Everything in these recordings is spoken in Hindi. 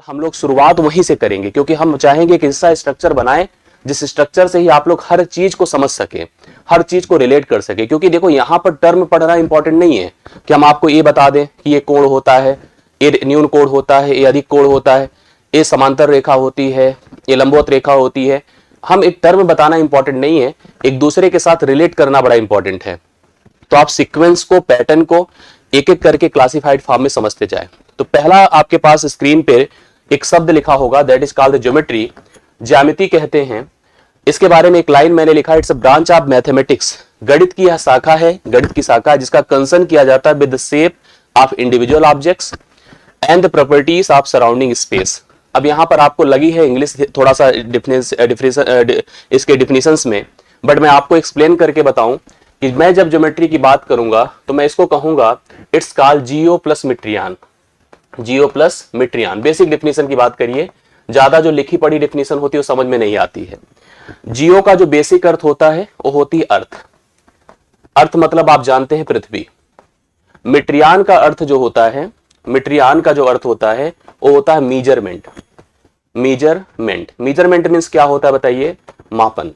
हम लोग शुरुआत वहीं से करेंगे क्योंकि हम चाहेंगे कि ऐसा स्ट्रक्चर बनाएं जिस स्ट्रक्चर से ही आप लोग हर चीज को समझ सके, हर चीज को रिलेट कर सके। क्योंकि देखो यहाँ पर टर्म पढ़ना इंपॉर्टेंट नहीं है कि हम आपको ये बता दें कि ये कोण होता है, ये न्यून कोण होता है, ये अधिक कोण होता है, ये समांतर रेखा होती है, ये लंबवत रेखा होती है। हम एक टर्म बताना इंपॉर्टेंट नहीं है, एक दूसरे के साथ रिलेट करना बड़ा इंपॉर्टेंट है। तो आप सीक्वेंस को, पैटर्न को एक एक करके क्लासिफाइड फॉर्म में समझते जाए। तो पहला आपके पास स्क्रीन पे एक शब्द लिखा होगा, दैट इज कॉल्ड ज्योमेट्री। ज्यामिति कहते हैं इसके बारे में। एक लाइन मैंने लिखा, it's a branch of mathematics. गणित की यह शाखा है, गणित की शाखा है जिसका कंसर्न किया जाता है with the shape of individual objects and the properties of surrounding space. अब यहां पर आपको लगी है इंग्लिश थोड़ा सा इसके डिफिनेशंस में, बट मैं आपको एक्सप्लेन करके बताऊं कि मैं जब ज्योमेट्री की बात करूंगा तो मैं इसको कहूंगा it's called geo plus metron. Geo plus metron, basic definition की बात करिए, ज्यादा जो लिखी पढ़ी डिफिनेशन होती है वो समझ में नहीं आती है। जियो का जो बेसिक अर्थ होता है वो होती है अर्थ। अर्थ मतलब आप जानते हैं पृथ्वी। मिट्रियान का अर्थ जो होता है, मिट्रियान का जो अर्थ होता है वो होता है मीजरमेंट। मीजरमेंट, मीजरमेंट मीन्स क्या होता है बताइए? मापन।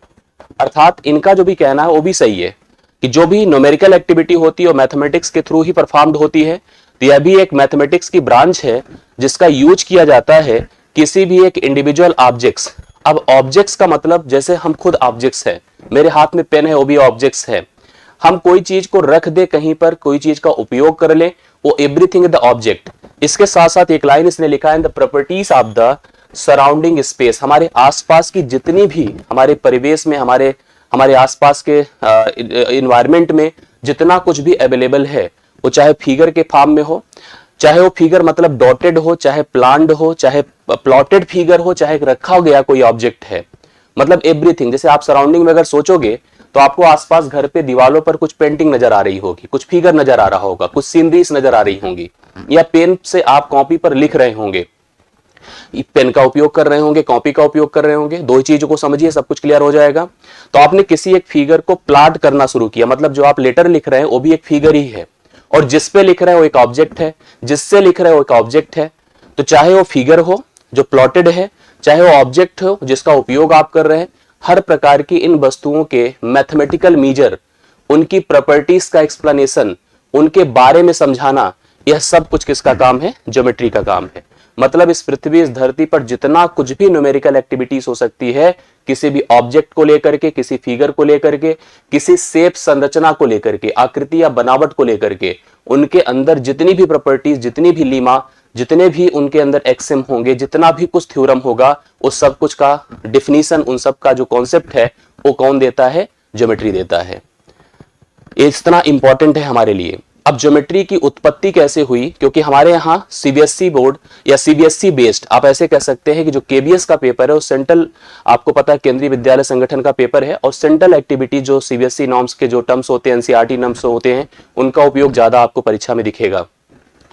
अर्थात इनका जो भी कहना है वो भी सही है कि जो भी न्यूमेरिकल एक्टिविटी होती है वो मैथमेटिक्स के थ्रू ही परफॉर्म्ड होती है। तो यह भी एक मैथमेटिक्स की ब्रांच है जिसका यूज किया जाता है किसी भी एक इंडिविजुअल ऑब्जेक्ट्स। अब ऑब्जेक्ट्स का मतलब जैसे हम खुद ऑब्जेक्ट्स है, मेरे हाथ में पेन है वो भी ऑब्जेक्ट्स है। हम कोई चीज को रख दे कहीं पर, कोई चीज का उपयोग कर ले, वो एवरीथिंग द ऑब्जेक्ट। इसके साथ साथ एक लाइन इसने लिखा है, the properties of the surrounding space. हमारे आसपास की जितनी भी, हमारे परिवेश में, हमारे आसपास के इन्वायरमेंट में जितना कुछ भी अवेलेबल है, वो चाहे फिगर के फॉर्म में हो, चाहे वो फिगर मतलब डॉटेड हो, चाहे प्लान्ड हो, चाहे प्लॉटेड फिगर हो, चाहे रखा गया कोई ऑब्जेक्ट है, मतलब एवरीथिंग। जैसे आप सराउंडिंग में अगर सोचोगे तो आपको आसपास घर पे दीवालों पर कुछ पेंटिंग नजर आ रही होगी, कुछ फिगर नजर आ रहा होगा, कुछ सीनरीज नजर आ रही होंगी, या पेन से आप कॉपी पर लिख रहे होंगे, पेन का उपयोग कर रहे होंगे, कॉपी का उपयोग कर रहे होंगे। दो ही चीजों को समझिए, सब कुछ क्लियर हो जाएगा। तो आपने किसी एक फिगर को प्लॉट करना शुरू किया, मतलब जो आप लेटर लिख रहे हैं वो भी एक फिगर ही है, और जिस पे लिख रहे हैं वो एक ऑब्जेक्ट है, जिससे लिख रहे हैं वो एक ऑब्जेक्ट है। तो चाहे वो फिगर हो जो प्लॉटेड है, चाहे वो ऑब्जेक्ट हो जिसका उपयोग आप कर रहे हैं, हर प्रकार की इन वस्तुओं के मैथमेटिकल मीजर, उनकी प्रॉपर्टीज का एक्सप्लेनेशन, उनके बारे में समझाना, यह सब कुछ किसका काम है? ज्योमेट्री का काम है। मतलब इस पृथ्वी, इस धरती पर जितना कुछ भी न्यूमेरिकल एक्टिविटीज हो सकती है, किसी भी ऑब्जेक्ट को लेकर के, किसी फिगर को लेकर के, किसी शेप संरचना को लेकर के, आकृति या बनावट को लेकर के, उनके अंदर जितनी भी प्रॉपर्टीज, जितनी भी लीमा, जितने भी उनके अंदर एक्सिम होंगे, जितना भी कुछ थ्योरम होगा, उस सब कुछ का डिफिनीशन, उन सब का जो कॉन्सेप्ट है वो कौन देता है? ज्योमेट्री देता है। इतना इंपॉर्टेंट है हमारे लिए। अब ज्योमेट्री की उत्पत्ति कैसे हुई? क्योंकि हमारे यहाँ सीबीएसई बोर्ड या सीबीएसई बेस्ड, आप ऐसे कह सकते हैं कि जो केबीएस का पेपर है वो सेंट्रल, आपको पता है केंद्रीय विद्यालय संगठन का पेपर है, और सेंट्रल एक्टिविटी जो सीबीएसई नॉर्म्स के जो टर्म्स होते हैं, एनसीईआरटी नॉर्म्स होते हैं, उनका उपयोग ज्यादा आपको परीक्षा में दिखेगा।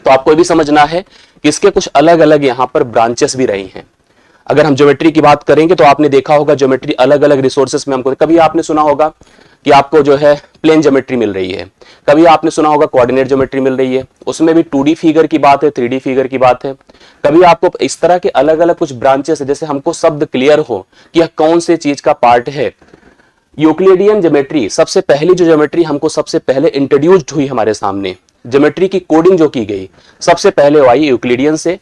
तो आपको ये भी समझना है कि इसके कुछ अलग अलग यहाँ पर ब्रांचेस भी रही हैं। अगर हम ज्योमेट्री की बात करेंगे तो आपने देखा होगा ज्योमेट्री अलग अलग रिसोर्सेस में हमको, कभी आपने सुना होगा कि आपको जो है प्लेन ज्योमेट्री मिल रही है, कभी आपने सुना होगा कोऑर्डिनेट ज्योमेट्री मिल रही है, उसमें भी 2D फिगर की बात है, 3D फिगर की बात है। कभी आपको इस तरह के अलग अलग कुछ ब्रांचेस है, जैसे हमको शब्द क्लियर हो कि यह कौन से चीज का पार्ट है। यूक्लिडियन ज्योमेट्री, सबसे पहली जो ज्योमेट्री हमको सबसे पहले इंट्रोड्यूस्ड हुई हमारे सामने, ज्योमेट्री की कोडिंग जो की गई सबसे पहले वो आई यूक्लिडियन से।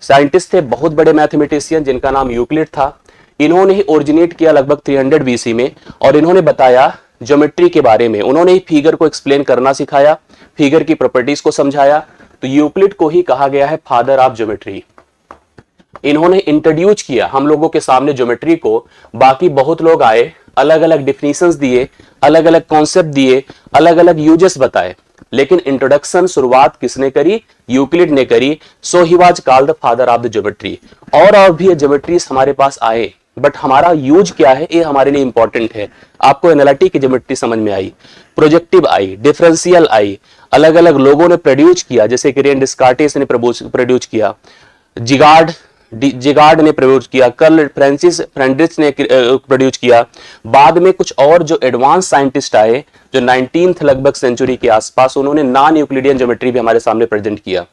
साइंटिस्ट थे बहुत बड़े मैथमेटिशियन जिनका नाम यूक्लिड था। इन्होंने ही ओरिजिनेट किया लगभग 300 बीसी में, और इन्होंने बताया ज्योमेट्री के बारे में। उन्होंने ही फिगर को एक्सप्लेन करना सिखाया, फिगर की प्रॉपर्टीज को समझाया। तो यूक्लिड को ही कहा गया है फादर ऑफ ज्योमेट्री। इन्होंने इंट्रोड्यूस किया हम लोगों के सामने ज्योमेट्री को। बाकी बहुत लोग आए, अलग अलग डिफिनीशंस दिए, अलग अलग कॉन्सेप्ट दिए, अलग अलग यूजेस बताए, लेकिन इंट्रोडक्शन शुरुआत किसने करी? यूक्लिड ने करी। So he was called the father of the geometry. और भी ज्योमेट्रीज हमारे पास आए, बट हमारा यूज क्या है ये हमारे लिए इंपॉर्टेंट है। आपको एनालिटिक की ज्योमेट्री समझ में आई, प्रोजेक्टिव आई, डिफरेंशियल आई, अलग अलग लोगों ने प्रोड्यूस किया, जैसे कि रेन डिस्कार्टिस ने प्रोड्यूस किया, जिगार्ड ने प्रोड्यूस किया, कर्ल फ्रांसिस फ्रेंड्रिच ने प्रोड्यूस किया। बाद में कुछ और जो एडवांस साइंटिस्ट आए जो 19th लगभग सेंचुरी के आसपास, उन्होंने नॉन यूक्लिडियन ज्योमेट्री भी हमारे सामने प्रेजेंट किया।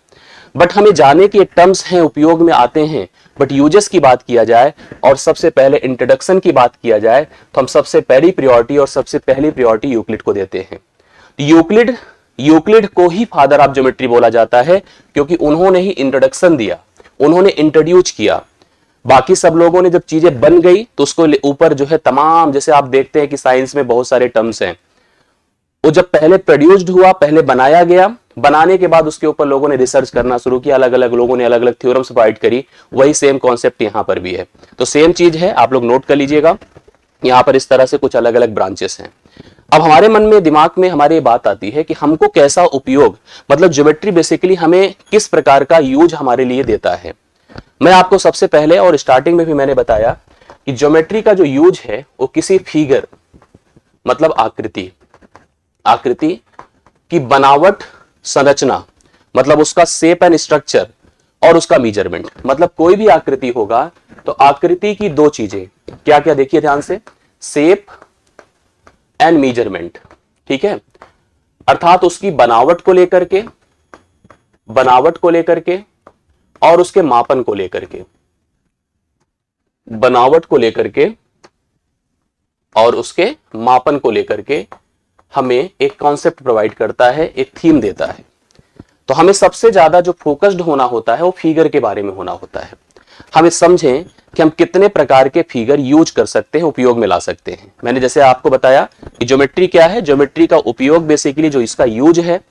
बट हमें जाने के टर्म्स हैं, उपयोग में आते हैं, बट यूजेस की बात किया जाए और सबसे पहले इंट्रोडक्शन की बात किया जाए तो हम सबसे पहली प्रायोरिटी और सबसे पहली प्रायोरिटी यूक्लिड को देते हैं। यूक्लिड को ही फादर ऑफ ज्योमेट्री बोला जाता है क्योंकि उन्होंने ही इंट्रोडक्शन दिया, उन्होंने इंट्रोड्यूस किया। बाकी सब लोगों ने जब चीजें बन गई तो उसको ऊपर जो है तमाम, जैसे आप देखते हैं कि साइंस में बहुत सारे टर्म्स हैं, वो जब पहले प्रोड्यूस्ड हुआ, पहले बनाया गया, बनाने के बाद उसके ऊपर लोगों ने रिसर्च करना शुरू किया, अलग अलग लोगों ने अलग अलग थ्योरम्स प्रोवाइड करी। वही सेम कॉन्सेप्ट यहां पर भी है, तो सेम चीज है, आप लोग नोट कर लीजिएगा। यहां पर इस तरह से कुछ अलग अलग ब्रांचेस हैं। अब हमारे मन में, दिमाग में हमारे बात आती है कि हमको कैसा उपयोग, मतलब ज्योमेट्री बेसिकली हमें किस प्रकार का यूज हमारे लिए देता है। मैं आपको सबसे पहले और स्टार्टिंग में भी मैंने बताया कि ज्योमेट्री का जो यूज है वो किसी फिगर, मतलब आकृति की बनावट, संरचना, मतलब उसका शेप एंड स्ट्रक्चर, और उसका मेजरमेंट। मतलब कोई भी आकृति होगा तो आकृति की दो चीजें क्या क्या, देखिए ध्यान से, शेप एंड मेजरमेंट, ठीक है। अर्थात उसकी बनावट को लेकर के और उसके मापन को लेकर के, बनावट को लेकर के और उसके मापन को लेकर के हमें एक कॉन्सेप्ट प्रोवाइड करता है, एक थीम देता है। तो हमें सबसे ज्यादा जो फोकस्ड होना होता है वो फिगर के बारे में होना होता है। हम समझें कि हम कितने प्रकार के फिगर यूज कर सकते हैं, उपयोग में ला सकते हैं। मैंने जैसे आपको बताया कि ज्योमेट्री क्या है, ज्योमेट्री का उपयोग बेसिकली जो इसका यूज है,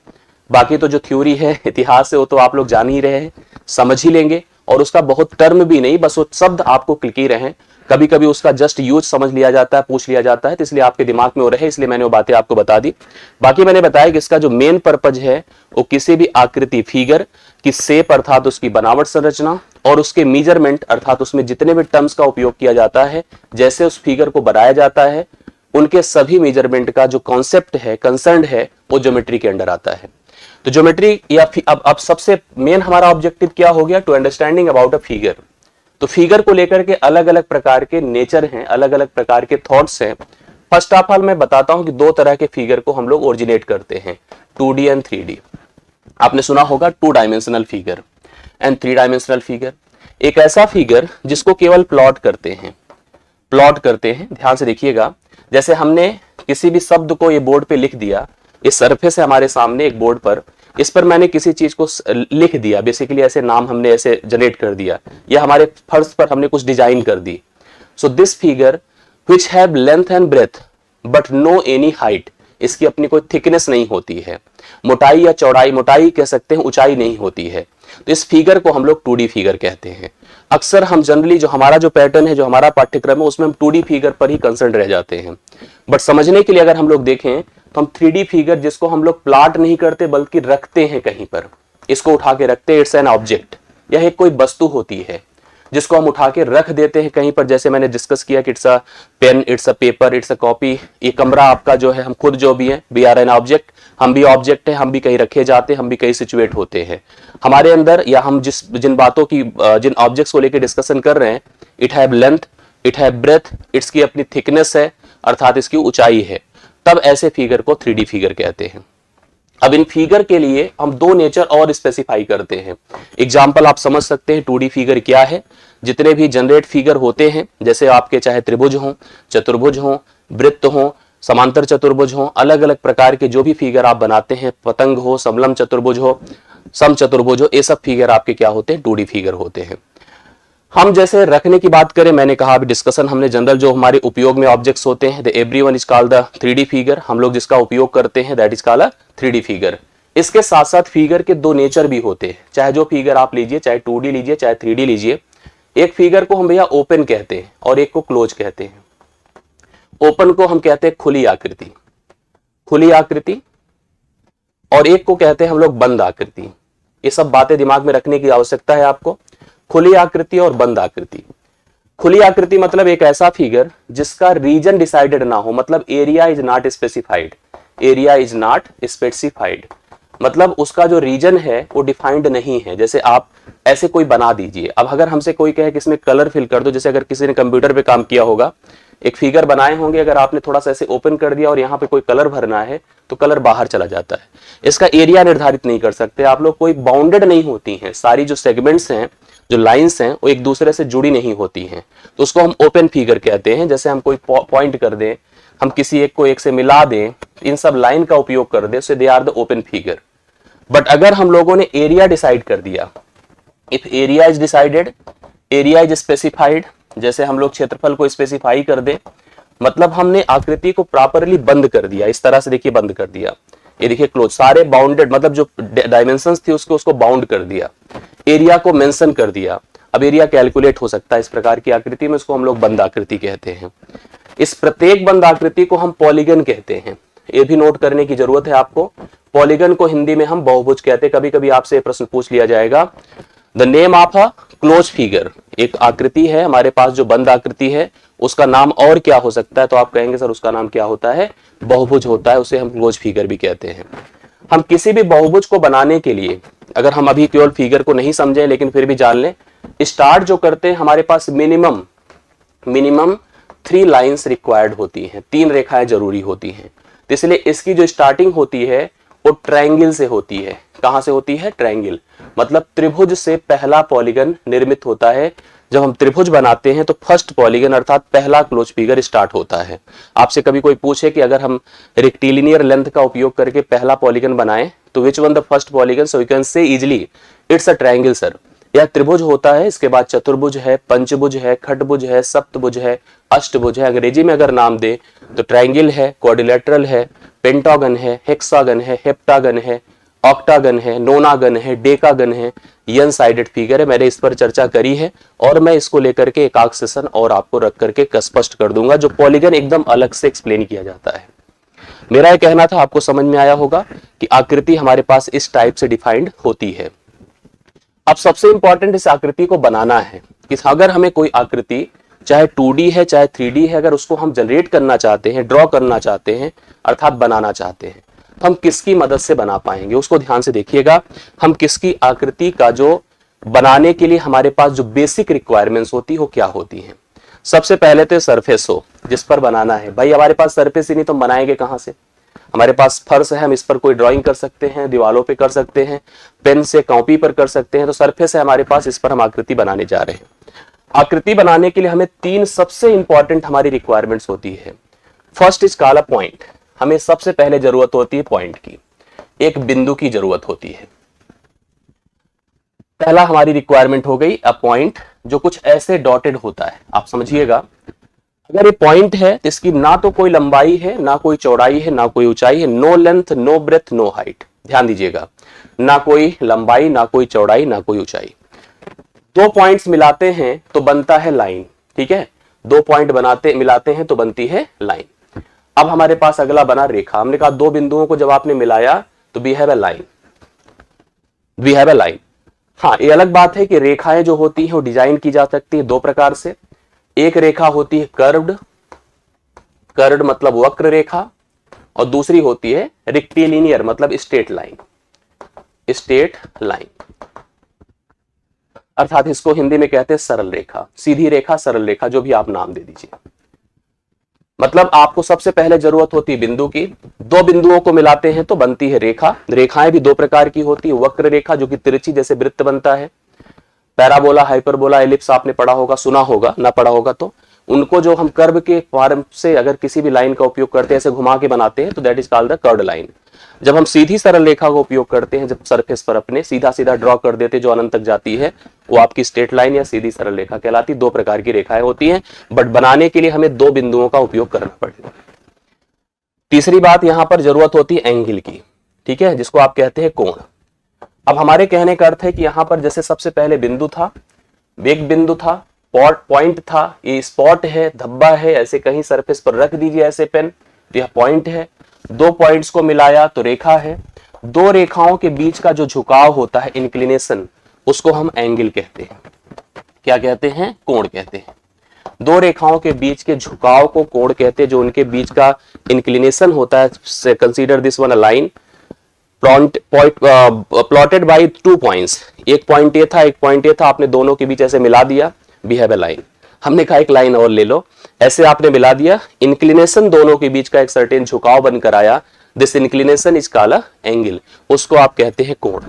बाकी तो जो थ्योरी है, इतिहास है, वो तो आप लोग जान ही रहे हैं, समझ ही लेंगे, और उसका बहुत टर्म भी नहीं, बस वो शब्द आपको क्लिक ही रहे। कभी कभी उसका जस्ट यूज समझ लिया जाता है, पूछ लिया जाता है, तो इसलिए आपके दिमाग में वो रहे, इसलिए मैंने वो बातें आपको बता दी। बाकी मैंने बताया कि इसका जो मेन पर्पज है वो किसी भी आकृति, फिगर की शेप अर्थात उसकी बनावट, संरचना, और उसके मेजरमेंट अर्थात उसमें जितने भी टर्म्स का उपयोग किया जाता है, जैसे उस फिगर को बनाया जाता है, उनके सभी मेजरमेंट का जो कॉन्सेप्ट है, कंसर्न है, वो ज्योमेट्री के अंडर आता है। तो ज्योमेट्री या अब सबसे मेन हमारा ऑब्जेक्टिव क्या हो गया, to understanding about a figure. तो फिगर को लेकर के अलग अलग प्रकार के नेचर हैं, अलग अलग प्रकार के थॉट्स हैं। फर्स्ट ऑफ ऑल मैं बताता हूं कि दो तरह के फिगर को हम लोग ओरिजिनेट करते हैं, 2D एंड 3D। आपने सुना होगा 2 dimensional figure and 3 dimensional figure. एक ऐसा फिगर जिसको केवल प्लॉट करते हैं, ध्यान से देखिएगा। जैसे हमने किसी भी शब्द को ये बोर्ड पे लिख दिया, इस सरफेस है हमारे सामने एक बोर्ड पर, इस पर मैंने किसी चीज को लिख दिया, बेसिकली ऐसे नाम हमने ऐसे जनरेट कर दिया, या हमारे फर्श पर हमने कुछ डिजाइन कर दी। So this figure which have length and breadth but no any height, इसकी अपनी कोई थिकनेस नहीं होती है, मोटाई या चौड़ाई, मोटाई कह सकते हैं, ऊंचाई नहीं होती है, तो इस फिगर को हम लोग 2D फिगर कहते हैं। अक्सर हम जनरली जो हमारा जो पैटर्न है, जो हमारा पाठ्यक्रम है, उसमें हम 2D फिगर पर ही कंसर्न रह जाते हैं। बट समझने के लिए अगर हम लोग देखें तो हम 3D फिगर, जिसको हम लोग प्लॉट नहीं करते बल्कि रखते हैं कहीं पर, इसको उठा के रखते हैं, इट्स एन ऑब्जेक्ट। यह एक कोई वस्तु होती है जिसको हम उठा के रख देते हैं कहीं पर। जैसे मैंने डिस्कस किया कि it's a pen, it's a paper, it's a copy. ये कमरा आपका जो है, हम खुद जो भी है, वी आर एन ऑब्जेक्ट, हम भी ऑब्जेक्ट है, हम भी कहीं रखे जाते हैं, हम भी कहीं सिचुएट होते हैं। हमारे अंदर, या हम जिन बातों की, जिन ऑब्जेक्ट्स को लेकर डिस्कशन कर रहे हैं, it have length, it have breadth, इसकी अपनी थिकनेस है अर्थात इसकी ऊंचाई है, तब ऐसे फिगर को 3D फिगर कहते हैं। अब इन फिगर के लिए हम दो नेचर और स्पेसिफाई करते हैं। एग्जाम्पल आप समझ सकते हैं 2D फिगर क्या है। जितने भी जनरेट फिगर होते हैं, जैसे आपके चाहे त्रिभुज हो, चतुर्भुज हो, वृत्त हो, समांतर चतुर्भुज हो, अलग अलग प्रकार के जो भी फिगर आप बनाते हैं, पतंग हो, समलम चतुर्भुज हो, सम चतुर्भुज हो, ये सब फिगर आपके क्या होते हैं, 2D फिगर होते हैं। हम जैसे रखने की बात करें, मैंने कहा अभी डिस्कशन हमने जनरल जो हमारे उपयोग में ऑब्जेक्ट्स होते हैं, the everyone is called the 3D figure. हम लोग जिसका उपयोग करते हैं that is called a 3D figure. इसके साथ साथ फिगर के दो नेचर भी होते हैं, चाहे जो फिगर आप लीजिए, चाहे 2D लीजिए, चाहे 3D लीजिए। एक फिगर को हम भैया ओपन कहते हैं और एक को क्लोज कहते हैं। ओपन को हम कहते हैं खुली आकृति, और एक को कहते हैं हम लोग बंद आकृति। ये सब बातें दिमाग में रखने की आवश्यकता है आपको। खुली आकृति और बंद आकृति। खुली आकृति मतलब एक ऐसा फिगर जिसका रीजन डिसाइडेड ना हो, मतलब एरिया इज नॉट स्पेसिफाइड, मतलब उसका जो रीजन है वो डिफाइंड नहीं है। जैसे आप ऐसे कोई बना दीजिए, अब अगर हमसे कोई कहे कि इसमें कलर फिल कर दो, जैसे अगर किसी ने कंप्यूटर पे काम किया होगा, एक फिगर बनाए होंगे, अगर आपने थोड़ा सा ऐसे ओपन कर दिया और यहाँ पे कोई कलर भरना है तो कलर बाहर चला जाता है। इसका एरिया निर्धारित नहीं कर सकते आप लोग, कोई बाउंडेड नहीं होती हैं, सारी जो सेगमेंट्स हैं, जो लाइंस हैं, वो एक दूसरे से जुड़ी नहीं होती हैं, तो उसको हम ओपन फिगर कहते हैं। जैसे हम कोई पॉइंट कर दें, हम किसी एक को एक से मिला दें, इन सब लाइन का उपयोग कर दें, so they are the open figure. But अगर हम लोगों ने एरिया डिसाइड कर दिया, if area is decided, area is specified, जैसे हम लोग क्षेत्रफल को स्पेसिफाई कर दे, मतलब हमने आकृति को प्रॉपरली बंद कर दिया, इस तरह से देखिए बंद कर दिया, ये देखिए क्लोज, सारे बाउंडेड, मतलब जो डायमेंशंस थी उसको बाउंड कर दिया, एरिया को मेंशन कर दिया। अब एरिया कैलकुलेट हो सकता है इस प्रकार की आकृति में, इसको हम लोग बंद आकृति कहते हैं। इस प्रत्येक बंद आकृति को हम पॉलीगन कहते हैं, ये भी नोट करने की जरूरत है आपको। पॉलीगन को हिंदी में हम बहुभुज कहते हैं। कभी कभी आपसे प्रश्न पूछ लिया जाएगा, the name of a close figure, एक आकृति है हमारे पास जो बंद आकृति है, उसका नाम और क्या हो सकता है, तो आप कहेंगे सर उसका नाम क्या होता है, बहुभुज होता है, उसे हम क्लोज फिगर भी कहते हैं। हम किसी भी बहुभुज को बनाने के लिए, अगर हम अभी केवल फिगर को नहीं समझे लेकिन फिर भी जान लें, स्टार्ट जो करते हैं हमारे पास मिनिमम 3 लाइंस रिक्वायर्ड होती हैं, 3 रेखाएं जरूरी होती हैं। तो इसलिए इसकी जो स्टार्टिंग होती है वो ट्रायंगल से होती है। कहां से होती है, ट्रायंगल, मतलब त्रिभुज से पहला पॉलीगन निर्मित होता है। जब हम त्रिभुज बनाते हैं तो फर्स्ट पॉलीगन अर्थात पहला क्लोज फिगर स्टार्ट होता है। आपसे कभी कोई पूछे कि अगर हम रेक्टिलिनियर लेंथ का उपयोग करके पहला पॉलीगन बनाएं तो which one the first polygon, so you can say easily it's a triangle sir. यह त्रिभुज होता है, इसके बाद चतुर्भुज है, पंचभुज है, खटभुज है, सप्तभुज है, अष्टभुज है। अंग्रेजी में अगर नाम दे तो ट्रायंगल है, क्वाड्रिलेटरल है, पेंटागन है, हेक्सागन है, हेप्टागन है, ऑक्टागन है, नोनागन है, डेकागन है, एन साइडेड फिगर है। मैंने इस पर चर्चा करी है और मैं इसको लेकर के एक सेशन और आपको रख करके स्पष्ट कर दूंगा, जो पॉलीगन एकदम अलग से एक्सप्लेन किया जाता है। मेरा यह कहना था, आपको समझ में आया होगा कि आकृति हमारे पास इस टाइप से डिफाइंड होती है। अब सबसे इंपॉर्टेंट इस आकृति को बनाना है कि अगर हमें कोई आकृति चाहे 2D है चाहे 3D है, अगर उसको हम जनरेट करना चाहते हैं, ड्रॉ करना चाहते हैं, अर्थात बनाना चाहते हैं, तो हम किसकी मदद से बना पाएंगे, उसको ध्यान से देखिएगा। हम किसकी आकृति का जो बनाने के लिए हमारे पास जो बेसिक रिक्वायरमेंट्स होती है वो क्या होती हैं। सबसे पहले तो सरफेस हो जिस पर बनाना है। भाई हमारे पास सरफेस ही नहीं तो हम बनाएंगे कहां से। हमारे पास फर्श है, हम इस पर कोई ड्राइंग कर सकते हैं, दीवालों पे कर सकते हैं, पेन से कॉपी पर कर सकते हैं, तो सरफेस है हमारे पास, इस पर हम आकृति बनाने जा रहे हैं। आकृति बनाने के लिए हमें 3 सबसे इंपॉर्टेंट हमारी रिक्वायरमेंट्स होती है। First is called a point, हमें सबसे पहले जरूरत होती है पॉइंट की, एक बिंदु की जरूरत होती है। पहला हमारी रिक्वायरमेंट हो गई अ पॉइंट, जो कुछ ऐसे डॉटेड होता है। आप समझिएगा, अगर ये पॉइंट है तो इसकी ना तो कोई लंबाई है, ना कोई चौड़ाई है, ना कोई ऊंचाई है, no length, no breadth, no height. ध्यान दीजिएगा, ना कोई लंबाई, ना कोई चौड़ाई, ना कोई ऊंचाई। 2 पॉइंट्स मिलाते हैं तो बनता है लाइन, ठीक है। 2 पॉइंट मिलाते हैं तो बनती है लाइन। अब हमारे पास अगला बना रेखा। हमने कहा 2 बिंदुओं को जब आपने मिलाया तो we have a line, we have a line. हाँ, ये अलग बात है कि रेखाएं जो होती हैं वो डिजाइन की जा सकती है 2 प्रकार से। एक रेखा होती है कर्व्ड, कर्व्ड मतलब वक्र रेखा, और दूसरी होती है रेक्टिलिनियर मतलब स्ट्रेट लाइन, स्ट्रेट लाइन, अर्थात इसको हिंदी में कहते हैं सरल रेखा, सीधी रेखा, सरल रेखा, जो भी आप नाम दे दीजिए। मतलब आपको सबसे पहले जरूरत होती है बिंदु की। 2 बिंदुओं को मिलाते हैं तो बनती है रेखा। रेखाएं भी 2 प्रकार की होती है, वक्र रेखा जो कि तिरछी जैसे वृत्त बनता है, पैराबोला, हाइपरबोला, एलिप्स आपने पढ़ा होगा, सुना होगा, ना पढ़ा होगा तो उनको जो हम कर्व के फॉर्म से अगर किसी भी लाइन का उपयोग करते हैं, ऐसे घुमा के बनाते हैं, तो that is called the curved line. जब हम सीधी सरल रेखा का उपयोग करते हैं, जब सरफेस पर अपने सीधा सीधा ड्रॉ कर देते हैं जो अनंत तक जाती है, वो आपकी स्ट्रेट लाइन या सीधी सरल रेखा कहलाती। 2 प्रकार की रेखाएं होती हैं, बट बनाने के लिए हमें 2 बिंदुओं का उपयोग करना पड़ेगा। तीसरी बात यहां पर जरूरत होती है एंगल की, ठीक है, जिसको आप कहते हैं कोण। अब हमारे कहने का अर्थ है कि यहां पर जैसे सबसे पहले बिंदु था, एक बिंदु था, पॉइंट था, ये स्पॉट है, धब्बा है, ऐसे कहीं सरफेस पर रख दीजिए ऐसे पेन, तो यह पॉइंट है। 2 पॉइंट्स को मिलाया तो रेखा है। 2 रेखाओं के बीच का जो झुकाव होता है, इंक्लिनेशन, उसको हम एंगल कहते हैं। क्या कहते हैं? कोण कहते हैं। 2 रेखाओं के बीच के झुकाव को कोण कहते हैं, जो उनके बीच का इंक्लिनेशन होता है। Consider this one a line, plotted by 2 points, एक पॉइंट ये था एक पॉइंट ये था, आपने दोनों के बीच ऐसे मिला दिया, वी हैव ए लाइन। हमने कहा एक लाइन और ले लो, ऐसे आपने मिला दिया, इंक्लिनेशन दोनों के बीच का एक सर्टेन झुकाव बनकर आया, this inclination is called angle, उसको आप कहते हैं कोण।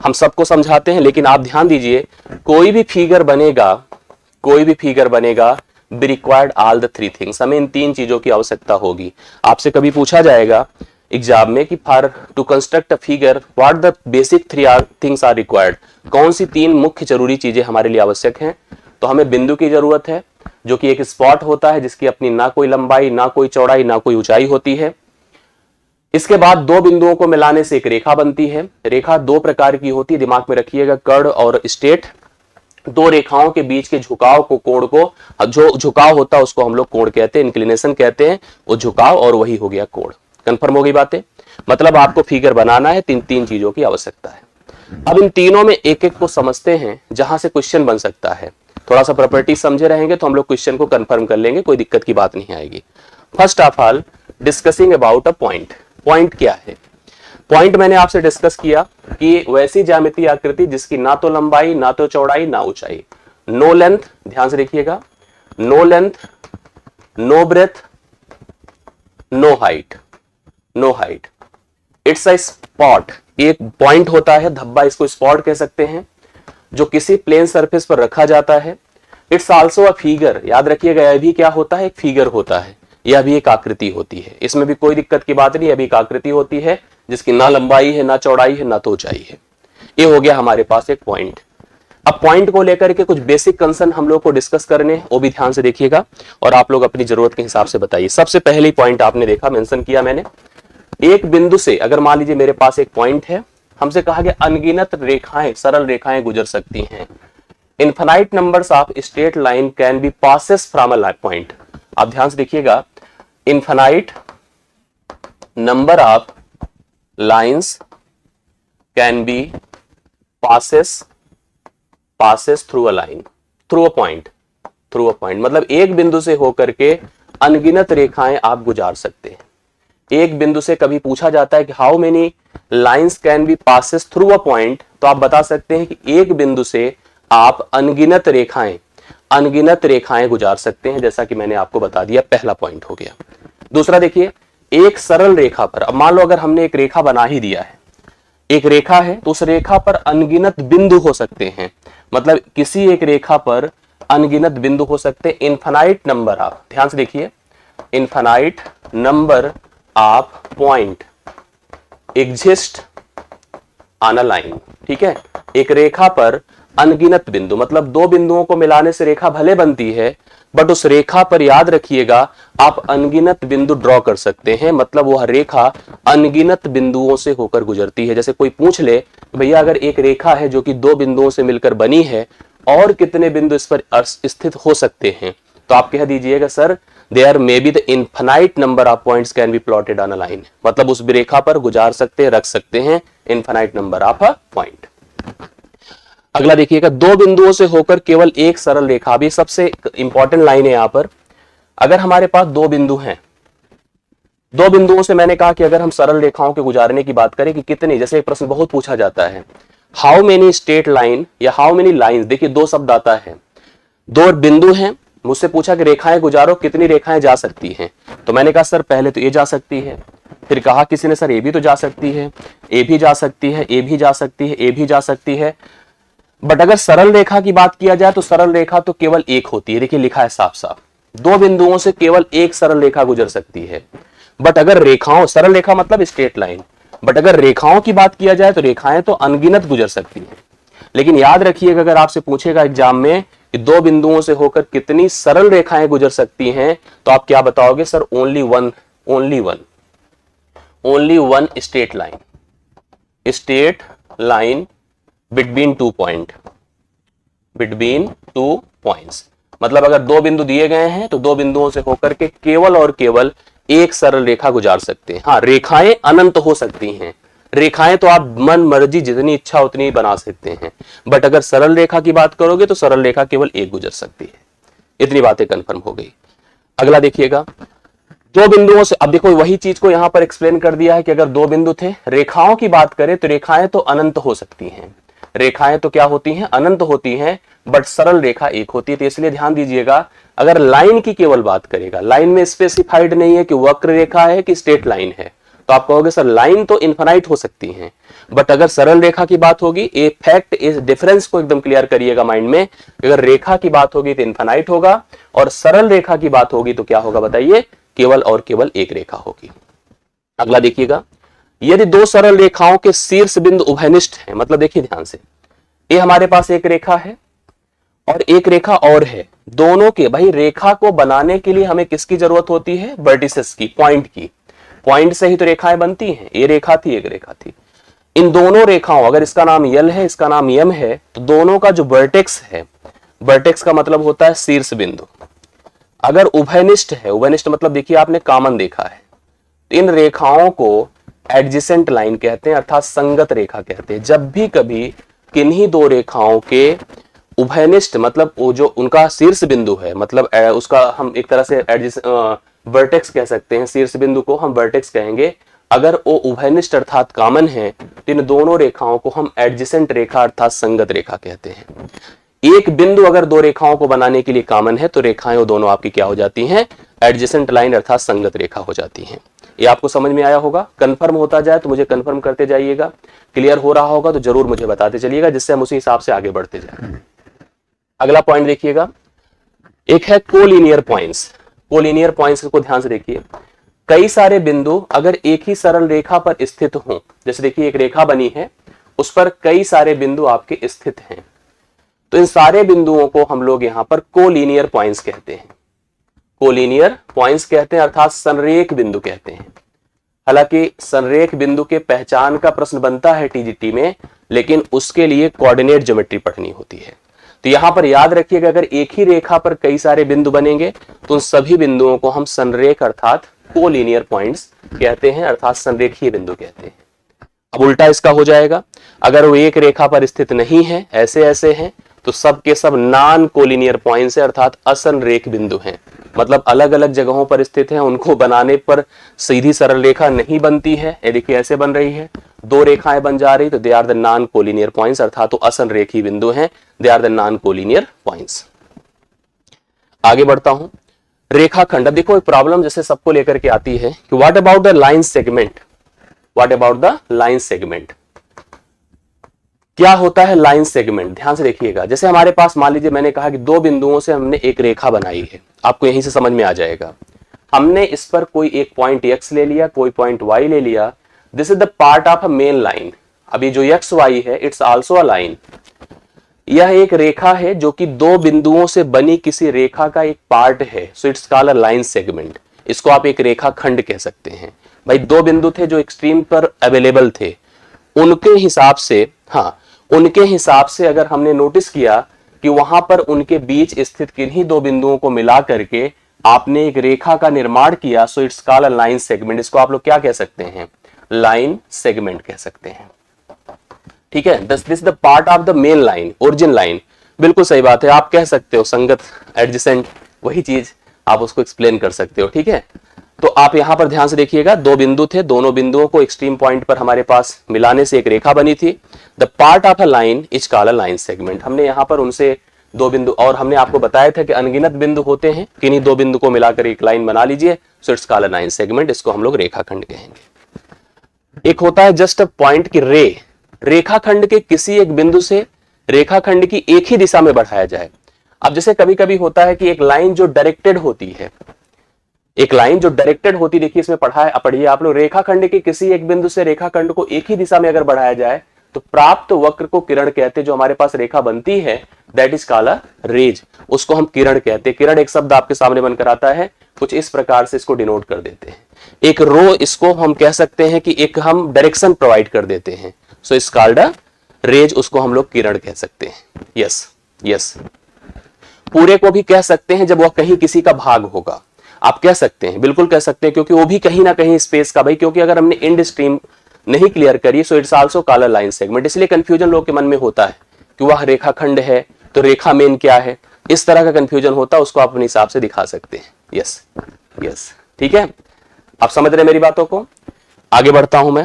हम सबको समझाते हैं, लेकिन आप ध्यान दीजिए, कोई भी फिगर बनेगा be required all the 3 things, हमें इन 3 चीजों की आवश्यकता होगी। आपसे कभी पूछा जाएगा एग्जाम में कि for to construct a figure what the basic 3 things are required, कौन सी 3 मुख्य जरूरी चीजें हमारे लिए आवश्यक हैं, तो हमें बिंदु की जरूरत है, जो कि एक स्पॉट होता है जिसकी अपनी ना कोई लंबाई ना कोई चौड़ाई ना कोई ऊंचाई होती है। इसके बाद 2 बिंदुओं को मिलाने से एक रेखा बनती है। रेखा 2 प्रकार की होती है, दिमाग में रखिएगा, कर्ड और स्ट्रेट। 2 रेखाओं के बीच के झुकाव को, कोण को, जो झुकाव होता है उसको हम लोग कोण कहते हैं, इंक्लिनेशन कहते हैं, वो झुकाव, और वही हो गया कोण। कंफर्म हो गई बातें? मतलब आपको फिगर बनाना है, 3 चीजों की आवश्यकता है। अब इन तीनों में एक एक को समझते हैं, जहां से क्वेश्चन बन सकता है। थोड़ा सा प्रॉपर्टी समझे रहेंगे तो हम लोग क्वेश्चन को कंफर्म कर लेंगे, कोई दिक्कत की बात नहीं आएगी। First of all discussing about a point. Point क्या है? पॉइंट मैंने आपसे डिस्कस किया कि वैसी ज्यामितीय आकृति जिसकी ना तो लंबाई ना तो चौड़ाई ना ऊंचाई, नो लेंथ, ध्यान से देखिएगा, no length, no breadth, no height, no height. It's a spot, एक पॉइंट होता है, धब्बा, इसको स्पॉट कह सकते हैं, जो किसी प्लेन सरफेस पर रखा जाता है। इट्स आल्सो अ फिगर, याद रखिएगा, यह भी क्या होता है? एक फिगर होता है, यह भी एक आकृति होती है। इसमें भी कोई दिक्कत की बात नहीं, यह भी एक आकृति होती है जिसकी ना लंबाई है ना चौड़ाई है ना तो ऊंचाई है। ये हो गया हमारे पास एक पॉइंट। अब पॉइंट को लेकर के कुछ बेसिक कंसर्न हम लोग को डिस्कस करने, वो भी ध्यान से देखिएगा और आप लोग अपनी जरूरत के हिसाब से बताइए। सबसे पहले पॉइंट आपने देखा, मेंशन किया मैंने, एक बिंदु से, अगर मान लीजिए मेरे पास एक पॉइंट है, हमसे कहा गया अनगिनत रेखाएं, सरल रेखाएं गुजर सकती हैं। Infinite numbers of straight line can be passes from a point. आप ध्यान से देखिएगा, infinite number of lines can be passes through a line, through a point, मतलब एक बिंदु से होकर के अनगिनत रेखाएं आप गुजार सकते हैं। एक बिंदु से कभी पूछा जाता है कि how many lines can be passes through a point, तो आप बता सकते हैं कि एक बिंदु से आप अनगिनत रेखाएं गुजार सकते हैं, जैसा कि मैंने आपको बता दिया, पहला पॉइंट हो गया। दूसरा देखिए, एक सरल रेखा पर, अब मान लो अगर हमने एक रेखा बना ही दिया है, एक रेखा है, तो उस रेखा पर अनगिनत बिंदु हो सकते हैं, मतलब किसी एक रेखा पर अनगिनत बिंदु हो सकते हैं। इनफाइनाइट नंबर ऑफ, ध्यान से देखिए, infinite number of point exist on a line, ठीक है। एक रेखा पर अनगिनत बिंदु, मतलब 2 बिंदुओं को मिलाने से रेखा भले बनती है, बट उस रेखा पर याद रखिएगा आप अनगिनत बिंदु ड्रॉ कर सकते हैं, मतलब वह रेखा अनगिनत बिंदुओं से होकर गुजरती है। जैसे कोई पूछ ले भैया अगर एक रेखा है जो कि 2 बिंदुओं से मिलकर बनी है, और कितने बिंदु इस पर स्थित हो सकते हैं, तो आप कह दीजिएगा sir there may be the infinite number of points can be plotted on a line, मतलब उस रेखा पर गुजार सकते हैं, रख सकते हैं infinite number of a point. अगला देखिएगा, 2 बिंदुओं से होकर केवल एक सरल रेखा, भी सबसे इंपॉर्टेंट लाइन है यहां पर। अगर हमारे पास 2 बिंदु हैं, 2 बिंदुओं से मैंने कहा कि अगर हम सरल रेखाओं के गुजारने की बात करें कि कितनी, जैसे एक प्रश्न बहुत पूछा जाता है, हाउ मेनी स्ट्रेट लाइन या हाउ मेनी लाइन, देखिए 2 शब्द आता है, 2 बिंदु हैं, मुझसे पूछा कि रेखाएं गुजारो, कितनी रेखाएं जा सकती हैं, तो मैंने कहा सर पहले तो ये जा सकती है, फिर कहा किसी ने सर ये भी तो जा सकती है, ये भी जा सकती है, ये भी जा सकती है, ये भी जा सकती है। बट अगर सरल रेखा की बात किया जाए तो सरल रेखा तो केवल एक होती है, देखिए लिखा है साफ साफ, 2 बिंदुओं से केवल एक सरल रेखा गुजर सकती है। बट अगर रेखाओं, सरल रेखा मतलब स्ट्रेट लाइन, बट अगर रेखाओं की बात किया जाए तो रेखाएं तो अनगिनत गुजर सकती हैं। लेकिन याद रखिएगा अगर आपसे पूछेगा एग्जाम में कि 2 बिंदुओं से होकर कितनी सरल रेखाएं गुजर सकती हैं, तो आप क्या बताओगे sir? Only one straight line between 2 points, मतलब अगर 2 बिंदु दिए गए हैं तो 2 बिंदुओं से होकर के केवल और केवल एक सरल रेखा गुजार सकते हैं। हाँ, रेखाएं अनंत हो सकती हैं, रेखाएं तो आप मन मर्जी जितनी इच्छा उतनी ही बना सकते हैं, बट अगर सरल रेखा की बात करोगे तो सरल रेखा केवल एक गुजर सकती है। इतनी बातें कंफर्म हो गई। अगला देखिएगा, दो बिंदुओं से, अब देखो वही चीज को यहां पर एक्सप्लेन कर दिया है कि अगर दो बिंदु थे, रेखाओं की बात करें तो रेखाएं तो अनंत हो सकती हैं, रेखाएं तो क्या होती हैं, अनंत होती हैं, बट सरल रेखा एक होती है। तो इसलिए ध्यान दीजिएगा, अगर लाइन की केवल बात करेगा, लाइन में स्पेसिफाइड नहीं है कि वक्र रेखा है कि स्ट्रेट लाइन है, तो आप कहोगे सर लाइन तो इनफाइनाइट हो सकती है, बट अगर सरल रेखा की बात होगी, ए फैक्ट इस डिफरेंस को एकदम क्लियर करिएगा माइंड में, अगर रेखा की बात होगी तो इनफाइनाइट होगा, और सरल रेखा की बात होगी तो क्या होगा बताइए, केवल और केवल एक रेखा होगी। अगला देखिएगा, यदि दो सरल रेखाओं के शीर्ष बिंदु उभयनिष्ठ हैं, मतलब देखिए ध्यान से, ये हमारे पास एक रेखा है और एक रेखा और है, दोनों के, भाई रेखा को बनाने के लिए हमें किसकी जरूरत होती है, वर्टिसेस की, पॉइंट की, पॉइंट से ही तो रेखाएं बनती हैं, ये रेखा थी एक रेखा थी, इन दोनों रेखाओं, अगर इसका नाम यल है इसका नाम यम है, तो दोनों का जो वर्टेक्स है, वर्टेक्स का मतलब होता है शीर्ष बिंदु, अगर उभयनिष्ठ है, उभयनिष्ठ मतलब देखिए आपने कॉमन देखा है, तो इन रेखाओं को एडजेसेंट लाइन कहते हैं, अर्थात संगत रेखा कहते हैं। जब भी कभी किन्हीं दो रेखाओं के उभयनिष्ठ, मतलब वो जो उनका शीर्ष बिंदु है, मतलब उसका हम एक तरह से वर्टेक्स कह सकते हैं, शीर्ष बिंदु को हम वर्टेक्स कहेंगे, अगर वो उभयनिष्ठ अर्थात कॉमन है, तो इन दोनों रेखाओं को हम एडजेसेंट रेखा अर्थात संगत रेखा कहते हैं। एक बिंदु अगर दो रेखाओं को बनाने के लिए कॉमन है, तो रेखाएं वो दोनों आपकी क्या हो जाती हैं, एडजेसेंट लाइन अर्थात संगत रेखा हो जाती हैं। ये आपको समझ में आया होगा, कंफर्म होता जाए तो मुझे कंफर्म करते जाइएगा, क्लियर हो रहा होगा तो जरूर मुझे बताते चलिएगा, जिससे हम उसी हिसाब से आगे बढ़ते जाए। अगला पॉइंट देखिएगा, एक है कोलिनियर पॉइंट्स। कोलिनियर पॉइंट्स को ध्यान से देखिए, कई सारे बिंदु अगर एक ही सरल रेखा पर स्थित हों, जैसे देखिए एक रेखा बनी है, उस पर कई सारे बिंदु आपके स्थित हैं, तो इन सारे बिंदुओं को हम लोग यहां पर कोलिनियर पॉइंट्स कहते हैं। कोलिनियर पॉइंट्स कहते हैं अर्थात संरेख बिंदु कहते हैं। हालांकि संरेख बिंदु के पहचान का प्रश्न बनता है टीजीटी में, लेकिन उसके लिए कोऑर्डिनेट ज्योमेट्री पढ़नी होती है। तो यहां पर याद रखिएगा, अगर एक ही रेखा पर कई सारे बिंदु बनेंगे तो उन सभी बिंदुओं को हम संरेख अर्थात कोलिनियर पॉइंट्स कहते हैं, अर्थात संरेखीय बिंदु कहते हैं। अब उल्टा इसका हो जाएगा, अगर वो एक रेखा पर स्थित नहीं है, ऐसे ऐसे हैं, तो सब के सब नॉन कोलिनियर पॉइंट्स है, अर्थात असंरेख बिंदु हैं, मतलब अलग अलग जगहों पर स्थित हैं, उनको बनाने पर सीधी सरल रेखा नहीं बनती है। ये देखिए ऐसे बन रही है, दो रेखाएं बन जा रही, तो they are the non collinear points, अर्थात तो असंरेखी बिंदु हैं, they are the non collinear points. आगे बढ़ता हूं, रेखाखंड। अब देखो एक प्रॉब्लम जैसे सबको लेकर के आती है कि what about the line segment, what about the line segment, क्या होता है लाइन सेगमेंट। ध्यान से देखिएगा, जैसे हमारे पास मान लीजिए मैंने कहा कि दो बिंदुओं से हमने एक रेखा बनाई है, आपको यहीं से समझ में आ जाएगा, हमने इस पर कोई एक पॉइंट x ले लिया, कोई पॉइंट y ले लिया, this is the part of a main line. अभी जो x y है इट्स आल्सो अ लाइन, यह एक रेखा है जो कि दो बिंदुओं से बनी किसी रेखा का एक पार्ट है, सो it's called a line segment. इसको आप एक रेखा खंड कह सकते हैं। भाई दो बिंदु थे जो एक्सट्रीम पर अवेलेबल थे, उनके हिसाब से, हाँ उनके हिसाब से अगर हमने नोटिस किया कि वहां पर उनके बीच स्थित किन्हीं दो बिंदुओं को मिला करके आपने एक रेखा का निर्माण किया, सो it's called a line segment. इसको आप लोग क्या कह सकते हैं, लाइन सेगमेंट कह सकते हैं। ठीक है, this the part of the main line, origin line, बिल्कुल सही बात है, आप कह सकते हो संगत, एडजेसेंट, वही चीज आप उसको एक्सप्लेन कर सकते हो। ठीक है, तो आप यहां पर ध्यान से देखिएगा, दो बिंदु थे, दोनों बिंदुओं को एक्सट्रीम पॉइंट पर हमारे पास मिलाने से एक रेखा बनी थी। The part of a line is called a line segment. हमने यहां पर उनसे दो बिंदु, और हमने आपको बताया था कि अनगिनत बिंदु होते हैं, किन्हीं दो बिंदु को मिलाकर एक लाइन बना लीजिए, सो it's called a line segment. इसको हम लोग रेखाखंड कहेंगे। एक होता है जस्ट अ पॉइंट की रे, रेखाखंड के किसी एक बिंदु से रेखाखंड की एक ही दिशा में बढ़ाया जाए। अब जैसे कभी कभी होता है कि एक लाइन जो डायरेक्टेड होती है, एक लाइन जो डायरेक्टेड होती, देखिए इसमें पढ़िए आप लोग, रेखाखंड के किसी एक बिंदु से रेखाखंड को एक ही दिशा में अगर बढ़ाया जाए तो प्राप्त वक्र को किरण कहते हैं। जो हमारे पास रेखा बनती है that is called a rays, उसको हम किरण कहते हैं। किरण एक शब्द आपके सामने बनकर आता है, कुछ इस प्रकार से इसको डिनोट कर देते हैं। एक रो, इसको हम कह सकते हैं कि एक हम डायरेक्शन प्रोवाइड कर देते हैं, so it's called a rays, उसको हम लोग किरण कह सकते हैं। यस यस, पूरे को भी कह सकते हैं जब वह कहीं किसी का भाग होगा, आप कह सकते हैं, बिल्कुल कह सकते हैं, क्योंकि वो भी कहीं ना कहीं स्पेस का, भाई क्योंकि अगर हमने एंड स्ट्रीम नहीं क्लियर करी, so it's also called a line segment. इसलिए कंफ्यूजन लोग के मन में होता है कि वह रेखाखंड है तो रेखा मेन क्या है, इस तरह का कंफ्यूजन होता है, उसको आप अपने हिसाब से दिखा सकते हैं। यस यस, ठीक है, आप समझ रहे मेरी बातों को? आगे बढ़ता हूं मैं।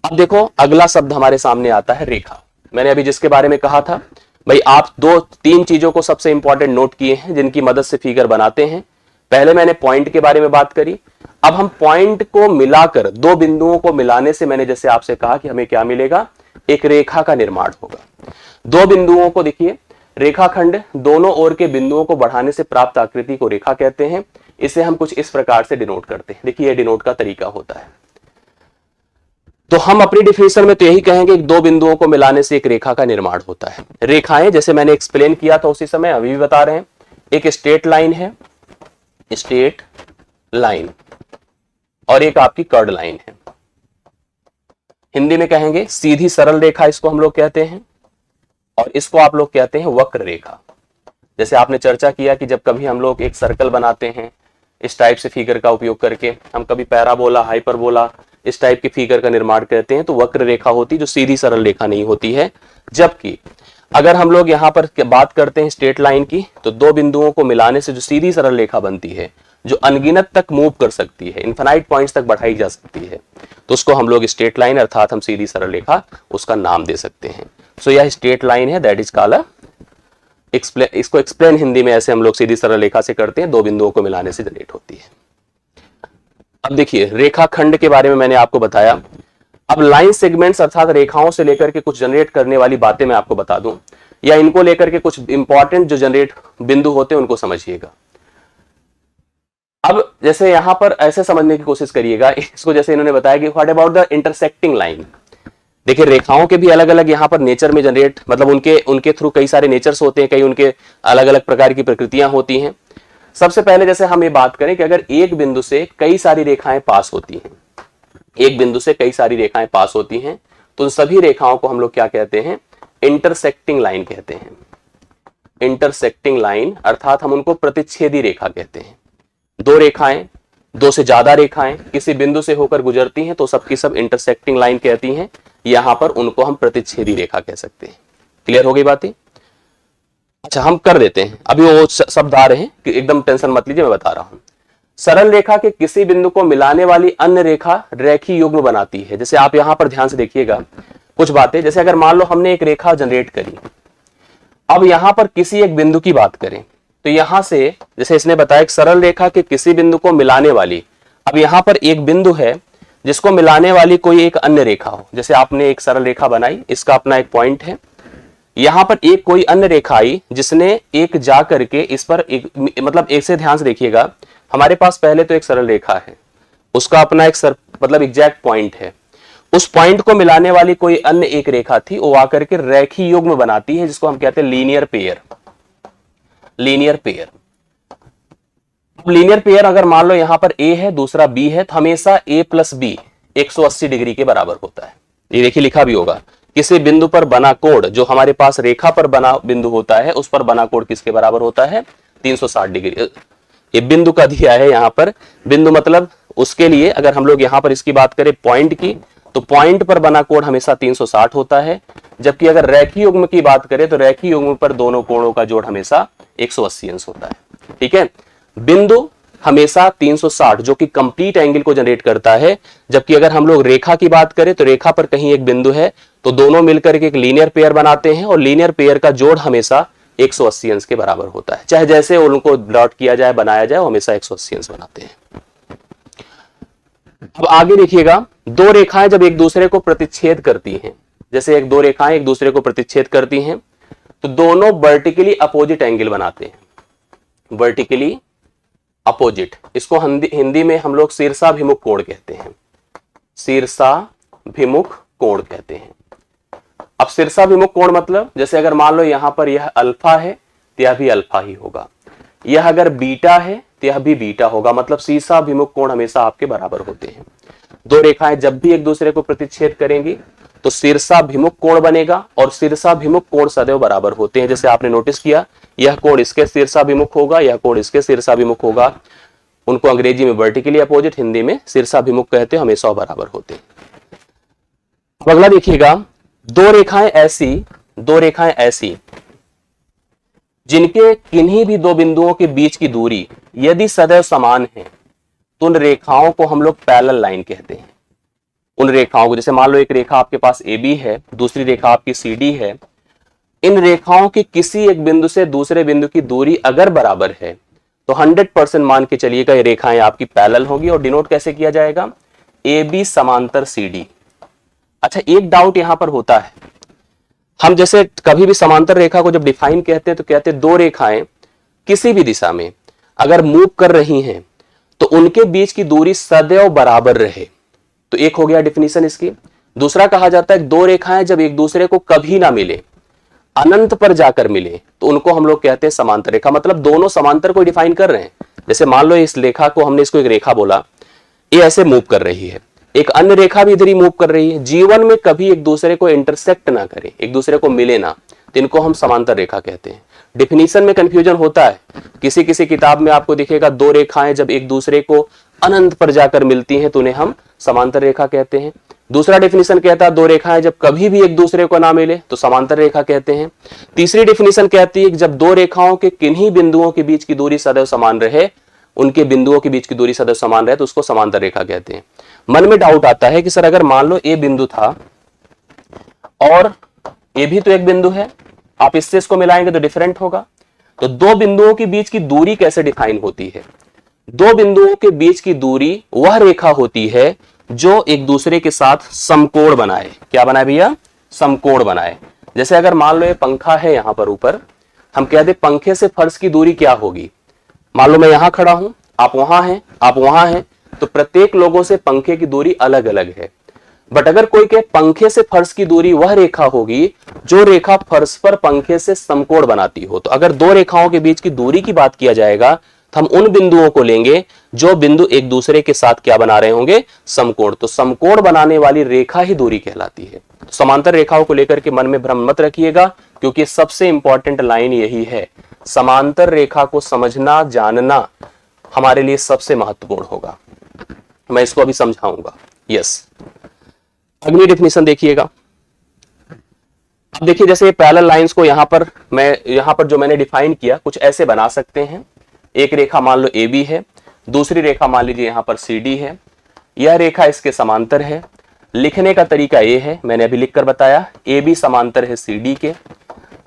अब देखो अगला शब्द हमारे सामने आता है रेखा। मैंने अभी जिसके बारे में कहा था भाई, आप दो तीन चीजों को सबसे इंपॉर्टेंट नोट किए हैं जिनकी मदद से फिगर बनाते हैं। पहले मैंने पॉइंट के बारे में बात करी, अब हम पॉइंट को मिलाकर, दो बिंदुओं को मिलाने से मैंने जैसे आपसे कहा कि हमें क्या मिलेगा, एक रेखा का निर्माण होगा। दो बिंदुओं को देखिए, रेखाखंड दोनों ओर के बिंदुओं को बढ़ाने से प्राप्त आकृति को रेखा कहते हैं। इसे हम कुछ इस प्रकार से डिनोट करते हैं। देखिए ये डिनोट का तरीका होता है। तो हम अपनी डिफिनेशन में तो यही कहेंगे कि दो बिंदुओं को मिलाने से एक रेखा का निर्माण होता है। रेखाएं जैसे मैंने एक्सप्लेन किया था उसी समय अभी भी बता रहे हैं, एक स्ट्रेट लाइन है, स्ट्रेट लाइन, और एक आपकी कर्ड लाइन है। हिंदी में कहेंगे सीधी सरल रेखा, इसको हम लोग कहते हैं, और इसको आप लोग कहते हैं वक्र रेखा। जैसे आपने चर्चा किया कि जब कभी हम लोग एक सर्कल बनाते हैं इस टाइप से फिगर का उपयोग करके, हम कभी पैराबोला, हाइपरबोला, इस टाइप की फिगर का निर्माण करते हैं, तो वक्र रेखा होती जो सीधी सरल रेखा नहीं होती है। जबकि अगर हम लोग यहाँ पर बात करते हैं स्ट्रेट लाइन की, तो दो बिंदुओं को मिलाने से जो सीधी सरल रेखा बनती है, जो अनगिनत तक मूव कर सकती है, इनफाइनाइट पॉइंट्स तक बढ़ाई जा सकती है, तो उसको हम लोग स्ट्रेट लाइन अर्थात हम सीधी सरल रेखा उसका नाम दे सकते हैं। सो यह स्ट्रेट लाइन है, दैट इज कॉल्ड इसको एक्सप्लेन हिंदी में ऐसे हम लोग सीधी सरल रेखा से करते हैं, दो बिंदुओं को मिलाने से जनरेट होती है। अब देखिए रेखाखंड के बारे में मैंने आपको बताया। अब लाइन सेगमेंट्स अर्थात रेखाओं से लेकर के कुछ जनरेट करने वाली बातें मैं आपको बता दूं, या इनको लेकर के कुछ इंपॉर्टेंट जो जनरेट बिंदु होते हैं उनको समझिएगा। अब जैसे यहां पर ऐसे समझने की कोशिश करिएगा इसको, जैसे इन्होंने बताया कि what about the intersecting line. देखिए रेखाओं के भी अलग अलग यहाँ पर नेचर में जनरेट, मतलब उनके थ्रू कई सारे नेचर्स होते हैं, कई उनके अलग अलग प्रकार की प्रकृतियां होती हैं। सबसे पहले जैसे हम ये बात करें कि अगर एक बिंदु से कई सारी रेखाएं पास होती हैं, एक बिंदु से कई सारी रेखाएं पास होती हैं, तो उन सभी रेखाओं को हम लोग क्या कहते हैं, इंटरसेक्टिंग लाइन कहते हैं। इंटरसेक्टिंग लाइन अर्थात हम उनको प्रतिच्छेदी रेखा कहते हैं। दो रेखाएं, दो से ज्यादा रेखाएं किसी बिंदु से होकर गुजरती हैं तो सबकी सब इंटरसेक्टिंग लाइन कहती हैं। यहां पर उनको हम प्रतिच्छेदी रेखा कह सकते हैं। क्लियर हो गई बातें? अच्छा हम कर देते हैं, अभी वो शब्द आ रहे हैं कि एकदम टेंशन मत लीजिए, मैं बता रहा हूं। सरल रेखा के किसी बिंदु को मिलाने वाली अन्य रेखा रेखीय युग्म बनाती है। जैसे आप यहां पर ध्यान से देखिएगा कुछ बातें, जैसे अगर मान लो हमने एक रेखा जनरेट करी, अब यहां पर किसी एक बिंदु की बात करें तो यहां से जैसे इसने बताया सरल रेखा के किसी बिंदु को मिलाने वाली, अब यहां पर एक बिंदु है जिसको मिलाने वाली कोई एक अन्य रेखा हो। जैसे आपने एक सरल रेखा बनाई, इसका अपना एक पॉइंट है, यहां पर एक कोई अन्य रेखा आई जिसने एक जा करके इस पर एक, मतलब एक से ध्यान से देखिएगा, हमारे पास पहले तो एक सरल रेखा है, उसका अपना एक मतलब एग्जैक्ट पॉइंट है, उस पॉइंट को मिलाने वाली कोई अन्य एक रेखा थी, वो आकर के रेखीय युग्म बनाती है जिसको हम कहते हैं linear pair. Linear pair, linear pair अगर मान लो यहां पर ए है दूसरा बी है, तो हमेशा ए प्लस बी 180 डिग्री के बराबर होता है। ये देखिए लिखा भी होगा, किसी बिंदु पर बना कोण, जो हमारे पास रेखा पर बना बिंदु होता है उस पर बना कोण किसके बराबर होता है, 360 डिग्री। ये बिंदु का दिया है यहां पर, बिंदु मतलब उसके लिए अगर हम लोग यहां पर इसकी बात करें पॉइंट की, तो पॉइंट पर बना कोण हमेशा 360 होता है। जबकि अगर रेखीय युग्म की बात करें तो रेखीय युग्म पर दोनों कोणों का जोड़ हमेशा 180 अंश होता है। ठीक है, बिंदु हमेशा 360 जो कि कंप्लीट एंगल को जनरेट करता है। जबकि अगर हम लोग रेखा की बात करें तो रेखा पर कहीं एक बिंदु है तो दोनों मिलकर के एक लीनियर पेयर बनाते हैं, और लीनियर पेयर का जोड़ हमेशा 180 अंश के बराबर होता है। चाहे जैसे उनको डॉट किया जाए, बनाया जाए, वो हमेशा 180 अंश बनाते हैं। अब आगे देखिएगा, दो रेखाएं जब एक दूसरे को प्रतिच्छेद करती हैं, जैसे दो रेखाएं एक दूसरे को प्रतिच्छेद करती हैं, तो दोनों वर्टिकली अपोजिट एंगल बनाते हैं। वर्टिकली अपोजिट, इसको हिंदी में हम लोग शीर्षाभिमुख कोण कहते हैं। शीर्षाभिमुख कोण कहते हैं। अब शीर्षाभिमुख कोण मतलब जैसे अगर मान लो यहां पर यह अल्फा है तो यह भी अल्फा ही होगा, यह अगर बीटा है तो यह भी बीटा होगा, मतलब शीर्षाभिमुख कोण हमेशा आपके बराबर होते हैं। दो रेखाएं जब भी एक दूसरे को प्रतिच्छेद करेंगी तो शीर्षाभिमुख कोण बनेगा, और शीर्षाभिमुख कोण सदैव बराबर होते हैं। जैसे आपने नोटिस किया, यह कोण इसके शीर्षाभिमुख होगा, यह कोण इसके शीर्षाभिमुख होगा। उनको अंग्रेजी में वर्टिकली अपोजिट, हिंदी में शीर्षाभिमुख कहते हैं, हमेशा बराबर होते हैं। अगला देखिएगा, दो रेखाएं ऐसी जिनके किन्हीं भी दो बिंदुओं के बीच की दूरी यदि सदैव समान है, तो उन रेखाओं को हम लोग पैरेलल लाइन कहते हैं। उन रेखाओं को, जैसे मान लो एक रेखा आपके पास AB है, दूसरी रेखा आपकी CD है, इन रेखाओं के किसी एक बिंदु से दूसरे बिंदु की दूरी अगर बराबर है तो 100% मान के चलिएगा ये रेखाएं आपकी पैरेलल होंगी। और डिनोट कैसे किया जाएगा? AB समांतर CD। अच्छा, एक डाउट यहां पर होता है, हम जैसे कभी भी समांतर रेखा को जब डिफाइन कहते हैं तो कहते हैं दो रेखाएं किसी भी दिशा में अगर मूव कर रही हैं तो उनके बीच की दूरी सदैव बराबर रहे। तो एक हो गया डिफिनीशन इसकी। दूसरा कहा जाता है दो रेखाएं जब एक दूसरे को कभी ना मिले, अनंत पर जाकर मिले, तो उनको हम लोग कहते हैं समांतर रेखा। मतलब दोनों समांतर को डिफाइन कर रहे हैं। जैसे मान लो इस रेखा को हमने इसको एक रेखा बोला, ये ऐसे मूव कर रही है, एक अन्य रेखा भी इधर ही मूव कर रही है, जीवन में कभी एक दूसरे को इंटरसेक्ट ना करे, एक दूसरे को मिले ना, तो इनको हम समांतर रेखा कहते हैं। डिफिनीशन में कंफ्यूजन होता है, किसी किसी किताब में आपको दिखेगा दो रेखाएं जब एक दूसरे को अनंत पर जाकर मिलती हैं तो उन्हें हम समांतर रेखा कहते हैं। दूसरा डेफिनेशन कहता है दो रेखाएं जब कभी भी एक दूसरे को ना मिले तो समांतर रेखा कहते हैं। तीसरी डेफिनेशन कहती है कि जब दो रेखाओं के किन्हीं बिंदुओं के बीच की दूरी सदैव समान रहे, उनके बिंदुओं के बीच की दूरी सदैव समान रहे, तो उसको समांतर रेखा कहते हैं। मन में डाउट आता है कि सर अगर मान लो ए बिंदु था और ए भी तो एक बिंदु है, आप इससे इसको मिलाएंगे तो डिफरेंट होगा, तो दो बिंदुओं के बीच की दूरी कैसे डिफाइन होती है? दो बिंदुओं के बीच की दूरी वह रेखा होती है जो एक दूसरे के साथ समकोण बनाए। क्या बनाए भैया? समकोण बनाए। जैसे अगर मान लो ये पंखा है यहां पर ऊपर, हम कह दे पंखे से फर्श की दूरी क्या होगी? मान लो मैं यहां खड़ा हूं, आप वहां हैं, आप वहां हैं, तो प्रत्येक लोगों से पंखे की दूरी अलग अलग है। बट अगर कोई कहे पंखे से फर्श की दूरी वह रेखा होगी जो रेखा फर्श पर पंखे से समकोण बनाती हो। तो अगर दो रेखाओं के बीच की दूरी की बात किया जाएगा तो हम उन बिंदुओं को लेंगे जो बिंदु एक दूसरे के साथ क्या बना रहे होंगे? समकोण। तो समकोण बनाने वाली रेखा ही दूरी कहलाती है। तो समांतर रेखाओं को लेकर के मन में भ्रम मत रखिएगा, क्योंकि सबसे इंपॉर्टेंट लाइन यही है। समांतर रेखा को समझना जानना हमारे लिए सबसे महत्वपूर्ण होगा। मैं इसको अभी समझाऊंगा। यस, अगली डेफिनेशन देखिएगा। अब देखिए, जैसे पैरेलल लाइंस को यहां पर जो मैंने डिफाइन किया कुछ ऐसे बना सकते हैं। एक रेखा मान लो AB है, दूसरी रेखा मान लीजिए यहां पर CD है, यह रेखा इसके समांतर है। लिखने का तरीका ये है, मैंने अभी लिखकर बताया, AB समांतर है CD के।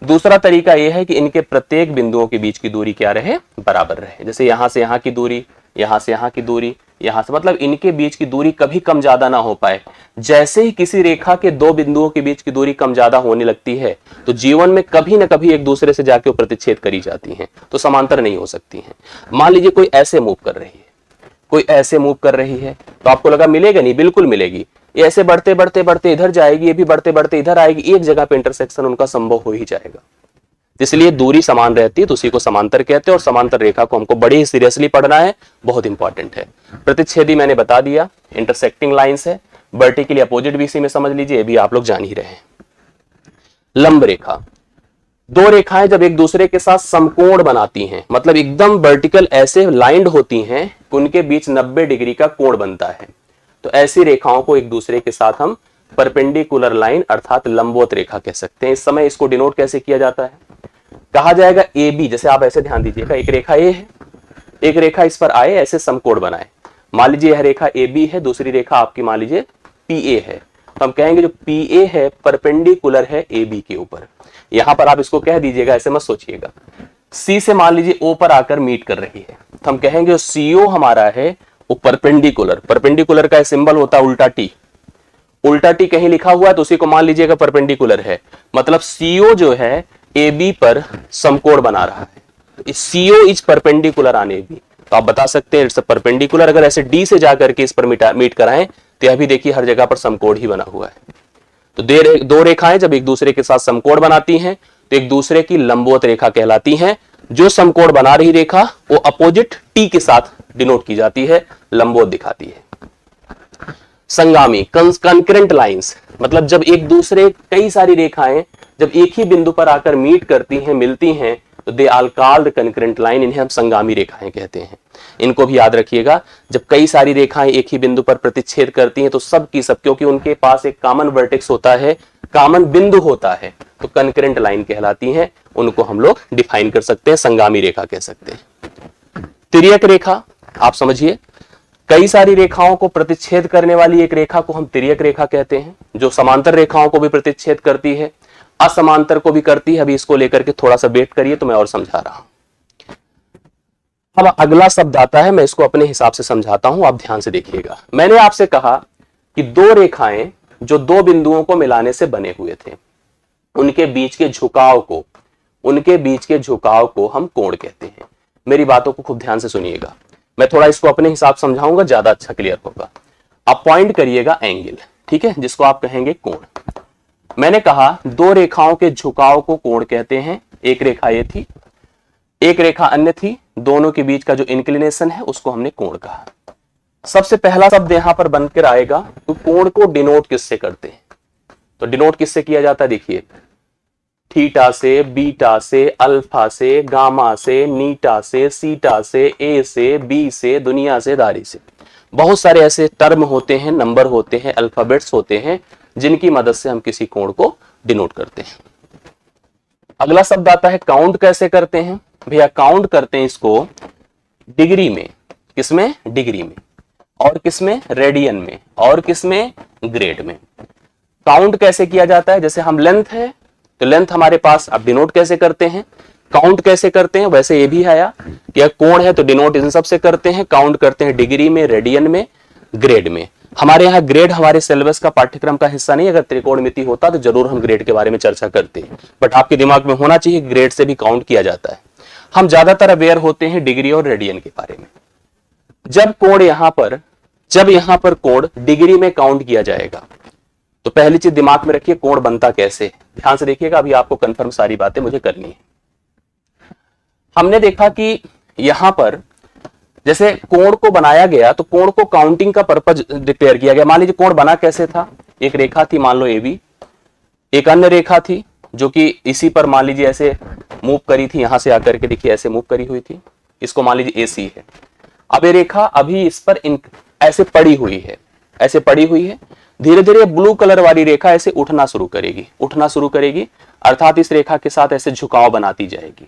दूसरा तरीका यह है कि इनके प्रत्येक बिंदुओं के बीच की दूरी क्या रहे? बराबर रहे। जैसे यहां से यहां की दूरी, यहां से यहां की दूरी, यहां से, मतलब इनके बीच की दूरी कभी कम ज्यादा ना हो पाए। जैसे ही किसी रेखा के दो बिंदुओं के बीच की दूरी कम ज्यादा होने लगती है तो जीवन में कभी ना कभी एक दूसरे से जाके वो प्रतिच्छेद करी जाती हैं, तो समांतर नहीं हो सकती हैं। मान लीजिए कोई ऐसे मूव कर रही है, कोई ऐसे मूव कर रही है, तो आपको लगा मिलेगा नहीं, बिल्कुल मिलेगी। ये ऐसे बढ़ते बढ़ते बढ़ते इधर जाएगी, ये भी बढ़ते बढ़ते इधर आएगी, एक जगह पे इंटरसेक्शन उनका संभव हो ही जाएगा। इसलिए दूरी समान रहती है तो उसी को समांतर कहते हैं। और समांतर रेखा को हमको बड़ी ही सीरियसली पढ़ना है, बहुत इंपॉर्टेंट है। प्रतिच्छेदी मैंने बता दिया, इंटरसेक्टिंग लाइंस है। वर्टिकली अपोजिट भी इसी में समझ लीजिए, ये भी आप लोग जान ही रहे हैं। लंब रेखा, दो रेखाएं जब एक दूसरे के साथ समकोण बनाती हैं, मतलब एकदम वर्टिकल ऐसे लाइंड होती हैं कि उनके बीच 90 डिग्री का कोण बनता है, तो ऐसी रेखाओं को एक दूसरे के साथ हम परपेंडिकुलर लाइन अर्थात लंबवत रेखा कह सकते हैं। इस समय इसको डिनोट कैसे किया जाता है? कहा जाएगा AB, जैसे आप ऐसे ध्यान दीजिएगा, एक रेखा A है, एक रेखा इस पर आए, ऐसे समकोण बनाए। मान लीजिए यह रेखा AB है, दूसरी रेखा आपकी मान लीजिए PA है, तो हम कहेंगे जो PA है परपेंडिकुलर है AB के ऊपर। यहां पर आप इसको कह दीजिएगा, ऐसे मत सोचिएगा। C से मान लीजिए O पर आकर मीट कर रही है, तो हम कहेंगे जो CO हमारा है वो परपेंडिकुलर, परपेंडिकुलर का सिंबल होता है उल्टा T, उल्टा T कहीं लिखा हुआ है तो उसी को मान लीजिएगा परपेंडिकुलर है। मतलब CO जो है AB पर समकोण बना रहा है, CO is perpendicular on AB। तो आप बता सकते हैं इट्स परपेंडिकुलर। अगर ऐसे D से जाकर के इस पर मीट कराएं तो यह भी देखिए हर जगह पर समकोण ही बना हुआ है। तो दो रेखाएं जब एक दूसरे के साथ समकोण बनाती हैं तो एक दूसरे की लंबवत रेखा कहलाती हैं। जो समकोण बना रही रेखा वो अपोजिट T के साथ डिनोट की जाती है, लंबवत दिखाती है। संगामी, कंकरेंट लाइंस, मतलब जब एक दूसरे कई सारी रेखाएं जब एक ही बिंदु पर आकर मीट करती हैं, मिलती हैं, तो they are called concurrent line, इन्हें हम संगामी रेखाएं कहते हैं। इनको भी याद रखिएगा, जब कई सारी रेखाएं एक ही बिंदु पर प्रतिच्छेद करती हैं तो सब की सब, क्योंकि उनके पास एक कॉमन वर्टेक्स होता है, कॉमन बिंदु होता है, तो कंकरेंट लाइन कहलाती हैं। उनको हम लोग डिफाइन कर सकते हैं, संगामी रेखा कह सकते हैं। तिर्यक रेखा आप समझिए, कई सारी रेखाओं को प्रतिच्छेद करने वाली एक रेखा को हम तिर्यक रेखा कहते हैं, जो समांतर रेखाओं को भी प्रतिच्छेद करती है, असमांतर को भी करती है। अभी इसको लेकर के थोड़ा सा वेट करिए तो मैं और समझा रहा हूं। अब अगला शब्द आता है, मैं इसको अपने हिसाब से समझाता हूं, आप ध्यान से देखिएगा। मैंने आपसे कहा कि दो रेखाएं जो दो बिंदुओं को मिलाने से बने हुए थे, उनके बीच के झुकाव को हम कोण कहते हैं। मेरी बातों को खूब ध्यान से सुनिएगा, मैं थोड़ा इसको अपने हिसाब समझाऊंगा, ज्यादा अच्छा क्लियर होगा। आप पॉइंट करिएगा एंगल, ठीक है, जिसको आप कहेंगे कोण। मैंने कहा दो रेखाओं के झुकाव को कोण कहते हैं। एक रेखा ये थी, एक रेखा अन्य थी, दोनों के बीच का जो इंक्लिनेशन है उसको हमने कोण कहा। सबसे पहला शब्द यहां पर बनकर आएगा, तो कोण को डिनोट किससे करते हैं? तो डिनोट किससे किया जाता है? देखिए, थीटा से, बीटा से, अल्फा से, गामा से, नीटा से, सीटा से, ए से, बी से, दुनिया से, दारी से। बहुत सारे ऐसे टर्म होते हैं, नंबर होते हैं, अल्फाबेट्स होते हैं, जिनकी मदद से हम किसी कोण को डिनोट करते हैं। अगला शब्द आता है काउंट। कैसे करते हैं भैया? काउंट करते हैं इसको डिग्री में। किसमें? डिग्री में। और किसमें? रेडियन में। और किसमें? ग्रेड में। काउंट कैसे किया जाता है? जैसे हम लेंथ है तो लेंथ हमारे पास, अब डिनोट कैसे करते हैं, काउंट कैसे करते हैं, वैसे ये भी आया कि कोण है तो डिनोट इन सब से करते हैं। काउंट करते हैं डिग्री में, रेडियन में, ग्रेड में। हमारे यहाँ ग्रेड हमारे सिलेबस का पाठ्यक्रम का हिस्सा नहीं। अगर त्रिकोणमिति होता तो जरूर हम ग्रेड के बारे में चर्चा करते हैं, बट आपके दिमाग में होना चाहिए ग्रेड से भी काउंट किया जाता है। हम ज्यादातर अवेयर होते हैं डिग्री और रेडियन के बारे में। जब यहां पर कोण डिग्री में काउंट किया जाएगा तो पहली चीज दिमाग में रखिए, कोण बनता कैसे। ध्यान से देखिएगा, अभी आपको कंफर्म सारी बातें मुझे करनी है। हमने देखा कि यहां पर जैसे कोण को बनाया गया तो कोण को काउंटिंग का पर्पज डिक्लेयर किया गया। मान लीजिए कोण बना कैसे था? एक रेखा थी, मान लो AB, एक अन्य रेखा थी जो कि इसी पर मान लीजिए ऐसे मूव करी थी, यहां से आकर के देखिए ऐसे मूव करी हुई थी, इसको मान लीजिए AC है। अब ये रेखा अभी इस पर ऐसे पड़ी हुई है, धीरे धीरे ब्लू कलर वाली रेखा ऐसे उठना शुरू करेगी, अर्थात इस रेखा के साथ ऐसे झुकाव बनाती जाएगी।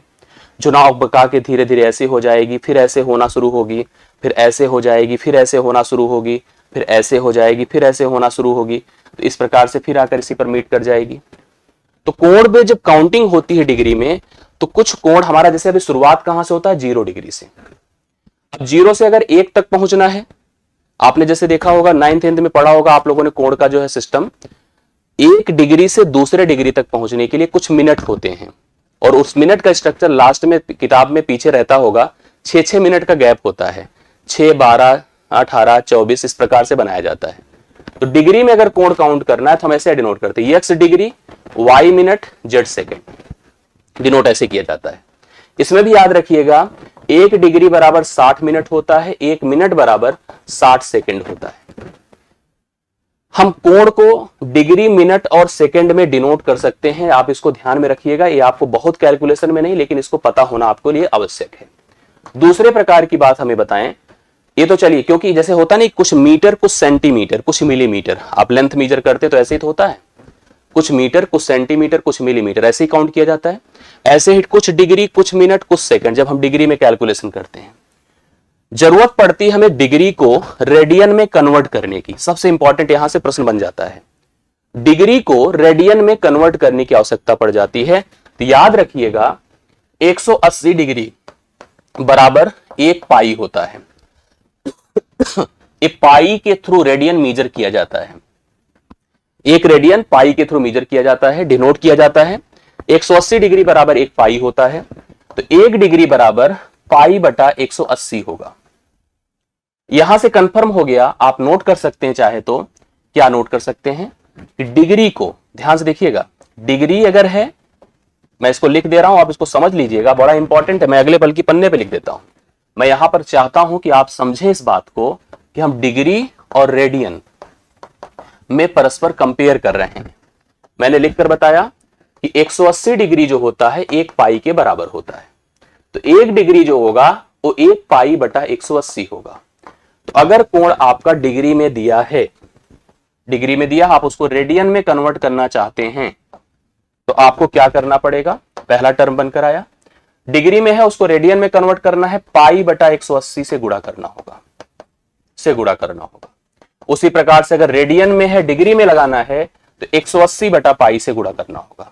झुकाव बका के धीरे धीरे ऐसे हो जाएगी, फिर ऐसे होना शुरू होगी, फिर ऐसे हो जाएगी, फिर ऐसे होना शुरू होगी, फिर ऐसे हो जाएगी, फिर ऐसे होना शुरू होगी। तो इस प्रकार से फिर आकर इसी पर मीट कर जाएगी। तो कोण में जब काउंटिंग होती है डिग्री में, तो कुछ कोण हमारा, जैसे अभी शुरुआत कहां से होता है? 0 डिग्री से। अब 0 से अगर 1 तक पहुंचना है, आपने जैसे देखा होगा 9th 10th में पढ़ा होगा आप लोगों ने कोण का जो है सिस्टम, 1 डिग्री से दूसरे डिग्री तक पहुंचने के लिए कुछ मिनट होते हैं, और उस मिनट का स्ट्रक्चर लास्ट में किताब में पीछे रहता होगा, 6-6 मिनट का गैप होता है, 6, 12, 18, 24 इस प्रकार से बनाया जाता है। तो डिग्री में अगर कोण काउंट करना है तो हम ऐसे डिनोट करते हैं, x degree, y minute, z second. Denote ऐसे किया जाता है। इसमें भी याद रखिएगा 1 डिग्री बराबर 60 मिनट होता है, 1 मिनट बराबर 60 सेकंड होता है। हम कोण को डिग्री, मिनट और सेकंड में डिनोट कर सकते हैं। आप इसको ध्यान में रखिएगा, ये आपको बहुत कैलकुलेशन में नहीं, लेकिन इसको पता होना आपको लिए आवश्यक है। दूसरे प्रकार की बात हमें बताएं, ये तो चलिए, क्योंकि जैसे होता नहीं कुछ मीटर, कुछ सेंटीमीटर, कुछ मिलीमीटर, आप लेंथ मेजर करते तो ऐसे ही तो होता है, कुछ मीटर, कुछ सेंटीमीटर, कुछ मिलीमीटर, ऐसे ही काउंट किया जाता है। ऐसे ही कुछ डिग्री, कुछ मिनट, कुछ सेकंड, जब हम डिग्री में कैलकुलेशन करते हैं। जरूरत पड़ती है हमें डिग्री को रेडियन में कन्वर्ट करने की। सबसे इंपॉर्टेंट यहां से प्रश्न बन जाता है, डिग्री को रेडियन में कन्वर्ट करने की आवश्यकता पड़ जाती है। तो याद रखिएगा 180 डिग्री बराबर 1 पाई होता है। एक पाई के थ्रू रेडियन मेजर किया जाता है, 1 रेडियन पाई के थ्रू मेजर किया जाता है, डिनोट किया जाता है। 180 डिग्री बराबर 1 पाई होता है, तो 1 डिग्री बराबर पाई बटा 180 होगा। यहां से कंफर्म हो गया। आप नोट कर सकते हैं, चाहे तो क्या नोट कर सकते हैं कि डिग्री को, ध्यान से देखिएगा, डिग्री अगर है, मैं इसको लिख दे रहा हूं, आप इसको समझ लीजिएगा, बड़ा इंपॉर्टेंट है। मैं अगले बल्कि पन्ने पे लिख देता हूं। मैं यहां पर चाहता हूं कि आप समझें इस बात को कि हम डिग्री और रेडियन में परस्पर कंपेयर कर रहे हैं। मैंने लिखकर बताया कि 180 डिग्री जो होता है 1 पाई के बराबर होता है, तो 1 डिग्री जो होगा वो 1 पाई बटा 180 होगा। तो अगर कोण आपका डिग्री में दिया है, डिग्री में दिया, आप उसको रेडियन में कन्वर्ट करना चाहते हैं, तो आपको क्या करना पड़ेगा? पहला टर्म बनकर आया, डिग्री में है उसको रेडियन में कन्वर्ट करना है, पाई बटा 180 से गुणा करना होगा। से गुणा करना होगा। उसी प्रकार से अगर रेडियन में है, डिग्री में लगाना है, तो 180 बटा पाई से गुणा करना होगा।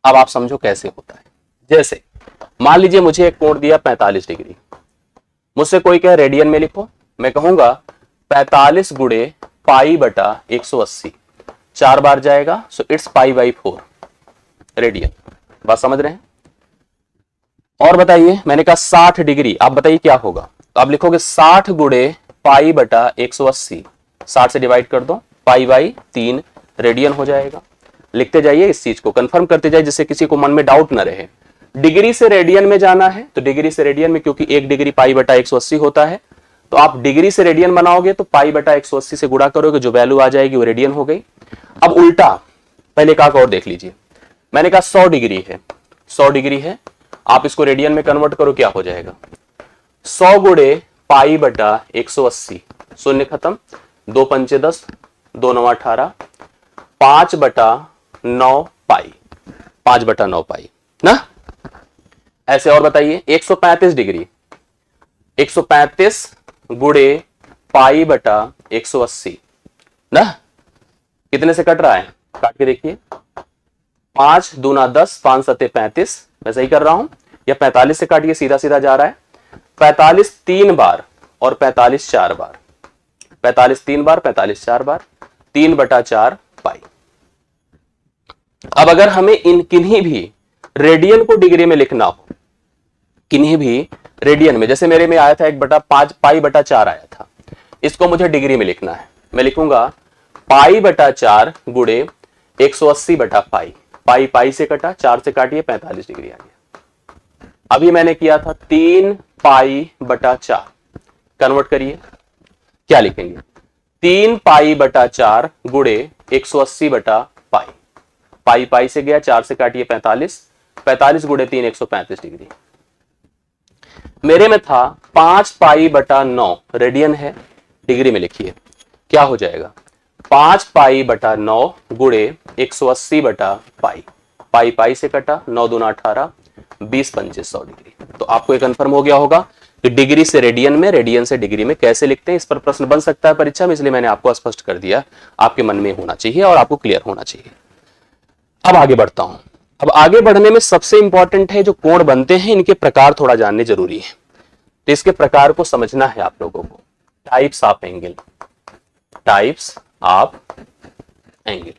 अब आप समझो कैसे होता है। जैसे मान लीजिए मुझे एक कोण दिया 45 डिग्री, मुझसे कोई कहे रेडियन में लिखो, मैं कहूंगा 45 गुणे पाई बटा 180, 4 बार जाएगा, so it's pi by 4 radian. बात समझ रहे हैं? और बताइए, मैंने कहा 60 डिग्री, आप बताइए क्या होगा? तो आप लिखोगे 60 गुणे पाई बटा 180, 60 से डिवाइड कर दो, पाई बाई 3 रेडियन हो जाएगा। लिखते जाइए, इस चीज को कंफर्म करते जाइए जिससे किसी को मन में डाउट ना रहे। डिग्री से रेडियन में जाना है तो डिग्री से रेडियन में, क्योंकि 1 डिग्री पाई बटा 180 होता है, तो आप डिग्री से रेडियन बनाओगे तो पाई बटा 180 से गुणा करोगे, जो वैल्यू आ जाएगी वो रेडियन हो गई। अब उल्टा, पहले का और देख लीजिए, मैंने कहा 100 डिग्री है, 100 डिग्री है, आप इसको रेडियन में कन्वर्ट करो, क्या हो जाएगा? 100 गुणे पाई बटा 180, शून्य खत्म, 2 पंचे 10, 2 9 18, 5 बटा 9 पाई, 5 बटा 9 पाई ना। ऐसे और बताइए 135 डिग्री, 135 गुणे पाई बटा 180 ना, कितने से कट रहा है? काट के देखिए, 5 दूना 10, 5 सत्ते 35, मैं सही कर रहा हूं, या 45 से काटिए, सीधा सीधा जा रहा है। 45 3 बार और 45 4 बार, 45 3 बार, 45 4 बार, 3 बटा 4 पाई। अब अगर हमें इन किन्हीं भी रेडियन को डिग्री में लिखना हो, किन्हीं भी रेडियन में, जैसे मेरे में आया था 1 बटा 5 पाई बटा 4 आया था, इसको मुझे डिग्री में लिखना है, मैं लिखूंगा पाई बटा 4 गुणे 180 बटा पाई, पाई पाई से कटा, 4 से काटिए, 45 डिग्री आ गया। अभी मैंने किया था 3 पाई बटा 4, कन्वर्ट करिए, क्या लिखेंगे? 3 पाई बटा 4 गुणे 180 बटा पाई, पाई पाई से गया, 4 से काटिए 45, 45 गुणे 3 135 डिग्री। मेरे में था 5 पाई बटा 9 रेडियन है, डिग्री में लिखिए, क्या हो जाएगा? 5 पाई बटा 9 गुणे 180 बटा पाई, पाई पाई से कटा, 9 दूना 18, 20 पंचे 100 डिग्री। तो आपको ये कंफर्म हो गया होगा कि डिग्री से रेडियन में, रेडियन से डिग्री में कैसे लिखते हैं। इस पर प्रश्न बन सकता है परीक्षा में, इसलिए मैंने आपको स्पष्ट कर दिया, आपके मन में होना चाहिए और आपको क्लियर होना चाहिए। अब आगे बढ़ता हूं। अब आगे बढ़ने में सबसे इंपॉर्टेंट है जो कोण बनते हैं, इनके प्रकार थोड़ा जानने जरूरी है। तो इसके प्रकार को समझना है आप लोगों को। Types of angle, types of angle.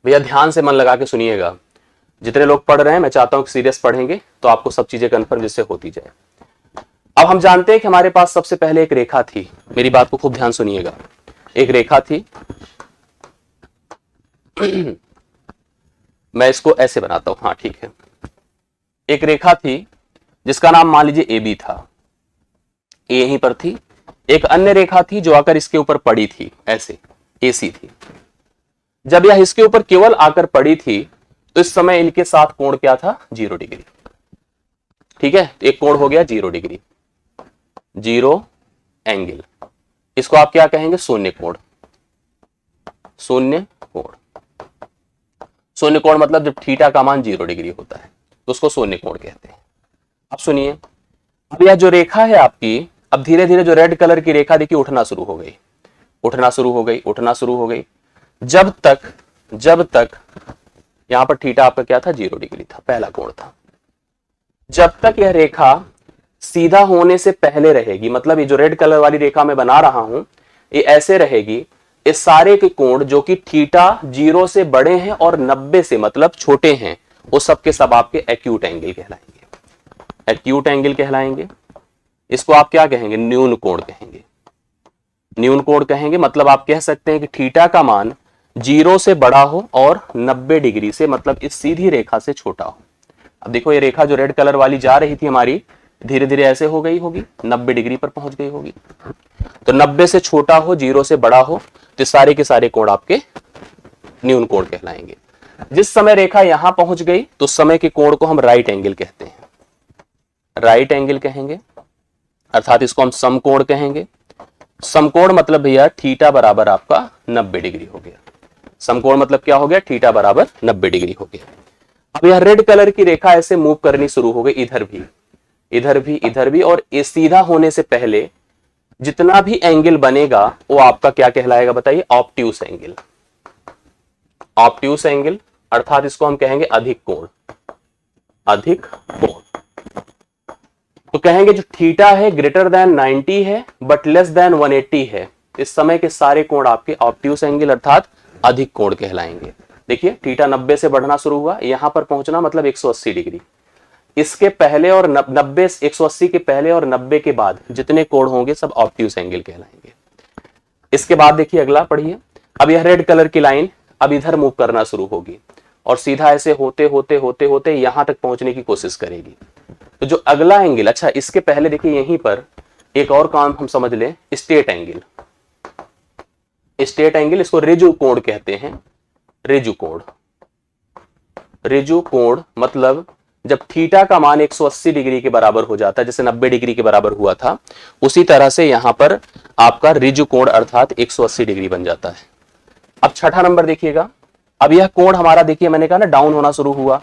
भैया ध्यान से मन लगा के सुनिएगा, जितने लोग पढ़ रहे हैं मैं चाहता हूं कि सीरियस पढ़ेंगे तो आपको सब चीजें कंफर्म जिससे होती जाए। अब हम जानते हैं कि हमारे पास सबसे पहले एक रेखा थी, मेरी बात को खूब ध्यान सुनिएगा। एक रेखा थी, मैं इसको ऐसे बनाता हूं, हाँ ठीक है। एक रेखा थी जिसका नाम मान लीजिए ए बी था, ए यहीं पर थी। एक अन्य रेखा थी जो आकर इसके ऊपर पड़ी थी, ऐसे ए सी थी। जब यह इसके ऊपर केवल आकर पड़ी थी तो इस समय इनके साथ कोण क्या था? 0 डिग्री। ठीक है, एक कोण हो गया 0 डिग्री, 0 एंगल। इसको आप क्या कहेंगे? शून्य कोण। शून्य कोण, शून्य कोण मतलब जब थीटा का मान 0 डिग्री होता है तो उसको शून्य कोण कहते हैं। अब सुनिए, अब यह जो रेखा है आपकी, अब धीरे धीरे जो रेड कलर की रेखा देखिए उठना शुरू हो गई, उठना शुरू हो गई, उठना शुरू हो गई, जब तक यहां पर थीटा आपका क्या था? 0 डिग्री था, पहला कोण था। जब तक यह रेखा सीधा होने से पहले रहेगी, मतलब ये जो रेड कलर वाली रेखा मैं बना रहा हूं ये ऐसे रहेगी, इस सारे के कोण जो कि थीटा 0 से बड़े हैं और 90 से मतलब छोटे हैं, वो सब के सब आपके एक्यूट एंगल कहलाएंगे। एक्यूट एंगल कहलाएंगे। इसको आप क्या कहेंगे? न्यून कोण कहेंगे। न्यून कोण कहेंगे मतलब आप कह सकते हैं कि थीटा का मान 0 से बड़ा हो और 90 डिग्री से मतलब इस सीधी रेखा से छोटा हो। अब देखो ये रेखा जो रेड कलर वाली जा रही थी हमारी, धीरे धीरे ऐसे हो गई होगी, 90 डिग्री पर पहुंच गई होगी। तो 90 से छोटा हो, 0 से बड़ा हो, तो सारे के सारे कोण आपके न्यून कोण कहलाएंगे। जिस समय रेखा यहां पहुंच गई तो उस समय के कोण को हम राइट एंगल कहते हैं, राइट एंगल कहेंगे, अर्थात इसको हम समकोण कहेंगे। समकोण मतलब भैया थीटा बराबर आपका 90 डिग्री हो गया। समकोण मतलब क्या हो गया? थीटा बराबर 90 डिग्री हो गया। अब यह रेड कलर की रेखा ऐसे मूव करनी शुरू हो गई, इधर भी, इधर भी, इधर भी, और ये सीधा होने से पहले जितना भी एंगल बनेगा वो आपका क्या कहलाएगा बताइए, ऑब्ट्यूस एंगल। ऑब्ट्यूस एंगल अर्थात इसको हम कहेंगे अधिक कोण, अधिक कोण। तो कहेंगे जो थीटा है ग्रेटर देन 90 है बट लेस देन 180 है, इस समय के सारे कोण आपके ऑब्ट्यूस एंगल अर्थात अधिक कोण कहलाएंगे। देखिए थीटा 90 से बढ़ना शुरू हुआ, यहां पर पहुंचना मतलब 180 डिग्री। इसके पहले और 90 180 के पहले और 90 के बाद जितने कोण होंगे सब ऑब्ट्यूस एंगल कहलाएंगे। इसके बाद देखिए अगला पढ़िए। अब यह रेड कलर की लाइन अब इधर मूव करना शुरू होगी और सीधा ऐसे होते होते होते होते यहां तक पहुंचने की कोशिश करेगी। तो जो अगला एंगल, अच्छा इसके पहले देखिए यहीं पर एक और काम हम समझ लें, स्ट्रेट एंगल। स्ट्रेट एंगल इसको रिजु कोण कहते हैं, रिजु कोण। रिजु कोण मतलब जब थीटा का मान 180 डिग्री के बराबर हो जाता है, जैसे 90 डिग्री के बराबर हुआ था, उसी तरह से यहां पर आपका रिजु कोण अर्थात 180 डिग्री बन जाता है। अब छठा नंबर देखिएगा। अब यह कोण हमारा देखिए मैंने कहा ना डाउन होना शुरू हुआ,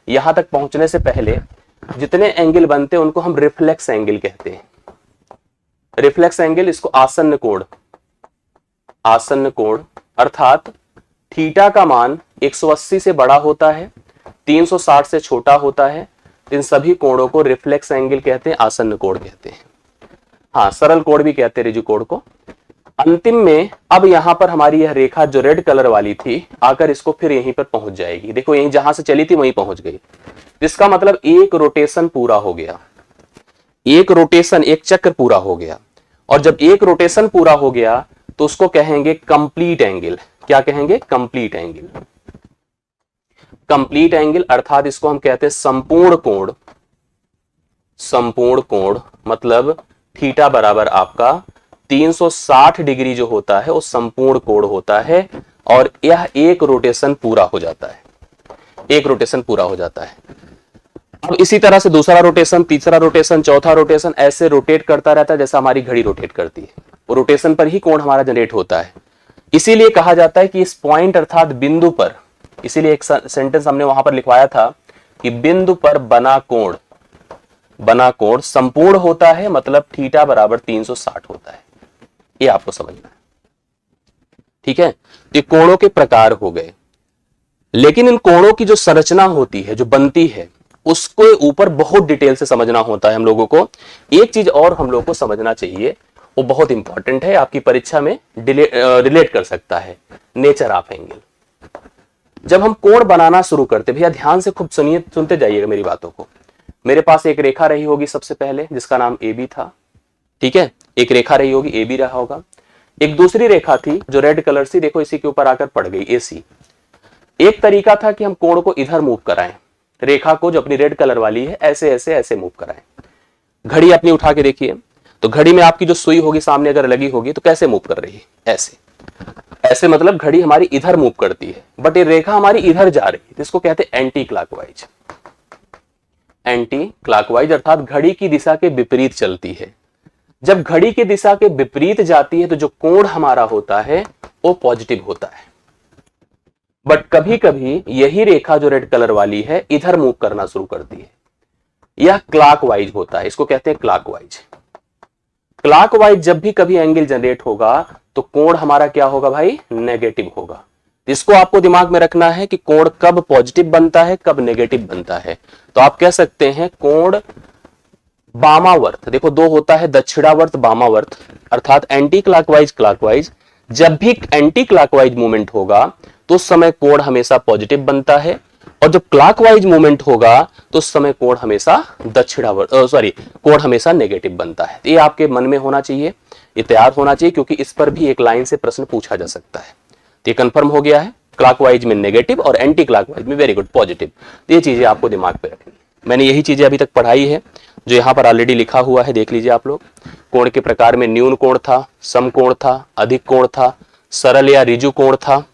यहां तक पहुंचने से पहले जितने एंगल बनते हैं उनको हम रिफ्लेक्स एंगल कहते हैं। रिफ्लेक्स एंगल इसको आसन्न कोण, आसन्न कोण अर्थात थीटा का मान 180 से बड़ा होता है, 360 से छोटा होता है, इन सभी कोणों को रिफ्लेक्स एंगल कहते हैं, आसन्न कोण कहते हैं। हाँ, सरल कोण भी कहते हैं रिजु कोण को। अंतिम में अब यहां पर हमारी यह रेखा जो रेड कलर वाली थी आकर इसको फिर यहीं पर पहुंच जाएगी। देखो यहीं जहां से चली थी वहीं पहुंच गई, जिसका मतलब एक रोटेशन पूरा हो गया, एक रोटेशन एक चक्र पूरा हो गया। और जब एक रोटेशन पूरा हो गया तो उसको कहेंगे कंप्लीट एंगल। क्या कहेंगे? Complete angle. कंप्लीट एंगल अर्थात इसको हम कहते हैं संपूर्ण कोण। संपूर्ण कोण मतलब थीटा बराबर आपका 360 डिग्री जो होता है वो संपूर्ण कोण होता है और यह एक रोटेशन पूरा हो जाता है, एक रोटेशन पूरा हो जाता है। अब इसी तरह से दूसरा रोटेशन, तीसरा रोटेशन, चौथा रोटेशन ऐसे रोटेट करता रहता है जैसा हमारी घड़ी रोटेट करती है। वो रोटेशन पर ही कोण हमारा जनरेट होता है। इसीलिए कहा जाता है कि इस पॉइंट अर्थात बिंदु पर, इसीलिए एक सेंटेंस हमने वहां पर लिखवाया था कि बिंदु पर बना कोण, बना कोण संपूर्ण होता है, मतलब थीटा बराबर 360 होता है। ये आपको समझना है, ठीक है। ये कोणों के प्रकार हो गए, लेकिन इन कोणों की जो संरचना होती है, जो बनती है, उसको ऊपर बहुत डिटेल से समझना होता है हम लोगों को। एक चीज और हम लोग को समझना चाहिए, वो बहुत इंपॉर्टेंट है, आपकी परीक्षा में रिलेट कर सकता है, नेचर ऑफ एंगल। जब हम कोण बनाना शुरू करते, भैया ध्यान से खूब सुनिए, सुनते जाइएगा मेरी बातों को। मेरे पास एक रेखा रही होगी सबसे पहले जिसका नाम ए बी था, ठीक है। एक रेखा रही होगी, ए बी रहा होगा। एक दूसरी रेखा थी जो रेड कलर से, देखो इसी के ऊपर आकर पड़ गई, ए सी। एक तरीका था कि हम कोण को इधर मूव कराएं, रेखा को जो अपनी रेड कलर वाली है ऐसे ऐसे ऐसे मूव कराएं। घड़ी अपनी उठा के देखिए, तो घड़ी में आपकी जो सुई होगी सामने अगर लगी होगी तो कैसे मूव कर रही है? ऐसे ऐसे, मतलब घड़ी हमारी इधर मूव करती है, बट ये रेखा हमारी इधर जा रही है, जिसको कहते हैं एंटी क्लॉकवाइज। एंटी क्लॉकवाइज अर्थात घड़ी की दिशा के विपरीत चलती है। जब घड़ी की दिशा के विपरीत जाती है तो जो कोण हमारा होता है वो पॉजिटिव होता है। बट कभी कभी यही रेखा जो रेड कलर वाली है इधर मूव करना शुरू करती है, यह क्लॉकवाइज होता है, इसको कहते हैं क्लॉकवाइज। क्लॉकवाइज जब भी कभी एंगल जनरेट होगा तो कोण हमारा क्या होगा भाई? नेगेटिव होगा। इसको आपको दिमाग में रखना है कि कोण कब पॉजिटिव बनता है, कब नेगेटिव बनता है। तो आप कह सकते हैं कोण वामावर्त, देखो दो होता है, दक्षिणावर्त, वामावर्त, अर्थात एंटी क्लॉकवाइज, क्लॉकवाइज। जब भी एंटी क्लॉकवाइज मूवमेंट होगा तो उस समय कोण हमेशा पॉजिटिव बनता है, और जब क्लॉकवाइज मूवमेंट होगा तो उस समय कोण हमेशा कोण हमेशा नेगेटिव बनता है। ये आपके मन में होना चाहिए, ये तैयार होना चाहिए, क्योंकि इस पर भी एक लाइन से प्रश्न पूछा जा सकता है। तो ये कंफर्म हो गया है, क्लॉकवाइज में नेगेटिव और एंटी क्लॉकवाइज में वेरी गुड पॉजिटिव। ये चीजें आपको दिमाग पे रखनी। मैंने यही चीजें अभी तक पढ़ाई है जो यहाँ पर ऑलरेडी लिखा हुआ है, देख लीजिए आप लोग। कोण के प्रकार में न्यून कोण था, समकोण था, अधिक कोण था, सरल या रिजु कोण था,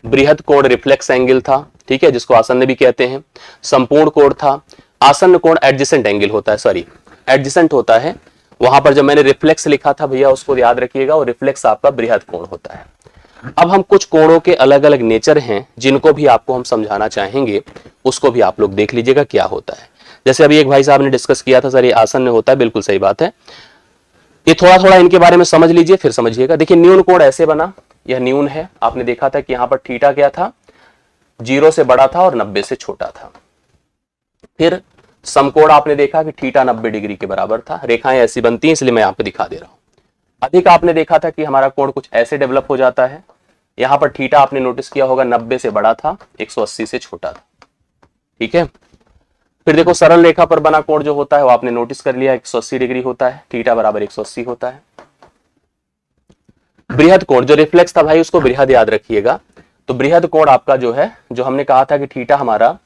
बृहद कोण रिफ्लेक्स एंगल था, ठीक है, जिसको आसन्न भी कहते हैं, संपूर्ण कोण था, आसन्न कोण एडजेसेंट एंगल होता है, सॉरी एडजेसेंट होता है। वहां पर जब मैंने रिफ्लेक्स लिखा था भैया उसको याद रखिएगा, और रिफ्लेक्स आपका बृहद कोण होता है। अब हम कुछ कोणों के अलग अलग नेचर हैं जिनको भी आपको हम समझाना चाहेंगे, उसको भी आप लोग देख लीजिएगा क्या होता है। जैसे अभी एक भाई साहब ने डिस्कस किया था, सर ये आसन्न होता है, बिल्कुल सही बात है। ये थोड़ा थोड़ा इनके बारे में समझ लीजिए फिर समझिएगा। देखिए न्यून कोण ऐसे बना, यह न्यून है, आपने देखा था कि यहां पर थीटा क्या था, 0 से बड़ा था और 90 से छोटा था। फिर समकोण आपने देखा कि थीटा 90 डिग्री के बराबर था, रेखाएं ऐसी बनती हैं इसलिए मैं यहां पे दिखा दे रहा हूं। अधिक आपने देखा था कि हमारा कोण कुछ ऐसे डेवलप हो जाता है, यहां पर थीटा आपने नोटिस किया होगा 90 से बड़ा था, 180 से छोटा था, ठीक है। फिर देखो सरल रेखा पर बना कोण जो होता है वो आपने नोटिस कर लिया 180 डिग्री होता है, थीटा बराबर 180 होता है। बृहद कोण जो रिफ्लेक्स था भाई उसको बृहद याद रखिएगा, तो बृहद कोण आपका जो है, जो हमने कहा था कि थीटा हमारा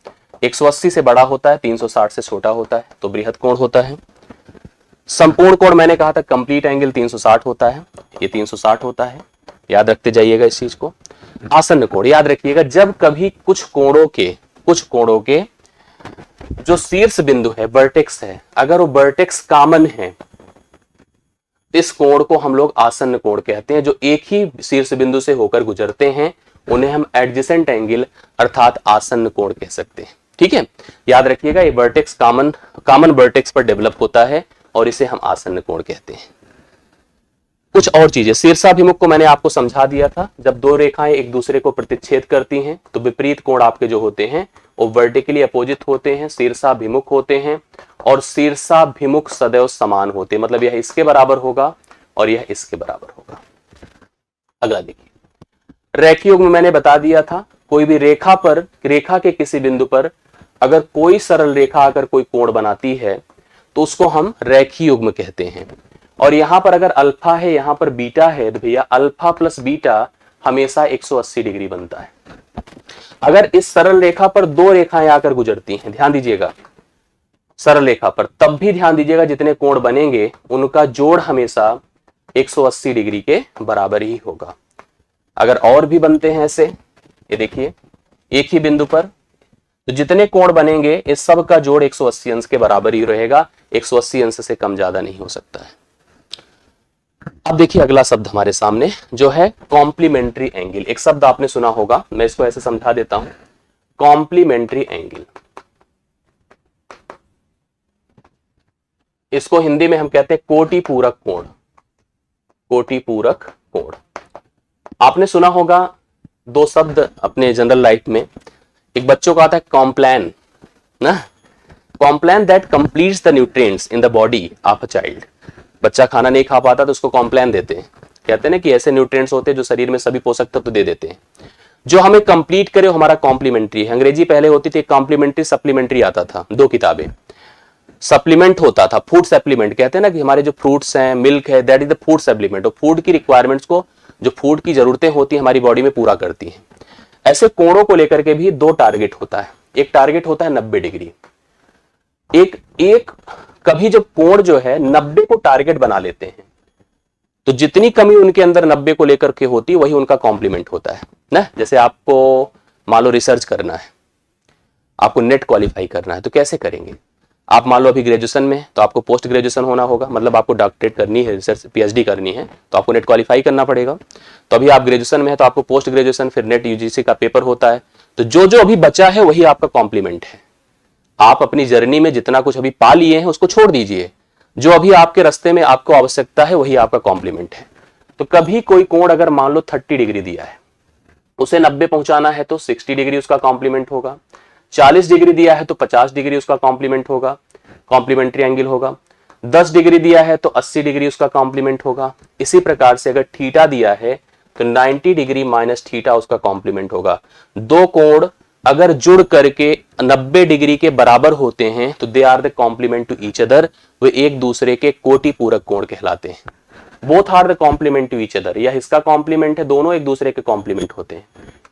180 से बड़ा होता है, 360 से छोटा होता है, तो बृहद कोण होता है। संपूर्ण कोण मैंने कहा था कंप्लीट एंगल 360 होता है, ये 360 होता है, याद रखते जाइएगा इस चीज को। आसन्न कोण याद रखिएगा, जब कभी कुछ कोणों के जो शीर्ष बिंदु है, वर्टेक्स है, अगर वो वर्टेक्स कॉमन है, इस कोण को हम लोग आसन्न कोण कहते हैं। जो एक ही शीर्ष बिंदु से होकर गुजरते हैं उन्हें हम एडजेसेंट एंगल अर्थात आसन्न कोण कह सकते हैं, ठीक है। याद रखिएगा ये वर्टेक्स कॉमन वर्टेक्स पर डेवलप होता है और इसे हम आसन्न कोण कहते हैं। कुछ और चीजें, शीर्षाभिमुख को मैंने आपको समझा दिया था, जब दो रेखाएं एक दूसरे को प्रतिच्छेद करती हैं तो विपरीत कोण आपके जो होते हैं वो वर्टिकली अपोजिट होते हैं, शीर्षाभिमुख होते हैं, और शीर्षाभिमुख सदैव समान होते हैं, मतलब यह इसके बराबर होगा और यह इसके बराबर होगा। अगला देखिए, रेखीय युग्म मैंने बता दिया था, कोई भी रेखा के किसी बिंदु पर अगर कोई सरल रेखा आकर कोई कोण बनाती है तो उसको हम रेखीय युग्म कहते हैं। और यहां पर अगर अल्फा है, यहां पर बीटा है, तो भैया अल्फा प्लस बीटा हमेशा 180 डिग्री बनता है। अगर इस सरल रेखा पर दो रेखाएं आकर गुजरती हैं, ध्यान दीजिएगा सरल रेखा पर, तब भी ध्यान दीजिएगा जितने कोण बनेंगे उनका जोड़ हमेशा 180 डिग्री के बराबर ही होगा। अगर और भी बनते हैं ऐसे, ये देखिए एक ही बिंदु पर, तो जितने कोण बनेंगे इस सब का जोड़ 180 अंश के बराबर ही रहेगा, 180 अंश से कम ज्यादा नहीं हो सकता है। अब देखिए अगला शब्द हमारे सामने जो है कॉम्प्लीमेंट्री एंगल। एक शब्द आपने सुना होगा, मैं इसको ऐसे समझा देता हूं, कॉम्प्लीमेंट्री एंगल। इसको हिंदी में हम कहते हैं कोटि पूरक कोण। कोटि पूरक कोण आपने सुना होगा, दो शब्द अपने जनरल लाइफ में। एक बच्चों का आता है कॉम्प्लान ना, Complan that completes the nutrients in the body of a child. बच्चा खाना नहीं खा पाता तो उसको कॉम्प्लान देते हैं, कहते हैं ना कि ऐसे न्यूट्रिएंट्स होते हैं जो शरीर में सभी पोषक तत्व दे देते हैं, जो हमें कंप्लीट करे हमारा कॉम्प्लीमेंट्री है। अंग्रेजी पहले होती थी, कॉम्प्लीमेंट्री सप्लीमेंट्री आता था, दो किताबें। सप्लीमेंट होता था, फूड सप्लीमेंट कहते हैं ना कि हमारे जो फ्रूट्स हैं, मिल्क है, that is the food supplement. और फूड की रिक्वायरमेंट्स को, जो फूड की जरूरतें होती है हमारी बॉडी में पूरा करती हैं। ऐसे कोणों को लेकर के भी दो टारगेट होता है। एक टारगेट होता है 90 डिग्री, एक कभी जब कोण जो है 90 को टारगेट बना लेते हैं तो जितनी कमी उनके अंदर 90 को लेकर के होती है वही उनका कॉम्प्लीमेंट होता है ना। जैसे आपको मान लो रिसर्च करना है, आपको नेट क्वालिफाई करना है, तो कैसे करेंगे आप? मान लो अभी ग्रेजुएशन में तो आपको पोस्ट ग्रेजुएशन होना होगा, मतलब आपको डॉक्टरेट करनी है, रिसर्च पीएचडी करनी है, तो आपको नेट क्वालिफाई करना पड़ेगा। तो अभी आप ग्रेजुएशन में है तो आपको पोस्ट ग्रेजुएशन, फिर नेट यूजीसी का पेपर होता है। तो जो जो अभी बचा है वही आपका कॉम्प्लीमेंट है। आप अपनी जर्नी में जितना कुछ अभी पा लिए हैं उसको छोड़ दीजिए, जो अभी आपके रास्ते में आपको आवश्यकता है वही आपका कॉम्प्लीमेंट है। तो कभी कोई कोण अगर मान लो 30 डिग्री दिया है, उसे 90 पहुंचाना है तो 60 डिग्री उसका कॉम्प्लीमेंट होगा। 40 डिग्री दिया है तो 50 डिग्री उसका कॉम्प्लीमेंट होगा, कॉम्प्लीमेंट्री एंगल होगा। 10 डिग्री दिया है तो 80 डिग्री उसका कॉम्प्लीमेंट होगा। इसी प्रकार से अगर थीटा दिया है तो 90 डिग्री माइनस थीटा उसका कॉम्प्लीमेंट होगा। दो कोण अगर जुड़ करके 90 डिग्री के बराबर होते हैं तो they are the complement to each other, वे एक दूसरे के कोटि पूरक कोण कहलाते हैं। Both are the complement to each other, यह इसका कॉम्प्लीमेंट है, दोनों एक दूसरे के कॉम्प्लीमेंट होते हैं।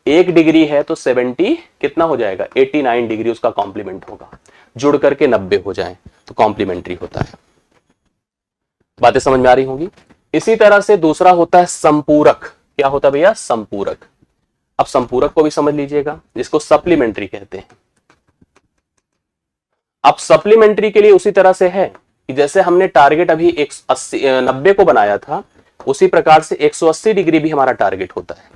1 डिग्री है तो 70 कितना हो जाएगा, 89 डिग्री उसका कॉम्प्लीमेंट होगा। जुड़ करके 90 हो जाए तो कॉम्प्लीमेंट्री होता है। बातें समझ में आ रही होंगी। इसी तरह से दूसरा होता है संपूरक। क्या होता है भैया? संपूरक। अब संपूरक को भी समझ लीजिएगा, जिसको सप्लीमेंट्री कहते हैं। अब सप्लीमेंट्री के लिए उसी तरह से है कि जैसे हमने टारगेट अभी 90 को बनाया था, उसी प्रकार से 180 डिग्री भी हमारा टारगेट होता है।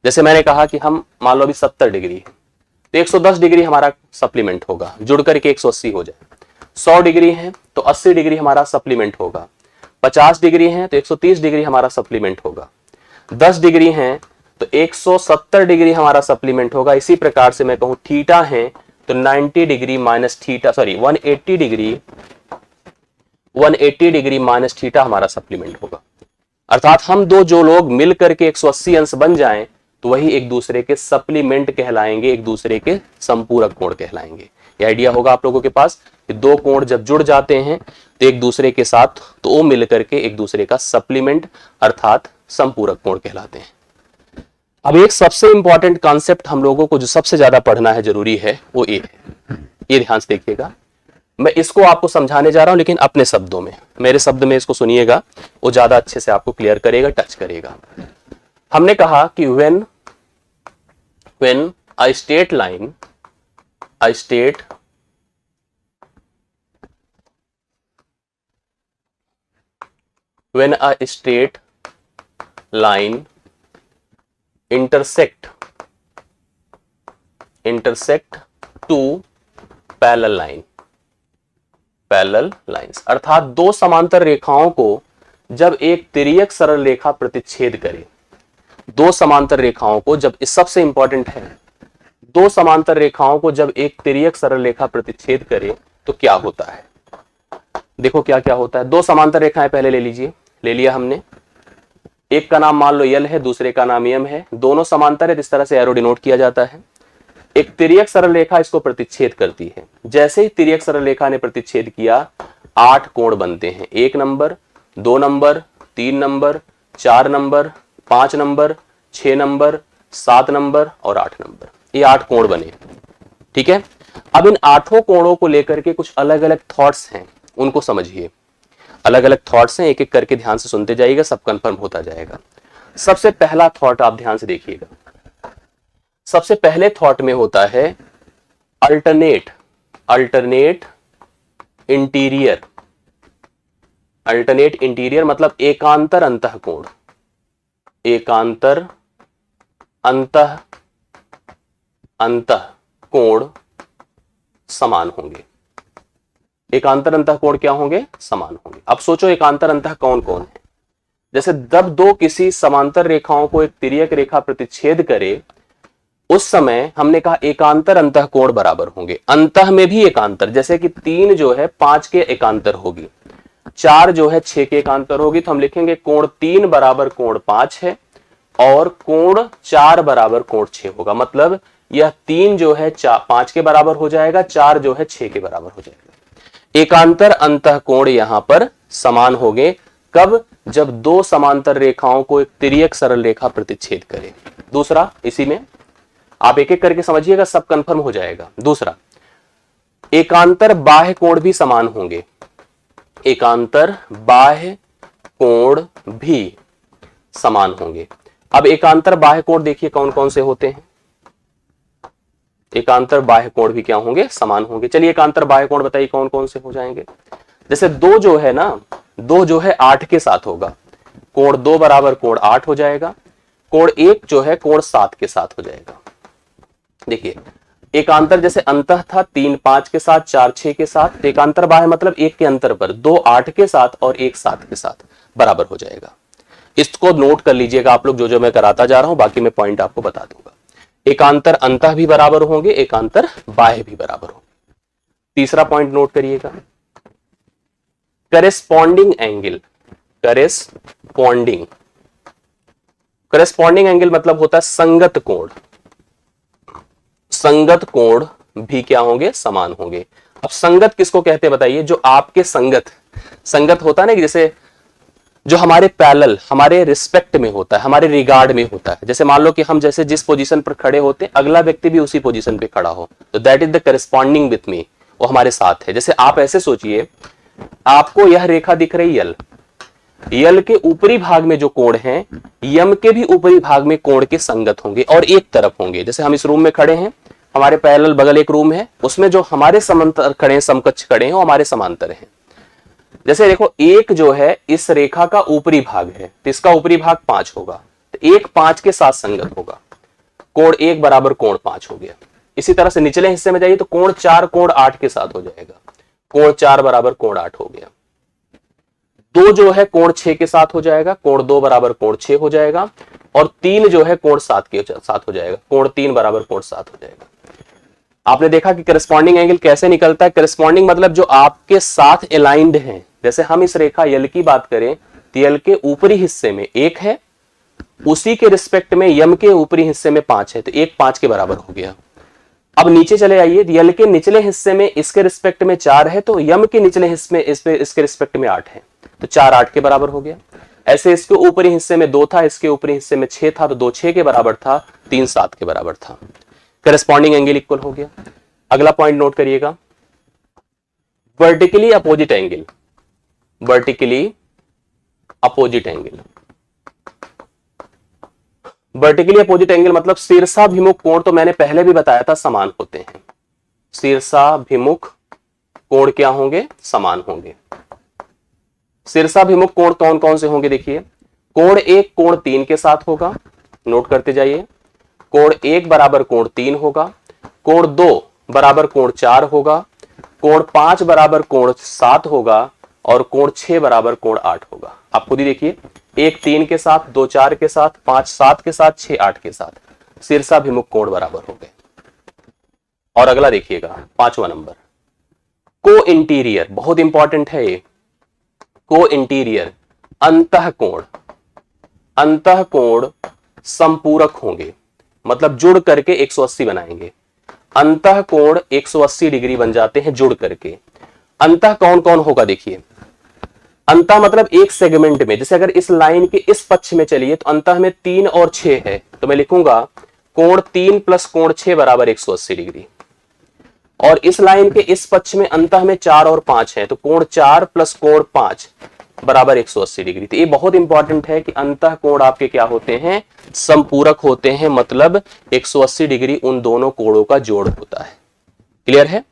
जैसे मैंने कहा कि हम मान लो अभी 70 डिग्री तो 110 डिग्री हमारा सप्लीमेंट होगा, जुड़ करके 180 हो जाए। 100 डिग्री है तो 80 डिग्री हमारा सप्लीमेंट होगा। 50 डिग्री हैं तो 130 डिग्री हमारा सप्लीमेंट होगा, 10 डिग्री हैं तो 170 डिग्री हमारा सप्लीमेंट होगा। इसी प्रकार से मैं कहूं थीटा है तो 90 degree minus theta, sorry 180 degree minus theta हमारा सप्लीमेंट होगा। अर्थात हम दो जो लोग मिल करके 180 अंश बन जाएं तो वही एक दूसरे के सप्लीमेंट कहलाएंगे, एक दूसरे के संपूरक कोण कहलाएंगे। ये आइडिया होगा आप लोगों के पास कि दो कोण जब जुड़ जाते हैं तो एक दूसरे के साथ तो वो मिल करके एक दूसरे का सप्लीमेंट अर्थात संपूरक कोण कहलाते हैं। अब एक सबसे इंपॉर्टेंट कॉन्सेप्ट हम लोगों को जो सबसे ज्यादा पढ़ना है, जरूरी है, वो ये है। ये ध्यान से देखिएगा, मैं इसको आपको समझाने जा रहा हूं लेकिन अपने शब्दों में, मेरे शब्द में इसको सुनिएगा, वो ज्यादा अच्छे से आपको क्लियर करेगा, टच करेगा। हमने कहा कि when a straight line, when a straight line intersect two parallel lines, अर्थात दो समांतर रेखाओं को जब एक तिर्यक सरल रेखा प्रतिच्छेद करे, दो समांतर रेखाओं को जब, इस सबसे इंपॉर्टेंट है, दो समांतर रेखाओं को जब एक तिर्यक सरल रेखा प्रतिच्छेद करे तो क्या होता है। देखो क्या क्या होता है। दो समांतर रेखाएं पहले ले लीजिए, ले लिया हमने, एक का नाम मान लो यल है, दूसरे का नाम यम है, दोनों समांतर है, इस तरह से एरो डिनोट किया जाता है। एक तिर्यक सरल रेखा इसको प्रतिच्छेद करती है, जैसे ही तिर्यक सरल रेखा ने प्रतिच्छेद किया 8 कोण बनते हैं, 1 number, 2 number, 3 number, 4 number, 5 number, 6 number, 7 number और 8 नंबर, ये 8 कोण बने। ठीक है, अब इन 8 कोणों को लेकर के कुछ अलग अलग थॉट्स हैं, उनको समझिए। अलग अलग थॉट्स हैं, एक एक करके ध्यान से सुनते जाइएगा, सब कंफर्म होता जाएगा। सबसे पहला थॉट आप ध्यान से देखिएगा, सबसे पहले थॉट में होता है अल्टरनेट इंटीरियर। अल्टरनेट इंटीरियर मतलब एकांतर अंतःकोण, एकांतर अंतःकोण समान होंगे। एकांतर अंतःकोण क्या होंगे, समान होंगे। अब सोचो एकांतर अंतःकोण कौन है। जैसे जब दो किसी समांतर रेखाओं को एक तिर्यक रेखा प्रतिच्छेद करे, उस समय हमने कहा एकांतर अंतःकोण बराबर होंगे। अंतः में भी एकांतर, जैसे कि 3 जो है 5 के एकांतर होगी, 4 जो है 6 के एकांतर होगी, तो हम लिखेंगे कोण 3 बराबर कोण 5 है और कोण 4 बराबर कोण 6 होगा। मतलब यह 3 जो है 5 के बराबर हो जाएगा, 4 जो है 6 के बराबर हो जाएगा। एकांतर अंतःकोण यहां पर समान होंगे। कब, जब दो समांतर रेखाओं को एक तिर्यक सरल रेखा प्रतिच्छेद करे। दूसरा, इसी में आप एक एक करके समझिएगा, सब कंफर्म हो जाएगा। दूसरा, एकांतर बाह्य कोण भी समान होंगे। एकांतर बाह्य कोण भी समान होंगे। अब एकांतर बाह्य कोण देखिए कौन कौन से होते हैं। एकांतर बाह्य कोण भी क्या होंगे, समान होंगे। चलिए एकांतर बाह्य कोण बताइए कौन कौन से हो जाएंगे। जैसे 2 जो है ना, 2 जो है 8 के साथ होगा, कोण 2 बराबर कोण 8 हो जाएगा। कोण 1 जो है कोण 7 के साथ हो जाएगा। देखिए एकांतर जैसे अंतः था 3 5 के साथ, 4 6 के साथ, एकांतर बाह्य मतलब 1 के अंतर पर 2 8 के साथ और 1 7 के साथ बराबर हो जाएगा। इसको नोट कर लीजिएगा आप लोग, जो जो मैं कराता जा रहा हूं, बाकी मैं पॉइंट आपको बता दूंगा। एकांतर अंतः भी बराबर होंगे, एकांतर बाह्य भी बराबर होंगे। तीसरा पॉइंट नोट करिएगा, करेस्पॉन्डिंग एंगल। करेस्पॉन्डिंग एंगल मतलब होता है संगत कोण। संगत कोण भी क्या होंगे, समान होंगे। अब संगत किसको कहते हैं बताइए, जो आपके संगत होता है ना, कि जैसे जो हमारे पैरेलल, हमारे रिस्पेक्ट में होता है, हमारे रिगार्ड में होता है। जैसे मान लो कि हम जैसे जिस पोजीशन पर खड़े होते हैं, अगला व्यक्ति भी उसी पोजीशन पे खड़ा हो, तो that is the corresponding with me, वो हमारे साथ है। जैसे आप ऐसे सोचिए, आपको यह रेखा दिख रही यल, यल के ऊपरी भाग में जो कोण है, यम के भी ऊपरी भाग में कोण के संगत होंगे और एक तरफ होंगे। जैसे हम इस रूम में खड़े हैं, हमारे पैरेलल बगल एक रूम है, उसमें जो हमारे समांतर खड़े हैं, समकक्ष खड़े हैं, वो हमारे समांतर हैं। जैसे देखो, एक जो है इस रेखा का ऊपरी भाग है, तो इसका ऊपरी भाग 5 होगा, तो 1 5 के साथ संगत होगा, कोण 1 बराबर कोण 5 हो गया। इसी तरह से निचले हिस्से में जाइए तो कोण 4 कोण 8 के साथ हो जाएगा, कोण 4 बराबर कोण 8 हो गया। 2 जो है कोण 6 के साथ हो जाएगा, कोण 2 बराबर कोण 6 हो जाएगा, और 3 जो है कोण 7 के साथ हो जाएगा, कोण 3 बराबर कोण 7 हो जाएगा। आपने देखा कि करस्पॉन्डिंग एंगल कैसे निकलता है। करस्पॉन्डिंग मतलब जो आपके साथ अलाइंड है। जैसे हम इस रेखा यल की बात करें तो यल के ऊपरी हिस्से में 1 है, उसी के रिस्पेक्ट में यम के ऊपरी हिस्से में 5 है, तो 1 5 के बराबर हो गया। अब नीचे चले आइए, यल के निचले हिस्से में इसके रिस्पेक्ट में 4 है, तो यम के निचले हिस्से में इसके रिस्पेक्ट में 8 है, तो 4 8 के बराबर हो गया। ऐसे इसके ऊपरी हिस्से में 2 था, इसके ऊपरी हिस्से में 6 था, तो 2 6 के बराबर था, 3 7 के बराबर था। करस्पॉन्डिंग एंगल इक्वल हो गया। अगला पॉइंट नोट करिएगा, vertically opposite angle. Vertically opposite angle, vertically opposite angle मतलब शीर्षाभिमुख कोण, तो मैंने पहले भी बताया था समान होते हैं। शीर्षाभिमुख कोण क्या होंगे? समान होंगे। शीर्षाभिमुख कोण कौन कौन से होंगे? देखिए, कोण 1 कोण 3 के साथ होगा, नोट करते जाइए। कोण 1 बराबर कोण 3 होगा, कोण 2 बराबर कोण 4 होगा, कोण 5 बराबर कोण 7 होगा, और कोण 6 बराबर कोण 8 होगा। आप खुद ही देखिए, 1 3 के साथ, 2 4 के साथ, 5 7 के साथ, 6 8 के साथ शीर्षाभिमुख कोण बराबर हो गए। और अगला देखिएगा, 5वां नंबर, को इंटीरियर, बहुत इंपॉर्टेंट है ये। को इंटीरियर अंतःकोण, अंतःकोण संपूरक होंगे, मतलब जुड़ करके 180 बनाएंगे। अंतःकोण 180 डिग्री बन जाते हैं जुड़ करके। अंतः कौन कौन होगा? देखिए, अंतः मतलब एक सेगमेंट में, जैसे अगर इस लाइन के इस पक्ष में चलिए तो अंतः में 3 और 6 है, तो मैं लिखूंगा कोण 3 प्लस कोण 6 बराबर 180 डिग्री। और इस लाइन के इस पक्ष में अंतः में 4 और 5 है, तो कोण 4 प्लस कोण 5 बराबर 180 डिग्री। तो ये बहुत इंपॉर्टेंट है कि अंतः कोण आपके क्या होते हैं? संपूरक होते हैं, मतलब 180 डिग्री उन दोनों कोणों का जोड़ होता है। क्लियर है?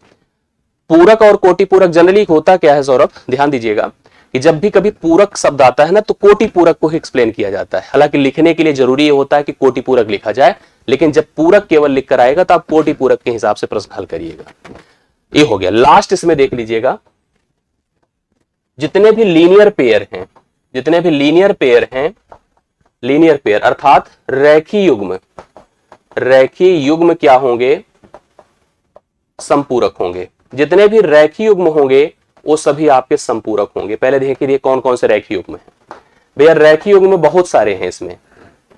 पूरक और कोटि पूरक जनरली होता क्या है सौरभ, ध्यान दीजिएगा कि जब भी कभी पूरक शब्द आता है ना, तो कोटि पूरक को ही एक्सप्लेन किया जाता है। हालांकि लिखने के लिए जरूरी होता है कि कोटि पूरक लिखा जाए, लेकिन जब पूरक केवल लिख कर आएगा तो आप कोटि पूरक के हिसाब से प्रश्न हल करिएगा। ये हो गया। लास्ट इसमें देख लीजिएगा, जितने भी लीनियर पेयर हैं, जितने भी लीनियर पेयर हैं, लीनियर पेयर अर्थात रेखीय युग्म, रेखीय युग्म क्या होंगे? संपूरक होंगे। जितने भी रेखीय युग्म होंगे वो सभी आपके संपूरक होंगे। पहले देखिए कौन कौन से रेखीय युग्म हैं। भैया रेखीय युग्म बहुत सारे हैं इसमें।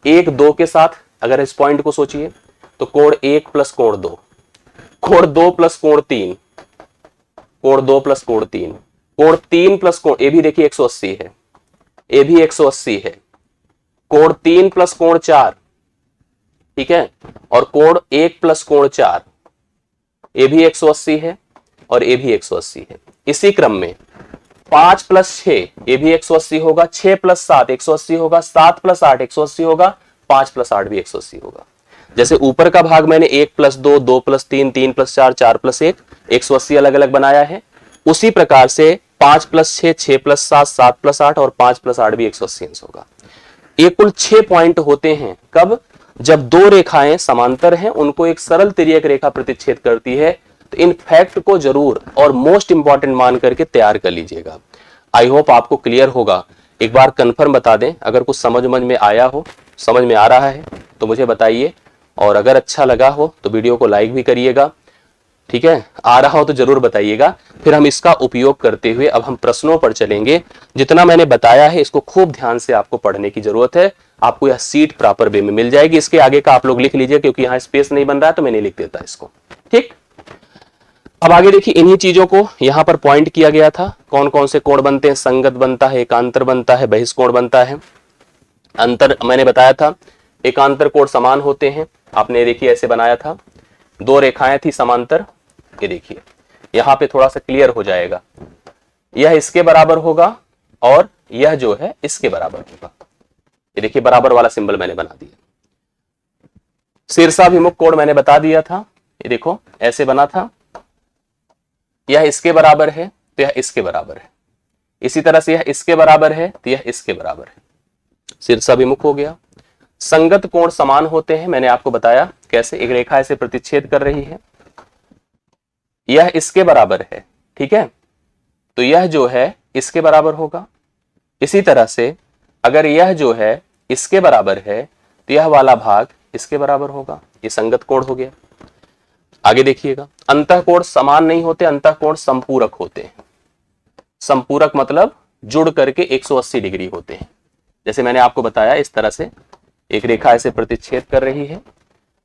1 2 के साथ अगर इस पॉइंट को सोचिए तो कोण 1 प्लस कोण 2, कोण 2 प्लस कोण 3, कोण 2 प्लस कोण 3, कोण 3 प्लस कोण, ये भी देखिए 180 है, ये भी 180 है, कोण 3 प्लस कोण 4, ठीक है, और कोण 1 प्लस कोण 4, ये भी 180 है, और ये भी 180 है। इसी क्रम में 5 प्लस 6 ये भी 180 होगा, 6 प्लस 7 180 होगा, 7 प्लस 8 180 होगा, 5 प्लस 8 भी 180 होगा। जैसे ऊपर का भाग मैंने 1 प्लस 2, 2 प्लस 3, 3 प्लस 4, 4 प्लस 1 180 अलग अलग बनाया है, उसी प्रकार से 5 प्लस 6, 6 प्लस 7, 7 प्लस 8 और 5 प्लस 8 भी 180 होगा। ये कुल 6 पॉइंट होते हैं। कब? जब दो रेखाएं समांतर हैं, उनको एक सरल तिर्यक रेखा प्रतिच्छेद करती है। तो इन फैक्ट को जरूर और मोस्ट इंपॉर्टेंट मान करके तैयार कर लीजिएगा। आई होप आपको क्लियर होगा। एक बार कंफर्म बता दें, अगर कुछ समझ में आया हो, समझ में आ रहा है तो मुझे बताइए, और अगर अच्छा लगा हो तो वीडियो को लाइक भी करिएगा, ठीक है। आ रहा हो तो जरूर बताइएगा। फिर हम इसका उपयोग करते हुए अब हम प्रश्नों पर चलेंगे। जितना मैंने बताया है इसको खूब ध्यान से आपको पढ़ने की जरूरत है। आपको यह सीट प्रॉपर वे में मिल जाएगी। इसके आगे का आप लोग लिख लीजिए, क्योंकि यहाँ स्पेस नहीं बन रहा है तो मैं नहीं लिख देता इसको, ठीक। अब आगे देखिए, इन्हीं चीजों को यहाँ पर पॉइंट किया गया था। कौन कौन से कोण बनते हैं? संगत बनता है, एकांतर बनता है, बहिष्कोण बनता है। अंतर मैंने बताया था, एकांतर कोण समान होते हैं। आपने देखिए ऐसे बनाया था, दो रेखाएं थी समांतर। ये देखिए यहाँ पे थोड़ा सा क्लियर हो जाएगा। यह इसके बराबर होगा और यह जो है इसके बराबर होगा। ये देखिए बराबर वाला सिंबल मैंने बना दिया। शीर्षाभिमुख कोण मैंने बता दिया था। ये देखो ऐसे बना था, यह इसके बराबर है तो यह इसके बराबर है। इसी तरह से यह इसके बराबर है तो यह इसके बराबर है। शीर्षाभिमुख हो गया। संगत कोण समान होते हैं, मैंने आपको बताया कैसे। एक रेखा ऐसे प्रतिच्छेद कर रही है, यह इसके बराबर है, ठीक है, तो यह जो है इसके बराबर होगा। इसी तरह से अगर यह जो है इसके बराबर है तो यह वाला भाग इसके बराबर होगा, ये संगत कोण हो गया। आगे देखिएगा, अंतःकोण समान नहीं होते, अंतःकोण संपूरक होते हैं। संपूरक मतलब जुड़ करके 180 डिग्री होते हैं। जैसे मैंने आपको बताया, इस तरह से एक रेखा ऐसे प्रतिच्छेद कर रही है,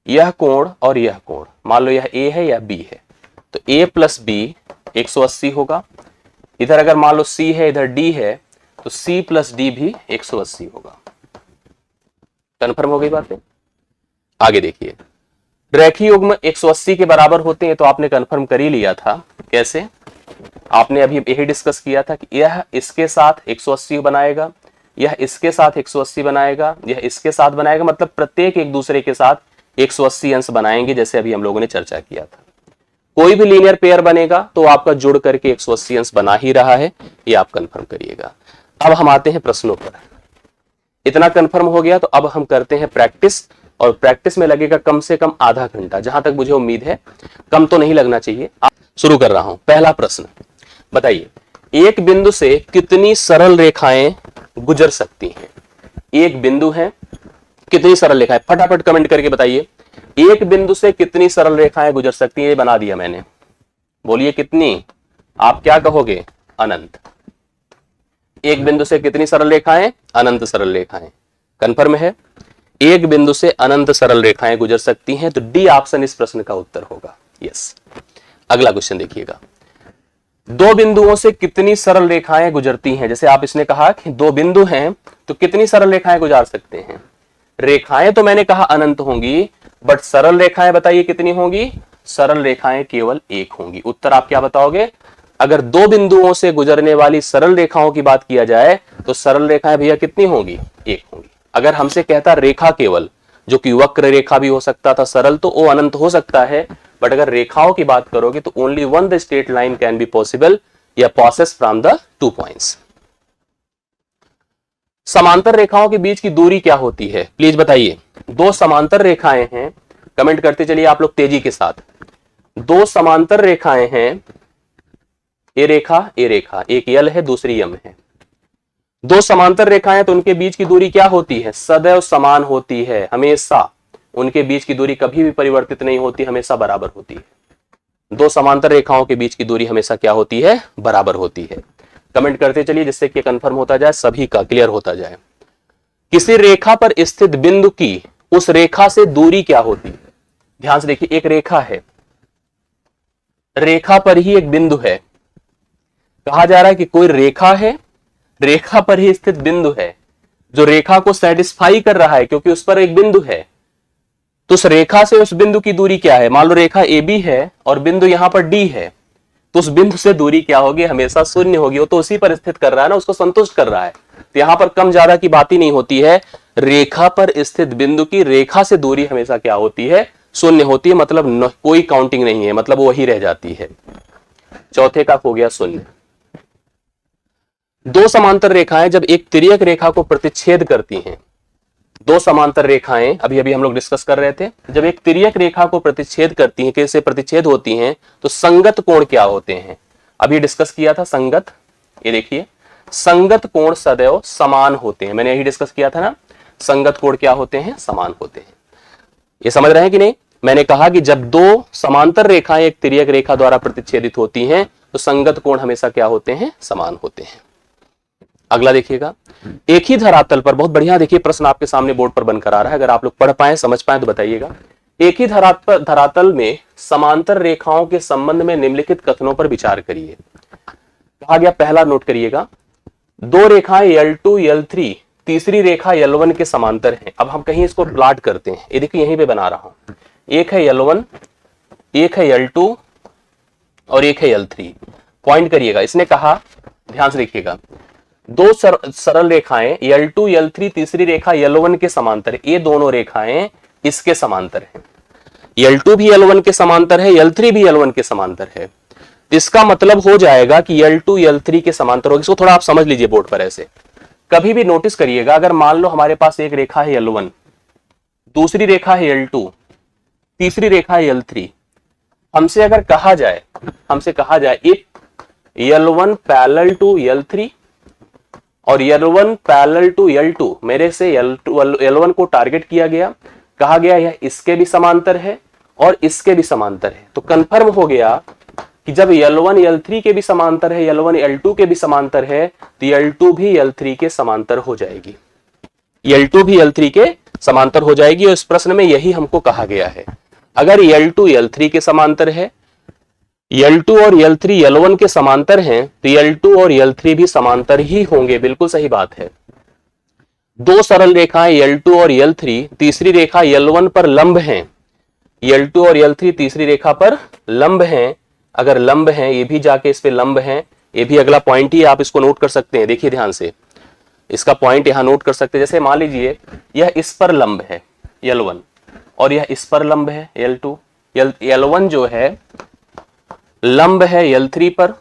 यह कोण और यह कोण, मान लो यह A है या B है, तो A प्लस B 180 होगा। इधर अगर मान लो C है, इधर D है, तो C प्लस D भी 180 होगा। कन्फर्म हो गई बातें? आगे देखिए, रेखीय युग्म 180 के बराबर होते हैं, तो आपने कन्फर्म कर ही लिया था। कैसे? आपने अभी यही डिस्कस किया था कि यह इसके साथ 180 बनाएगा, यह इसके साथ 180 बनाएगा, यह इसके साथ बनाएगा, मतलब प्रत्येक एक दूसरे के साथ 180 अंश बनाएंगे, जैसे अभी हम लोगों ने चर्चा किया था। कोई भी लीनियर पेयर बनेगा तो आपका जुड़ करके 180 अंश बना ही रहा है, ये आप कंफर्म करिएगा। अब हम आते हैं प्रश्नों पर। इतना कंफर्म हो गया तो अब हम करते हैं प्रैक्टिस, और प्रैक्टिस में लगेगा कम से कम आधा घंटा, जहां तक मुझे उम्मीद है कम तो नहीं लगना चाहिए। शुरू कर रहा हूं। पहला प्रश्न, बताइए एक बिंदु से कितनी सरल रेखाएं गुजर सकती हैं? एक बिंदु है, कितनी सरल रेखाएं? फटाफट कमेंट करके बताइए, एक बिंदु से कितनी सरल रेखाएं गुजर सकती हैं? ये बना दिया मैंने, बोलिए कितनी? आप क्या कहोगे? अनंत। एक बिंदु से कितनी सरल रेखाएं? अनंत सरल रेखाएं। कंफर्म है? एक बिंदु से अनंत सरल रेखाएं गुजर सकती हैं, तो डी ऑप्शन इस प्रश्न का उत्तर होगा। यस। अगला क्वेश्चन देखिएगा, दो बिंदुओं से कितनी सरल रेखाएं गुजरती हैं? जैसे आप इसने कहा कि दो बिंदु हैं तो कितनी सरल रेखाएं गुजार सकते हैं? रेखाएं तो मैंने कहा अनंत होंगी, बट सरल रेखाएं बताइए कितनी होंगी? सरल रेखाएं केवल एक होंगी। उत्तर आप क्या बताओगे? अगर दो बिंदुओं से गुजरने वाली सरल रेखाओं की बात किया जाए तो सरल रेखाएं भैया कितनी होंगी? एक होंगी। अगर हमसे कहता रेखा केवल, जो कि वक्र रेखा भी हो सकता था सरल, तो वो अनंत हो सकता है, बट अगर रेखाओं की बात करोगे तो only one the straight line can be possible या पासेस फ्रॉम द 2 पॉइंट्स। समांतर रेखाओं के बीच की दूरी क्या होती है? प्लीज बताइए। दो समांतर रेखाएं हैं, कमेंट करते चलिए आप लोग तेजी के साथ। दो समांतर रेखाएं हैं, ए रेखा ए रेखा, एक यल है दूसरी यम है। दो समांतर रेखाएं, तो उनके बीच की दूरी क्या होती है? सदैव समान होती है, हमेशा उनके बीच की दूरी कभी भी परिवर्तित नहीं होती, हमेशा बराबर होती है। दो समांतर रेखाओं के बीच की दूरी हमेशा क्या होती है? बराबर होती है। कमेंट करते चलिए जिससे कि कंफर्म होता जाए, सभी का क्लियर होता जाए। किसी रेखा पर स्थित बिंदु की उस रेखा से दूरी क्या होती है? ध्यान से देखिए, एक रेखा है, रेखा पर ही एक बिंदु है। कहा जा रहा है कि कोई रेखा है, रेखा पर ही स्थित बिंदु है, जो रेखा को सेटिस्फाई कर रहा है क्योंकि उस पर एक बिंदु है। तो उस रेखा से उस बिंदु की दूरी क्या है? मान लो रेखा AB है और बिंदु यहां पर D है, तो उस बिंदु से दूरी क्या होगी? हमेशा शून्य होगी। वो तो उसी पर स्थित कर रहा है ना, उसको संतुष्ट कर रहा है, तो यहां पर कम ज्यादा की बात ही नहीं होती है। रेखा पर स्थित बिंदु की रेखा से दूरी हमेशा क्या होती है? शून्य होती है, मतलब कोई काउंटिंग नहीं है, मतलब वो वही रह जाती है। चौथे का हो गया शून्य। दो समांतर रेखाएं जब एक तिर्यक रेखा को प्रतिच्छेद करती हैं, दो समांतर रेखाएं अभी अभी हम लोग डिस्कस कर रहे थे, जब एक तिर्यक रेखा को प्रतिच्छेद करती हैं, कैसे प्रतिच्छेद होती हैं, तो संगत कोण क्या होते हैं? अभी डिस्कस किया था संगत। ये देखिए, संगत कोण सदैव समान होते हैं, मैंने यही डिस्कस किया था ना। संगत कोण क्या होते हैं? समान होते हैं। ये समझ रहे हैं कि नहीं? मैंने कहा कि जब दो समांतर रेखाएं एक तिर्यक रेखा द्वारा प्रतिच्छेदित होती हैं तो संगत कोण हमेशा क्या होते हैं? समान होते हैं। अगला देखिएगा, एक ही धरातल पर, बहुत बढ़िया देखिए प्रश्न आपके सामने बोर्ड पर बनकर आ रहा है, अगर आप लोग पढ़ पाए समझ पाए तो बताइएगा। एक ही धरातल में समांतर रेखाओं के संबंध में निम्नलिखित कथनों पर विचार करिए। कहा गया, पहला नोट करिएगा, दो रेखाएं L2 L3 तीसरी रेखा L1 के समांतर हैं। अब हम कहीं इसको प्लॉट करते हैं, ये देखिए यहीं पे बना रहा हूं, एक है L1, एक है L2 और एक है L3। पॉइंट करिएगा, इसने कहा, ध्यान से देखिएगा, दो सरल रेखाएं L2 L3 तीसरी रेखा L1 के समांतर है, ये दोनों रेखाएं इसके समांतर हैं। L2 भी L1 के समांतर है, L3 भी L1 के समांतर है। इसका मतलब हो जाएगा कि L2 L3 के समांतर होगा। इसको थोड़ा आप समझ लीजिए बोर्ड पर ऐसे। कभी भी नोटिस करिएगा, अगर मान लो हमारे पास एक रेखा है L1, दूसरी रेखा है L2, तीसरी रेखा है L3, हमसे अगर कहा जाए, हमसे कहा जाए एक L1 पैरेलल टू L3 और L1 पैरेलल टू L2, मेरे से L1 को टारगेट किया गया, कहा गया यह इसके भी समांतर है और इसके भी समांतर है। तो कंफर्म हो गया कि जब L1 L3 के भी समांतर है, L1 L2 के भी समांतर है, तो L2 भी L3 के समांतर हो जाएगी, L2 भी L3 के समांतर हो जाएगी। और इस प्रश्न में यही हमको कहा गया है। अगर L2 L3 के समांतर है, L2 और L3 L1 के समांतर हैं, तो L2 और L3 भी समांतर ही होंगे। बिल्कुल सही बात है। दो सरल रेखाएं L2 और L3 तीसरी रेखा L1 पर लंब हैं, L2 और L3 तीसरी रेखा पर लंब हैं। अगर लंब हैं, ये भी जाके इस पे लंब हैं, ये भी अगला पॉइंट ही, आप इसको नोट कर सकते हैं। देखिए ध्यान से, इसका पॉइंट यहां नोट कर सकते हैं। जैसे मान लीजिए यह इस पर लंब है L1 और यह इस पर लंब है L2। L1 जो है लंब है L3 पर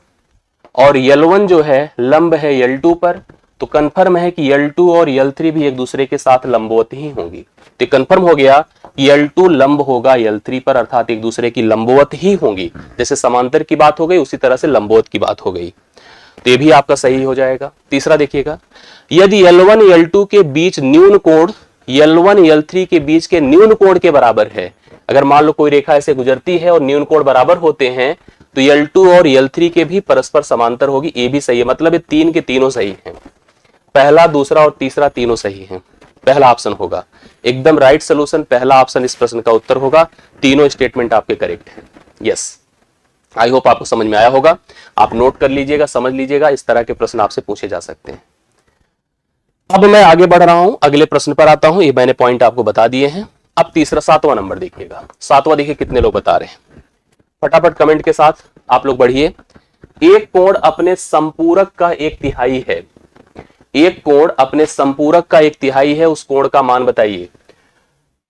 और L1 जो है लंब है L2 पर। तो कंफर्म है कि L2 और L3 भी एक दूसरे के साथ लंबवत ही होंगी। तो कंफर्म हो गया कि L2 लंब होगा L3 पर, अर्थात एक दूसरे की लंबवत ही होंगी। जैसे समांतर की बात हो गई, उसी तरह से लंबवत की बात हो गई। तो ये भी आपका सही हो जाएगा। तीसरा देखिएगा, यदि L1 L2 के बीच न्यून कोण L1 L3 के बीच के न्यून कोण के बराबर है। अगर मान लो कोई रेखा ऐसे गुजरती है और न्यून कोण बराबर होते हैं, तो L2 और L3 के भी परस्पर समांतर होगी। ये भी सही है, मतलब ये तीन के तीनों सही हैं। पहला, दूसरा और तीसरा तीनों सही हैं। पहला ऑप्शन होगा एकदम राइट सोल्यूशन, पहला ऑप्शन इस प्रश्न का उत्तर होगा। तीनों स्टेटमेंट आपके करेक्ट हैं। यस, आई होप आपको समझ में आया होगा। आप नोट कर लीजिएगा, समझ लीजिएगा, इस तरह के प्रश्न आपसे पूछे जा सकते हैं। अब मैं आगे बढ़ रहा हूं, अगले प्रश्न पर आता हूं। ये मैंने पॉइंट आपको बता दिए हैं। अब तीसरा, सातवां नंबर देखिएगा। सातवां देखिए कितने लोग बता रहे हैं, फटाफट कमेंट के साथ आप लोग बढ़िए। एक कोण अपने संपूरक का एक तिहाई है। एक कोण अपने संपूरक का एक तिहाई है, उस कोण का मान बताइए।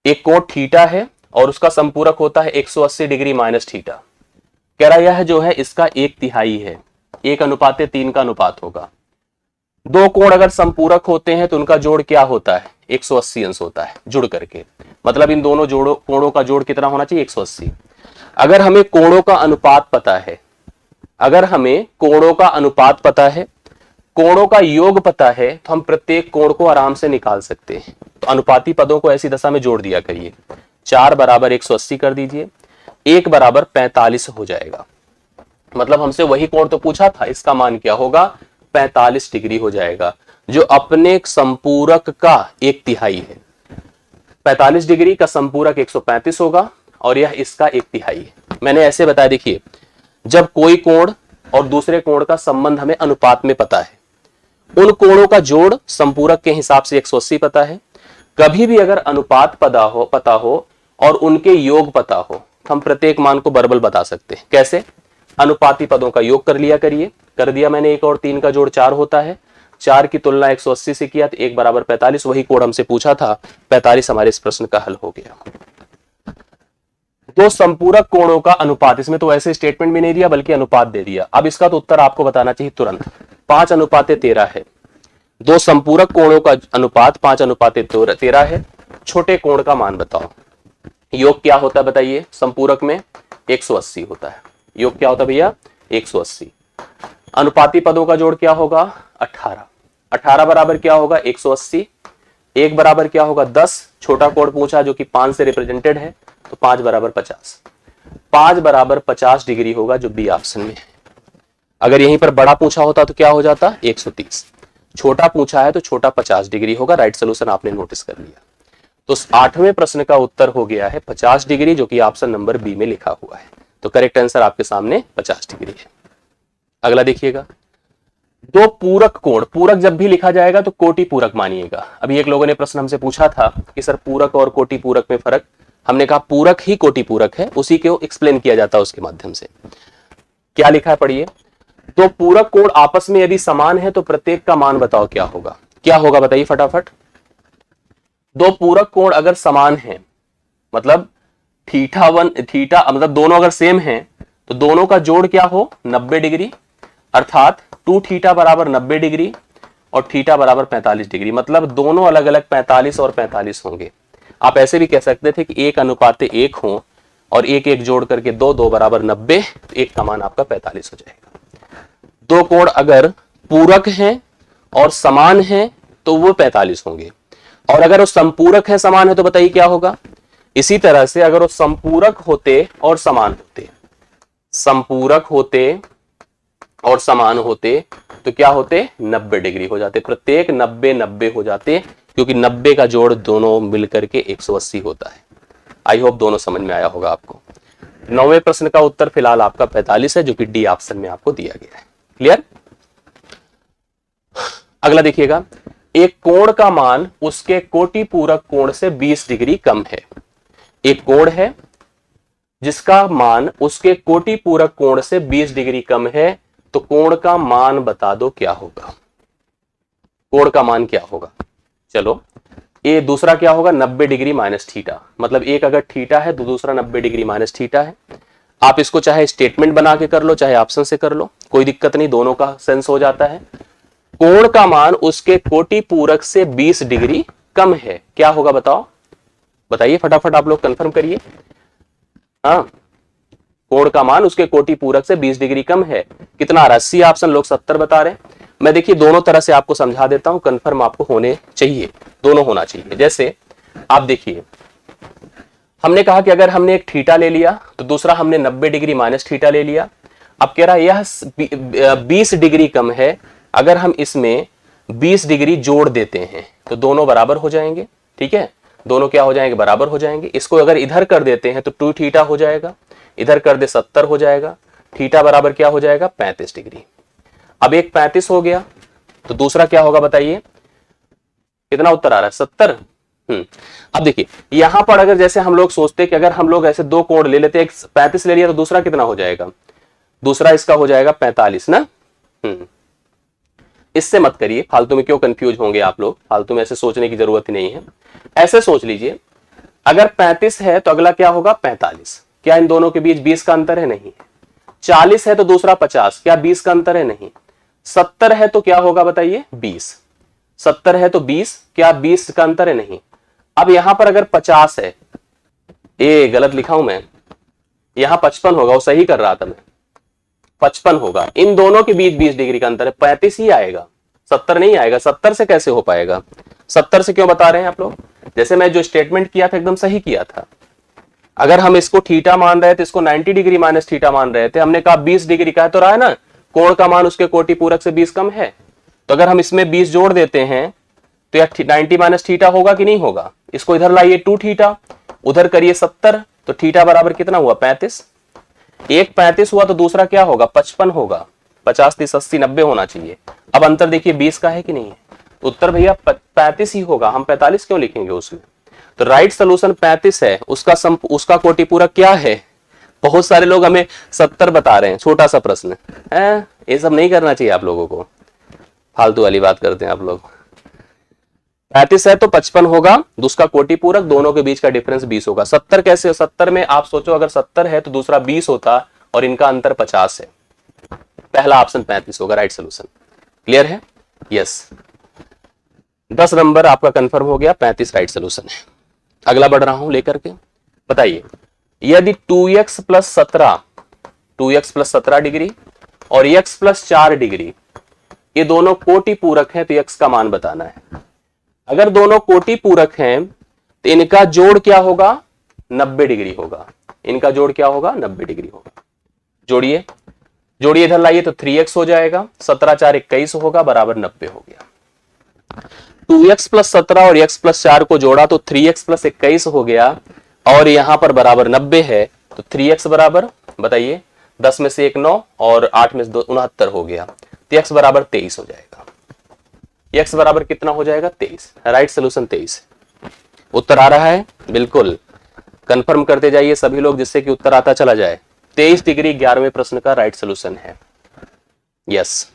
एक कोण थीटा है और उसका संपूरक होता है 180 डिग्री माइनस थीटा। कह रहा यह जो है इसका एक तिहाई है, 1:3 का अनुपात होगा। दो कोण अगर संपूरक होते हैं तो उनका जोड़ क्या होता है, 180 अंश होता है जुड़ करके। मतलब इन दोनों कोणों का जोड़ कितना होना चाहिए, 180। अगर हमें कोणों का अनुपात पता है, अगर हमें कोणों का अनुपात पता है, कोणों का योग पता है, तो हम प्रत्येक कोण को आराम से निकाल सकते हैं। तो अनुपाती पदों को ऐसी दशा में जोड़ दिया करिए। 4 बराबर 180 कर दीजिए, 1 बराबर 45 हो जाएगा। मतलब हमसे वही कोण तो पूछा था, इसका मान क्या होगा, 45 डिग्री हो जाएगा, जो अपने संपूरक का एक तिहाई है। 45 डिग्री का संपूरक 135 होगा और यह इसका एक तिहाई है। मैंने ऐसे बताया, देखिए जब कोई कोण और दूसरे कोण का संबंध हमें अनुपात में पता है, उन कोणों का जोड़ संपूरक के हिसाब से 180 पता है। कभी भी अगर अनुपात पता हो और उनके योग पता हो, तो हम प्रत्येक मान को बराबर बता सकते हैं। कैसे, अनुपाती पदों का योग कर लिया करिए। कर दिया मैंने, 1 और 3 का जोड़ 4 होता है। 4 की तुलना 180 से किया तो 1 बराबर 45, वही कोण हमसे पूछा था, 45 हमारे इस प्रश्न का हल हो गया। दो संपूरक कोणों का अनुपात, इसमें तो ऐसे स्टेटमेंट भी नहीं दिया बल्कि अनुपात दे दिया। अब इसका तो उत्तर आपको बताना चाहिए तुरंत। 5:13 है। दो संपूरक कोणों का अनुपात 5:13 है। छोटे कोण का मान बताओ। योग क्या होता है बताइए, संपूरक में 180 होता है। योग क्या होता है भैया, 180। अनुपाती पदों का जोड़ क्या होगा, 18। 18 बराबर क्या होगा, 180। 1 बराबर क्या होगा, 10। छोटा कोण पूछा जो कि 5 से रिप्रेजेंटेड है, तो 5 बराबर 50। 5 बराबर 50 डिग्री होगा, जो बी ऑप्शन में है। अगर यहीं पर बड़ा पूछा होता तो क्या हो जाता, 130। छोटा पूछा है तो छोटा 50 डिग्री होगा। राइट सोल्यूशन आपने नोटिस कर लिया। तो 8वें प्रश्न का उत्तर हो गया है 50 डिग्री, जो कि ऑप्शन नंबर बी में लिखा हुआ है। तो करेक्ट आंसर आपके सामने 50 डिग्री है। अगला देखिएगा, दो पूरक कोण, पूरक जब भी लिखा जाएगा तो कोटि पूरक मानिएगा। अभी एक लोगों ने प्रश्न हमसे पूछा था कि सर पूरक और कोटि पूरक में फर्क, हमने कहा पूरक ही कोटि पूरक है, उसी को एक्सप्लेन किया जाता है उसके माध्यम से। क्या लिखा है पढ़िए, तो पूरक कोण आपस में यदि समान है तो प्रत्येक का मान बताओ क्या होगा। क्या होगा बताइए फटाफट। दो पूरक कोण अगर समान है, मतलब थीटा मतलब दोनों अगर सेम हैं, तो दोनों का जोड़ क्या हो, 90 डिग्री। अर्थात 2 थीटा बराबर 90 डिग्री और थीटा बराबर 45 डिग्री। मतलब दोनों अलग अलग 45 और 45 होंगे। आप ऐसे भी कह सकते थे कि 1:1 हो और 1 जोड़ करके 2 बराबर 90, तो 1 का मान आपका 45 हो जाएगा। दो कोण अगर पूरक हैं और समान है तो वो 45 होंगे। और अगर वो संपूरक है, समान है, तो बताइए क्या होगा। इसी तरह से अगर वो संपूरक होते और समान होते, संपूरक होते और समान होते तो क्या होते, 90 डिग्री हो जाते, प्रत्येक 90 90 हो जाते, क्योंकि 90 का जोड़ दोनों मिलकर के 180 होता है। आई होप दोनों समझ में आया होगा आपको। 9वें प्रश्न का उत्तर फिलहाल आपका 45 है, जो कि डी ऑप्शन में आपको दिया गया है। क्लियर। अगला देखिएगा, एक कोण का मान उसके कोटि पूरक कोण से 20 डिग्री कम है। एक कोण है जिसका मान उसके कोटि पूरक कोण से 20 डिग्री कम है, तो कोण का मान बता दो क्या होगा। कोण का मान क्या होगा, चलो ये दूसरा क्या होगा, 90 डिग्री माइनस थीटा। मतलब एक अगर थीटा है तो दूसरा 90 डिग्री माइनस थीटा है। आप इसको चाहे स्टेटमेंट बना के कर लो, चाहे ऑप्शन से कर लो, कोई दिक्कत नहीं, दोनों का सेंस हो जाता है। कोण का मान उसके कोटि पूरक से 20 डिग्री कम है, क्या होगा बताओ, बताइए फटाफट आप लोग कंफर्म करिए। हाँ, कोण का मान उसके कोटि पूरक से 20 डिग्री कम है, कितना आ रहा है, सी ऑप्शन, लोग 70 बता रहे हैं। मैं देखिए दोनों तरह से आपको समझा देता हूं, कंफर्म आपको होने चाहिए, दोनों होना चाहिए। जैसे आप देखिए, हमने कहा कि अगर हमने एक थीटा ले लिया तो दूसरा हमने 90 डिग्री माइनस थीटा ले लिया। अब कह रहा है यह 20 डिग्री कम है, अगर हम इसमें 20 डिग्री जोड़ देते हैं तो दोनों बराबर हो जाएंगे। ठीक है, दोनों क्या हो जाएंगे, बराबर हो जाएंगे। इसको अगर इधर कर देते हैं तो 2 थीटा हो जाएगा, इधर कर दे 70 हो जाएगा, थीटा बराबर क्या हो जाएगा, 35 डिग्री। अब एक 35 हो गया तो दूसरा क्या होगा बताइए, कितना उत्तर आ रहा है, 70। अब देखिए यहां पर अगर जैसे हम लोग सोचते कि अगर हम लोग ऐसे दो कोण ले लेते, एक 35 ले लिया तो दूसरा कितना हो जाएगा, दूसरा इसका हो जाएगा 45 ना। इससे मत करिए, फालतू में क्यों कंफ्यूज होंगे आप लोग, फालतू में ऐसे सोचने की जरूरत ही नहीं है। ऐसे सोच लीजिए, अगर 35 है तो अगला क्या होगा 45, क्या इन दोनों के बीच 20 का अंतर है, नहीं। 40 है तो दूसरा 50, क्या 20 का अंतर है, नहीं। 70 है तो क्या होगा बताइए 20, 70 है तो 20, क्या 20 का अंतर है, नहीं। अब यहां पर अगर 50 है, ए गलत लिखा हूं मैं, यहां 55 होगा, वो सही कर रहा था मैं, 55 होगा। इन दोनों के बीच 20 डिग्री का अंतर है, 35 ही आएगा, 70 नहीं आएगा। 70 से कैसे हो पाएगा, 70 से क्यों बता रहे हैं आप लोग, जैसे मैं जो स्टेटमेंट किया था एकदम सही किया था। अगर हम इसको थीटा मान रहे थे, इसको 90 डिग्री माइनस थीटा मान रहे थे, हमने कहा 20 डिग्री का है तो रहा है ना, कोण का मान उसके कोटि पूरक से 20 कम है, तो अगर हम इसमें 20 जोड़ देते हैं तो यह 90 माइनस थीटा होगा कि नहीं होगा। इसको इधर लाइए 2 थीटा, उधर करिए 70, तो थीटा बराबर कितना हुआ 35। एक 35 हुआ तो दूसरा क्या होगा 55 होगा, 50 30 80 90 होना चाहिए। अब अंतर देखिए 20 का है कि नहीं है, उत्तर भैया 35 ही होगा, हम 45 क्यों लिखेंगे उसमें। तो राइट सोल्यूशन 35 है, उसका कोटि पूरक क्या है। बहुत सारे लोग हमें 70 बता रहे हैं, छोटा सा प्रश्न है, ये सब नहीं करना चाहिए आप लोगों को, फालतू वाली बात करते हैं आप लोग। 35 है तो 55 होगा, दूसरा कोटि पूरक, दोनों के बीच का डिफरेंस 20 होगा। 70 कैसे, 70 में आप सोचो अगर 70 है तो दूसरा 20 होता और इनका अंतर 50 है, पहला ऑप्शन 35 होगा राइट सोल्यूशन। क्लियर है, यस, 10 नंबर आपका कंफर्म हो गया, 35 राइट सोल्यूशन है। अगला बढ़ रहा हूं लेकर के, बताइए यदि 2x प्लस 17 डिग्री और x प्लस 4 डिग्री ये दोनों कोटि पूरक हैं तो x का मान बताना है। अगर दोनों कोटि पूरक हैं तो इनका जोड़ क्या होगा 90 डिग्री होगा, इनका जोड़ क्या होगा 90 डिग्री होगा। जोड़िए जोड़िए, इधर लाइए तो 3x हो जाएगा, 17 4 21 होगा, बराबर 90 हो गया। 2x प्लस 17 और x प्लस 4 को जोड़ा तो 3x प्लस 21 हो गया, और यहां पर बराबर 90 है, तो 3x बराबर बताइए 10 में से 1 9 और 8 में से 2 69 हो गया, तो x बराबर 23 हो जाएगा। x बराबर कितना हो जाएगा 23, राइट सोल्यूशन 23। उत्तर आ रहा है, बिल्कुल कंफर्म करते जाइए सभी लोग, जिससे कि उत्तर आता चला जाए। 23 डिग्री 11वें प्रश्न का राइट सोल्यूशन है, यस।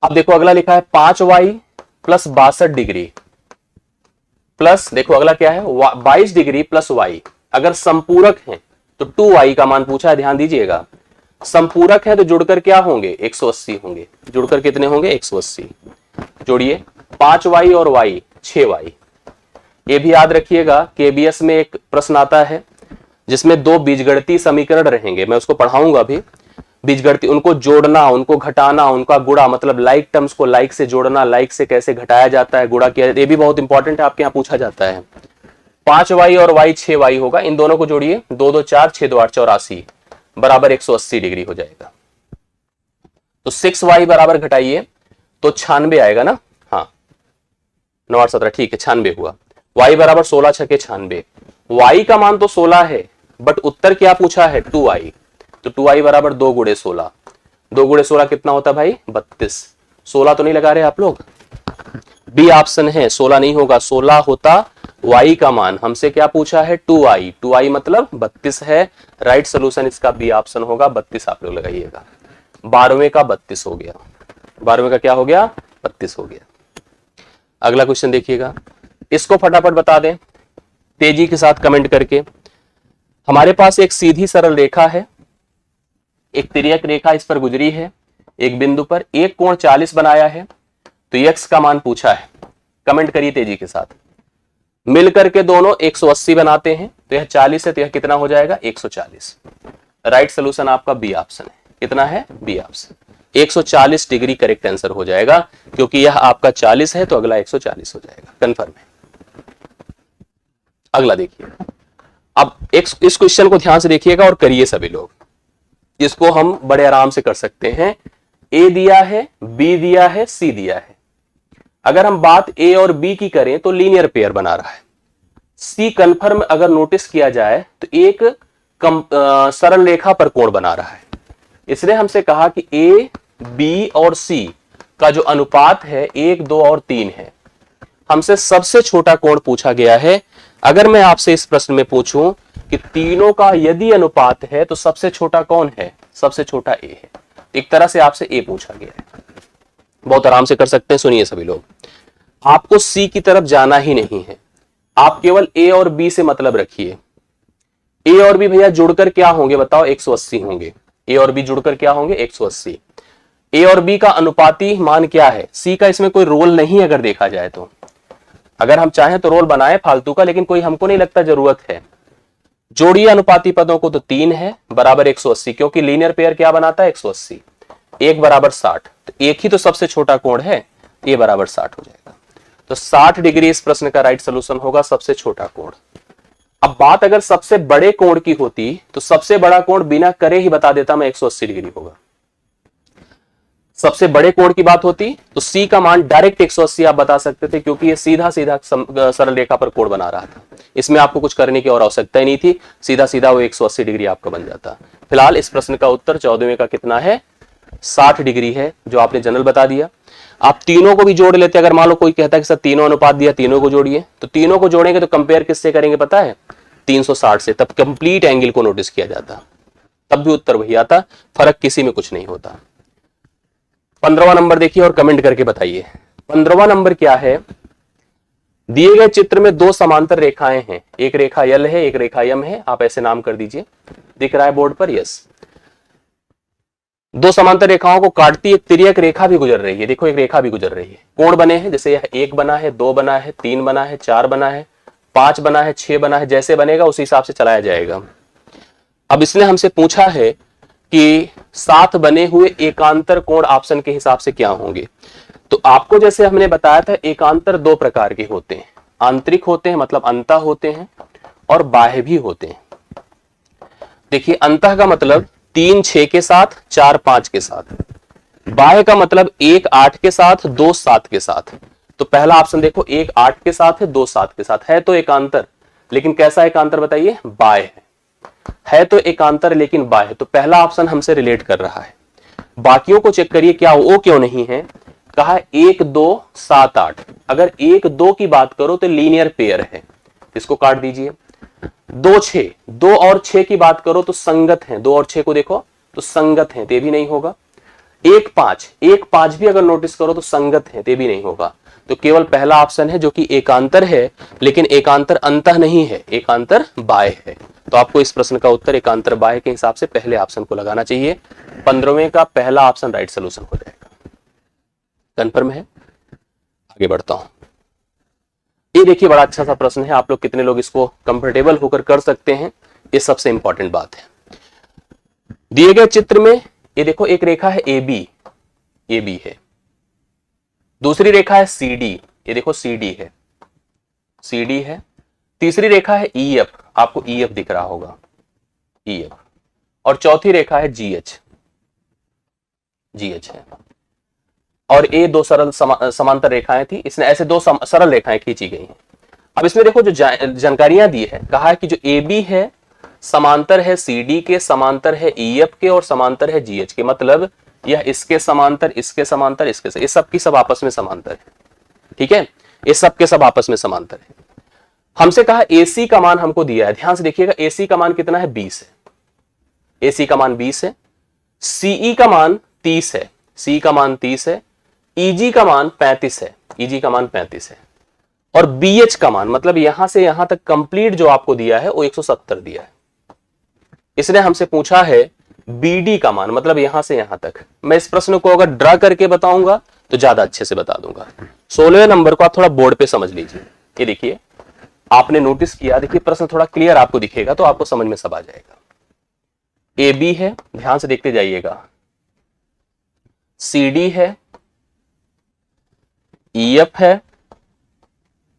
अब देखो अगला लिखा है 5y प्लस 62 डिग्री प्लस, देखो अगला क्या है 22 डिग्री प्लस y, अगर संपूरक है तो 2y का मान पूछा है, ध्यान दीजिएगा। संपूरक है तो जुड़कर क्या होंगे 180 होंगे, जुड़कर कितने होंगे 180। जोड़िए 5y और y 6y। ये भी याद रखिएगा, केबीएस में एक प्रश्न आता है जिसमें 2 बीजगणितीय समीकरण रहेंगे, मैं उसको पढ़ाऊंगा अभी। बीजगणित, उनको जोड़ना, उनको घटाना, उनका गुणा, मतलब लाइक टर्म्स को लाइक से जोड़ना, लाइक से कैसे घटाया जाता है, गुणा किया, ये भी बहुत इंपॉर्टेंट है, आपके यहाँ पूछा जाता है। 5y और y 6y होगा, इन दोनों को जोड़िए, 2 2 4 6 2 8 84 बराबर 180 डिग्री हो जाएगा। तो 6y बराबर घटाइए तो 96 आएगा ना, हाँ 9 8 17 ठीक है 96 हुआ। y बराबर 16 छके 96, y का मान तो 16 है बट उत्तर क्या पूछा है 2y, तो 2y बराबर 2 गुणे 16, 2 गुणे 16 कितना होता है भाई 32। 16 तो नहीं लगा रहे आप लोग, बी ऑप्शन है 16 नहीं होगा, 16 होता y का मान, हमसे क्या पूछा है 2i, 2i मतलब 32 है, राइट सोल्यूशन इसका बी ऑप्शन होगा, 32 आप लोग लगाइएगा। 12वें का 32 हो गया, 12वें का क्या हो गया 32 हो गया। अगला क्वेश्चन देखिएगा, इसको फटाफट बता दें तेजी के साथ कमेंट करके। हमारे पास एक सीधी सरल रेखा है, एक तिर्यक रेखा इस पर गुजरी है, एक बिंदु पर एक कोण 40 बनाया है, तो x का मान पूछा है, कमेंट करिए तेजी के साथ। मिलकर के दोनों 180 बनाते हैं, तो यह 40 है तो यह कितना हो जाएगा 140। राइट सोल्यूशन आपका बी ऑप्शन है, कितना है B option, 140 degree correct answer हो जाएगा, क्योंकि यह आपका 40 है तो अगला 140 हो जाएगा, कंफर्म है। अगला देखिए, अब इस क्वेश्चन को ध्यान से देखिएगा और करिए सभी लोग, इसको हम बड़े आराम से कर सकते हैं। ए दिया है, बी दिया है, सी दिया है। अगर हम बात ए और बी की करें तो लीनियर पेयर बना रहा है। सी कंफर्म अगर नोटिस किया जाए तो एक सरल रेखा पर कोण बना रहा है। इसने हमसे कहा कि ए बी और सी का जो अनुपात है 1 2 और 3 है। हमसे सबसे छोटा कोण पूछा गया है। अगर मैं आपसे इस प्रश्न में पूछूं कि तीनों का यदि अनुपात है तो सबसे छोटा कौन है, सबसे छोटा ए है। एक तरह से आपसे ए पूछा गया है, बहुत आराम से कर सकते हैं। सुनिए सभी लोग, आपको सी की तरफ जाना ही नहीं है, आप केवल ए और बी से मतलब रखिए। ए और बी भैया जुड़कर क्या होंगे बताओ 180 होंगे, ए और बी जुड़कर क्या होंगे 180। ए और बी का अनुपाती मान क्या है, सी का इसमें कोई रोल नहीं अगर देखा जाए तो, अगर हम चाहें तो रोल बनाए फालतू का, लेकिन कोई हमको नहीं लगता जरूरत है। जोड़िए अनुपाती पदों को, तो 3 है बराबर 180, क्योंकि लीनियर पेयर क्या बनाता है 180, 1 बराबर 60, तो एक ही तो सबसे छोटा कोण है, ए बराबर 60 हो जाएगा। तो 60 डिग्री इस प्रश्न का राइट सोल्यूशन होगा, सबसे छोटा कोण। अब बात अगर सबसे बड़े कोण की होती तो सबसे बड़ा कोण बिना करे ही बता देता मैं 180 डिग्री होगा। सबसे बड़े कोण की बात होती तो सी का मान डायरेक्ट 180 आप बता सकते थे, क्योंकि ये सीधा सीधा सरल रेखा पर कोण बना रहा था, इसमें आपको कुछ करने की और आवश्यकता ही नहीं थी, सीधा सीधा वो 180 डिग्री आपका बन जाता। फिलहाल इस प्रश्न का उत्तर 14वें का कितना है 60 डिग्री है, जो आपने जनरल बता दिया। आप तीनों को भी जोड़ लेते, अगर मान लो कोई कहता है कि सर तीनों अनुपात दिया, तीनों को जोड़िए, तो तीनों को जोड़ेंगे तो कंपेयर किससे करेंगे पता है 360 से, तब कंप्लीट एंगल को नोटिस किया जाता, तब भी उत्तर वही आता, फर्क किसी में कुछ नहीं होता। 15वां नंबर देखिए और कमेंट करके बताइए। 15वां नंबर क्या है, दिए गए चित्र में दो समांतर रेखाएं हैं, एक रेखा यल है एक रेखा यम है, आप ऐसे नाम कर दीजिए, दिख रहा है बोर्ड पर, यस। दो समांतर रेखाओं को काटती एक तिर्यक रेखा भी गुजर रही है, देखो एक रेखा भी गुजर रही है। कोण बने हैं, जैसे यह 1 बना है, 2 बना है, 3 बना है, 4 बना है, 5 बना है, 6 बना है, जैसे बनेगा उसी हिसाब से चलाया जाएगा। अब इसने हमसे पूछा है कि 7 बने हुए एकांतर कोण ऑप्शन के हिसाब से क्या होंगे। तो आपको जैसे हमने बताया था एकांतर दो प्रकार के होते हैं, आंतरिक होते हैं मतलब अंतः होते हैं, और बाह्य भी होते हैं। देखिए अंतः का मतलब 3 6 के साथ, 4 5 के साथ, बाह्य का मतलब 1 8 के साथ, 2 7 के साथ। तो पहला ऑप्शन देखो 1 8 के साथ है, 2 7 के साथ है, तो एकांतर, लेकिन कैसा एकांतर बताइए, बाह्य है तो एकांतर लेकिन बाह्य, तो पहला ऑप्शन हमसे रिलेट कर रहा है। बाकियों को चेक करिए क्या वो क्यों नहीं है, कहा 1 2 7 8, अगर 1 2 की बात करो तो लीनियर पेयर है, इसको काट दीजिए। 2 6, 2 और 6 की बात करो तो संगत हैं, 2 और 6 को देखो तो संगत हैं, ते भी नहीं होगा। 1 5, 1 5 भी अगर नोटिस करो तो संगत है, ते भी नहीं होगा। तो केवल पहला ऑप्शन है जो कि एकांतर है, लेकिन एकांतर अंतः नहीं है, एकांतर बाह्य है। तो आपको इस प्रश्न का उत्तर एकांतर बाह्य के हिसाब से पहले ऑप्शन को लगाना चाहिए। 15वें का पहला ऑप्शन राइट सोल्यूशन हो जाएगा, कंफर्म है। आगे बढ़ता हूं, ये देखिए बड़ा अच्छा सा प्रश्न है, आप लोग कितने लोग इसको कंफर्टेबल होकर कर सकते हैं, ये सबसे इंपॉर्टेंट बात है। दिए गए चित्र में ये देखो एक रेखा है ए बी है, दूसरी रेखा है सी डी, ये देखो सी डी है, तीसरी रेखा है ई एफ, आपको ई एफ दिख रहा होगा, ई एफ, और चौथी रेखा है जी एच है। और ये दो सरल समांतर रेखाएं थी, इसने ऐसे दो सरल रेखाएं खींची गई हैं। अब इसमें देखो जो जानकारियां दी है, कहा है कि जो ए बी है समांतर है सी डी के, समांतर है ई एफ के और समांतर है जी एच के, मतलब यह इसके समांतर, इसके समांतर, इसके से, ये सब की सब आपस में समांतर है। ठीक है, ये सब के सब आपस में समांतर है। हमसे कहा AC का मान हमको दिया है, ध्यान से देखिएगा, AC का मान कितना है 20 है, AC का मान 20 है, CE का मान 30 है, CE का मान 30 है, EG का मान 35 है, EG का मान 35 है, और BH का मान मतलब यहां से यहां तक कंप्लीट जो आपको दिया है वो 170 दिया है। इसने हमसे पूछा है BD का मान, मतलब यहां से यहां तक। मैं इस प्रश्न को अगर ड्रा करके बताऊंगा तो ज्यादा अच्छे से बता दूंगा। 16वें नंबर को आप थोड़ा बोर्ड पे समझ लीजिए। ये देखिए, आपने नोटिस किया, देखिए प्रश्न थोड़ा क्लियर आपको दिखेगा तो आपको समझ में सब आ जाएगा। ए बी है, ध्यान से देखते जाइएगा, सी डी है, ई एफ है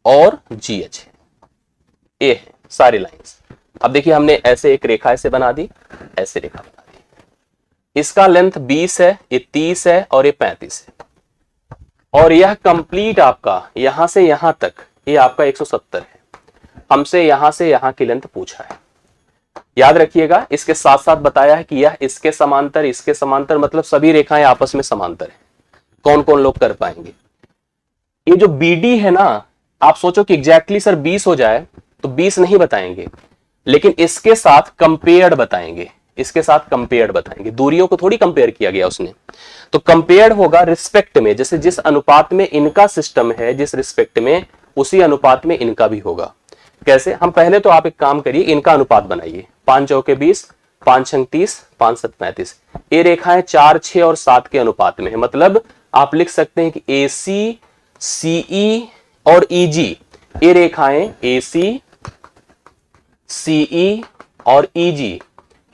और जी एच है, ए है, सारी लाइंस। अब देखिए हमने ऐसे एक रेखा ऐसे बना दी, ऐसे रेखा बना दी, इसका लेंथ 20 है, ये 30 है और ये 35 है, और यह कंप्लीट आपका यहां से यहां तक ये आपका 170 है। हमसे यहां से यहां की लेंथ पूछा है। याद रखिएगा, इसके साथ साथ बताया है कि यह इसके समांतर, मतलब सभी रेखाएं आपस में समांतर है। कौन कौन लोग कर पाएंगे? ये जो BD है ना, आप सोचो कि एग्जैक्टली सर 20 हो जाए तो 20 नहीं बताएंगे, लेकिन इसके साथ कंपेयर्ड बताएंगे, इसके साथ कंपेयर्ड बताएंगे। दूरियों को थोड़ी कंपेयर किया गया उसने, तो कंपेयर्ड होगा रिस्पेक्ट में, जैसे जिस अनुपात में इनका सिस्टम है, जिस रिस्पेक्ट में, उसी अनुपात में इनका भी होगा। कैसे? हम पहले तो आप एक काम करिए, इनका अनुपात बनाइए। 5 चौके 20, 5 छंग 30, 5 7 35। ये रेखाएं 4, 6 और 7 के अनुपात में है, मतलब आप लिख सकते हैं कि AC, CE और EG, ये रेखाएं AC, CE और EG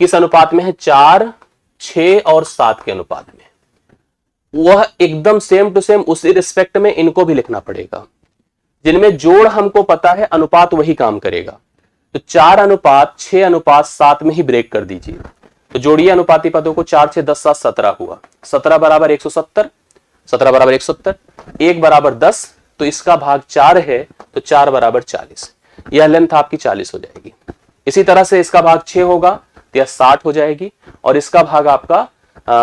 किस अनुपात में है? 4, 6 और 7 के अनुपात में। वह एकदम सेम टू सेम उसी रिस्पेक्ट में इनको भी लिखना पड़ेगा। जिनमें जोड़ हमको पता है, अनुपात वही काम करेगा। तो 4 अनुपात 6 अनुपात 7 में ही ब्रेक कर दीजिए। तो जोड़िए अनुपाती पदों को, 4 6 10 7 17 हुआ, 17 बराबर 170, 17 बराबर 170, 1 बराबर 10, तो इसका भाग 4 है, तो 4 बराबर 40। यह लेंथ आपकी 40 हो जाएगी। इसी तरह से इसका भाग 6 होगा तो यह 60 हो जाएगी, और इसका भाग आपका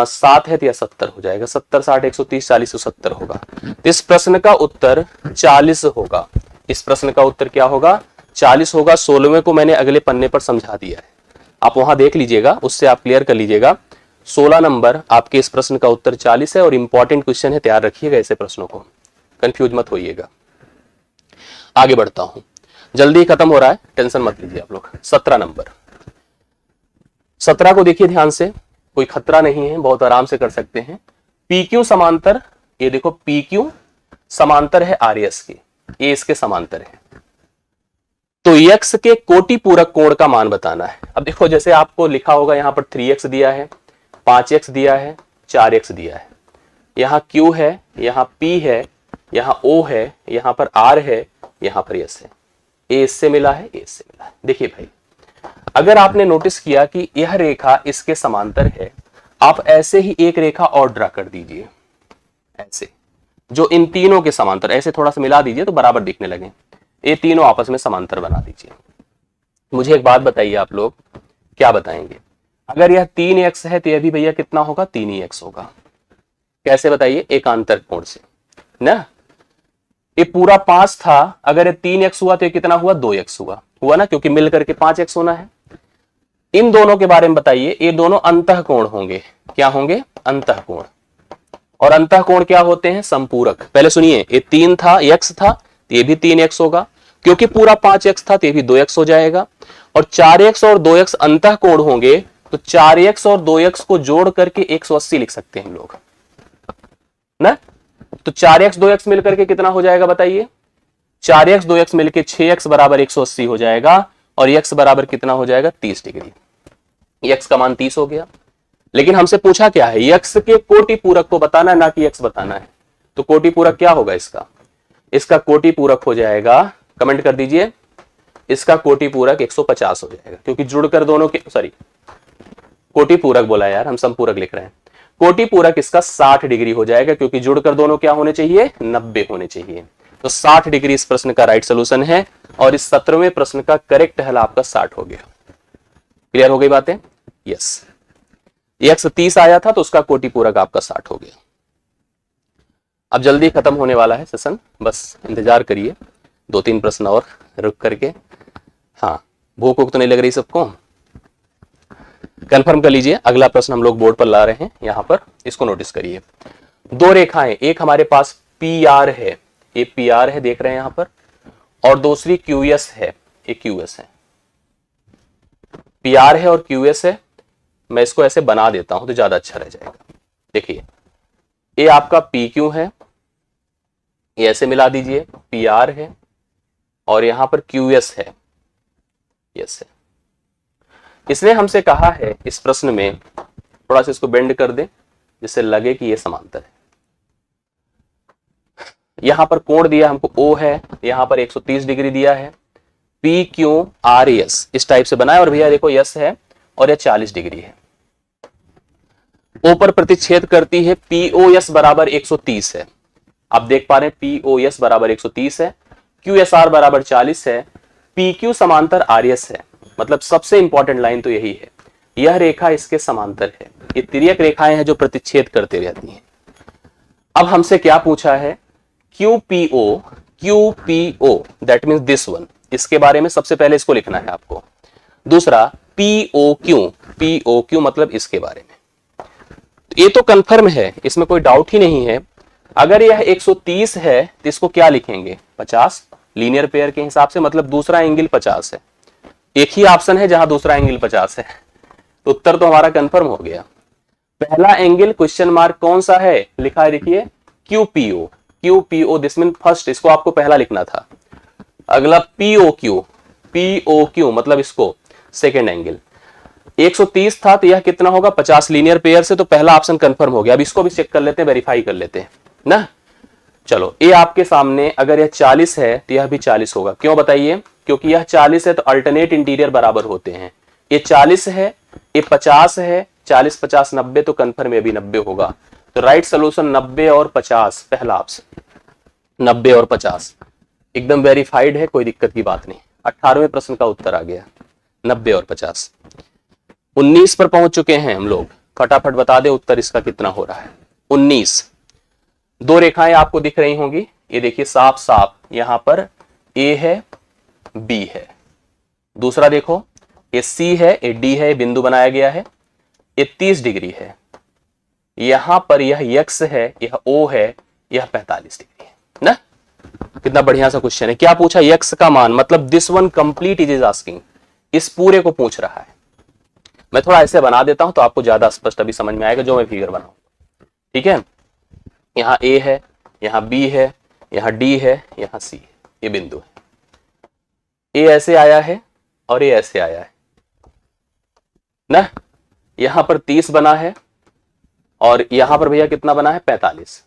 7 है तो यह 70 हो जाएगा। 70 60 130 40 70 होगा। तो इस प्रश्न का उत्तर 40 होगा। इस प्रश्न का उत्तर क्या होगा? 40 होगा। 16वें को मैंने अगले पन्ने पर समझा दिया है, आप वहां देख लीजिएगा, उससे आप क्लियर कर लीजिएगा। 16 नंबर आपके इस प्रश्न का उत्तर 40 है, और इंपॉर्टेंट क्वेश्चन है, तैयार रखिएगा ऐसे प्रश्नों को, कंफ्यूज मत होइएगा। आगे बढ़ता हूं, जल्दी खत्म हो रहा है, टेंशन मत लीजिए आप लोग। 17 नंबर, 17 को देखिए ध्यान से, कोई खतरा नहीं है, बहुत आराम से कर सकते हैं। PQ समांतर, ये देखो PQ समांतर है RS के, ये इसके समांतर है। तो x के कोटि पूरक कोण का मान बताना है। अब देखो, जैसे आपको लिखा होगा यहां पर 3x दिया है, 5x दिया है, 4x दिया है, यहां Q है, यहां P है, यहां O है, यहां पर R है, यहां पर S है। A इससे मिला है, A इससे मिला है। देखिए भाई, अगर आपने नोटिस किया कि यह रेखा इसके समांतर है, आप ऐसे ही एक रेखा और ड्रा कर दीजिए, ऐसे, जो इन तीनों के समांतर, ऐसे थोड़ा सा मिला दीजिए तो बराबर दिखने लगे। ये तीनों आपस में समांतर बना दीजिए। मुझे एक बात बताइए, आप लोग क्या बताएंगे? अगर यह 3x है तो यह भी भैया कितना होगा? 3 ही x होगा। कैसे बताइए? एकांतर कोण से ना। ये पूरा 5 था, अगर ये 3x हुआ तो ये कितना हुआ? 2x हुआ ना, क्योंकि मिल करके 5x होना है। इन दोनों के बारे में बताइए। ये दोनों अंतःकोण होंगे। क्या होंगे? अंतःकोण। और अंतःकोण क्या होते हैं? संपूरक। पहले सुनिए, ये 3 था, x था, तो ये भी 3x होगा, क्योंकि पूरा 5x था तो ये भी 2x हो जाएगा। और 4x और 2x अंतःकोण होंगे, तो 4x और 2x को जोड़ करके 180 लिख सकते हैं हम लोग ना। तो 4x 2x मिलकर के कितना हो जाएगा बताइए? 4x 2x मिलके 6x बराबर 180 हो जाएगा, और x बराबर कितना हो जाएगा? 30 डिग्री। x का मान 30 हो गया, लेकिन हमसे पूछा क्या है, यक्स के कोटि पूरक को बताना है, ना कि यक्स बताना है। तो कोटि पूरक क्या होगा इसका कोटि पूरक हो जाएगा, कमेंट कर दीजिए, इसका कोटि पूरक 150 हो जाएगा, क्योंकि जुड़कर दोनों के, सॉरी कोटि पूरक बोला यार, हम संपूरक लिख रहे हैं। कोटि पूरक इसका 60 डिग्री हो जाएगा, क्योंकि जुड़कर दोनों क्या होने चाहिए, 90 होने चाहिए। तो 60 डिग्री इस प्रश्न का राइट सोल्यूशन है, और इस 17वें प्रश्न का करेक्ट हल आपका 60 हो गया। क्लियर हो गई बातें? यस, यक्स 30 आया था तो उसका कोटि पूरक आपका 60 हो गया। अब जल्दी खत्म होने वाला है सेशन, बस इंतजार करिए 2-3 प्रश्न और रुक करके। हाँ, भूख तो नहीं लग रही सबको? कंफर्म कर लीजिए। अगला प्रश्न हम लोग बोर्ड पर ला रहे हैं, यहां पर इसको नोटिस करिए। दो रेखाएं, एक हमारे पास पी आर है, ये पी आर है देख रहे हैं यहां पर, और दूसरी क्यू एस है, ये क्यू एस है। पी आर है और क्यू एस है, मैं इसको ऐसे बना देता हूं तो ज्यादा अच्छा रह जाएगा। देखिए, ये आपका पी क्यू है, ये ऐसे मिला दीजिए, पी आर है और यहां पर क्यू एस है, यस है। इसने हमसे कहा है इस प्रश्न में, थोड़ा सा इसको बेंड कर दे जिससे लगे कि ये समांतर है। यहां पर कोण दिया हमको ओ है, यहां पर 130 डिग्री दिया है, पी क्यू आर एस इस टाइप से बनाए, और भैया देखो यस है और यह 40 डिग्री है। ओ पर प्रतिच्छेद करती है, पी ओ एस बराबर 130 है, आप देख पा रहे हैं पी ओ एस बराबर 130 है, क्यू एस आर बराबर 40 है, पी क्यू समांतर आर एस है। मतलब सबसे इंपॉर्टेंट लाइन तो यही है, यह रेखा इसके समांतर है। ये तिर्यक रेखाएं हैं जो प्रतिच्छेद करते रहती हैं। अब हमसे क्या पूछा है, QPO that means this one, इसके बारे में सबसे पहले इसको लिखना है आपको। दूसरा POQ मतलब इसके बारे में। तो ये तो कंफर्म है, इसमें कोई डाउट ही नहीं है। अगर यह 130 है तो इसको क्या लिखेंगे, 50 लीनियर पेयर के हिसाब से, मतलब दूसरा एंगल 50 है। एक ही ऑप्शन है जहां दूसरा एंगल 50 है, तो उत्तर तो हमारा कंफर्म हो गया। पहला एंगल क्वेश्चन मार्क कौन सा है, लिखा है देखिए QPO दिस मीन फर्स्ट, इसको आपको पहला लिखना था। अगला POQ मतलब इसको सेकेंड एंगल। 130 था तो यह कितना होगा, 50 लीनियर पेयर से, तो पहला ऑप्शन कंफर्म हो गया। अब इसको भी चेक कर लेते हैं, वेरीफाई कर लेते हैं ना। चलो, ये आपके सामने, अगर यह 40 है तो यह भी 40 होगा। क्यों बताइए, क्योंकि यह 40 है तो अल्टरनेट इंटीरियर बराबर होते हैं। ये 40 है, ये 50 है, 40 50 90, तो कंफर्म में भी 90 होगा। तो राइट सोल्यूशन 90 और 50, पहला ऑप्शन 90 और 50 एकदम वेरीफाइड है, कोई दिक्कत की बात नहीं। 18वें प्रश्न का उत्तर आ गया 90 और 50। 19 पर पहुंच चुके हैं हम लोग, फटाफट बता दे उत्तर इसका कितना हो रहा है। 19, दो रेखाएं आपको दिख रही होंगी, ये देखिए साफ साफ, यहां पर ए है, बी है। दूसरा देखो, ये सी है, ये डी है, बिंदु बनाया गया है, ये 30 डिग्री है। यहां पर यह यक्स है, यह ओ है, यह 45 डिग्री है ना। कितना बढ़िया सा क्वेश्चन है। क्या पूछा, यक्स का मान, मतलब this one complete is asking, इस पूरे को पूछ रहा है। मैं थोड़ा ऐसे बना देता हूं तो आपको ज्यादा स्पष्ट अभी समझ में आएगा जो मैं फिगर बनाऊं, ठीक है। यहां ए है, यहां बी है, यहां डी है, यहां सी है, ये बिंदु है। ए ऐसे आया है और ये ऐसे आया है ना। यहां पर 30 बना है और यहां पर भैया कितना बना है, 45।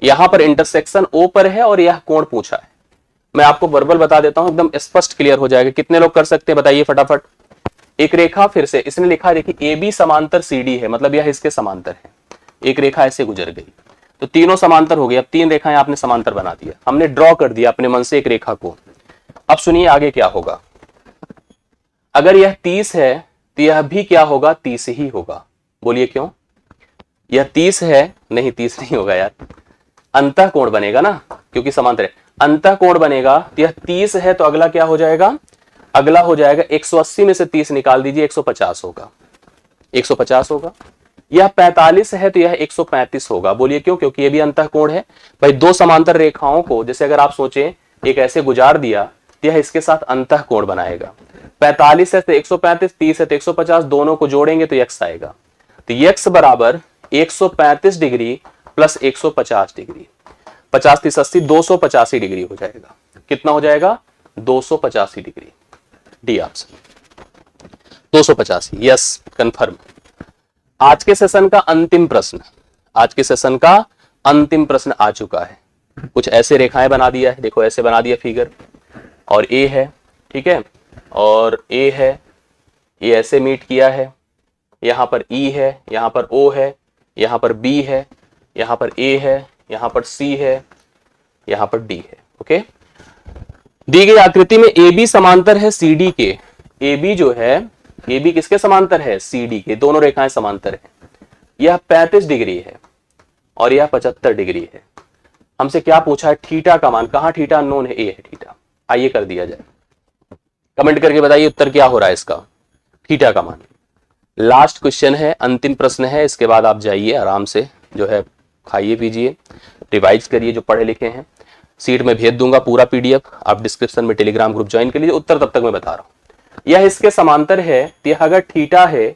यहां पर इंटरसेक्शन ओ पर है और यह कोण पूछा है। मैं आपको वर्बल बता देता हूं, एकदम स्पष्ट क्लियर हो जाएगा। कितने लोग कर सकते हैं बताइए फटाफट। एक रेखा, फिर से इसने लिखा है देखिए, ए बी समांतर सी डी है, मतलब यह इसके समांतर है। एक रेखा ऐसे गुजर गई तो तीनों समांतर हो गई। अब 3 रेखाएं आपने समांतर बना दिया, हमने ड्रॉ कर दिया अपने मन से एक रेखा को। अब सुनिए आगे क्या होगा। अगर यह 30 है तो यह भी क्या होगा, 30 ही होगा। बोलिए क्यों, यह 30 है, नहीं 30 नहीं होगा यार, अंतः कोण बनेगा ना, क्योंकि समांतर है। अंतः कोण बनेगा तो यह 30 है तो अगला क्या हो जाएगा, अगला हो जाएगा 180 में से 30 निकाल दीजिए, 150 होगा, 150 होगा। यह 45 है तो यह 135 होगा। बोलिए क्यों, क्योंकि यह भी अंतः कोण है। भाई दो समांतर रेखाओं को, जैसे अगर आप सोचें एक ऐसे गुजार दिया तो यह इसके साथ अंतः कोण बनाएगा। 45 है तो 135, 30 है तो 150, दोनों को जोड़ेंगे तो यक्स आएगा। तो यक्स बराबर 135 डिग्री प्लस 150 डिग्री, 50 30 80, 285 डिग्री हो जाएगा। कितना हो जाएगा, 285 degree. D option 285, yes confirm. आज के सेशन का अंतिम प्रश्न, आज के सेशन का अंतिम प्रश्न आ चुका है। कुछ ऐसे रेखाएं बना दिया है, देखो ऐसे बना दिया फिगर, और ए है, ठीक है, और ए है, ये ऐसे मीट किया है, यहां पर ई है, यहां पर ओ है, यहां पर बी है, यहां पर ए है, यहां पर सी है, यहां पर डी है। ओके, दी गई आकृति में ए बी समांतर है सी डी के। ए बी जो है, ए बी किसके समांतर है? सी डी के। दोनों रेखाएं समांतर है। यह 35 डिग्री है और यह 75 डिग्री है। हमसे क्या पूछा है? थीटा का मान। कहां थीटा अननोन है? ए है थीटा। आइए कर दिया जाए, कमेंट करके बताइए उत्तर क्या हो रहा है इसका। थीटा का मान। लास्ट क्वेश्चन है, अंतिम प्रश्न है, इसके बाद आप जाइए आराम से, जो है खाइए पीजिए, रिवाइज करिए जो पढ़े लिखे हैं। सीट में भेज दूंगा पूरा पीडीएफ, आप डिस्क्रिप्शन में टेलीग्राम ग्रुप ज्वाइन कर लीजिए। उत्तर तब तक मैं बता रहा हूं। यह इसके समांतर है, तो यह अगर थीटा है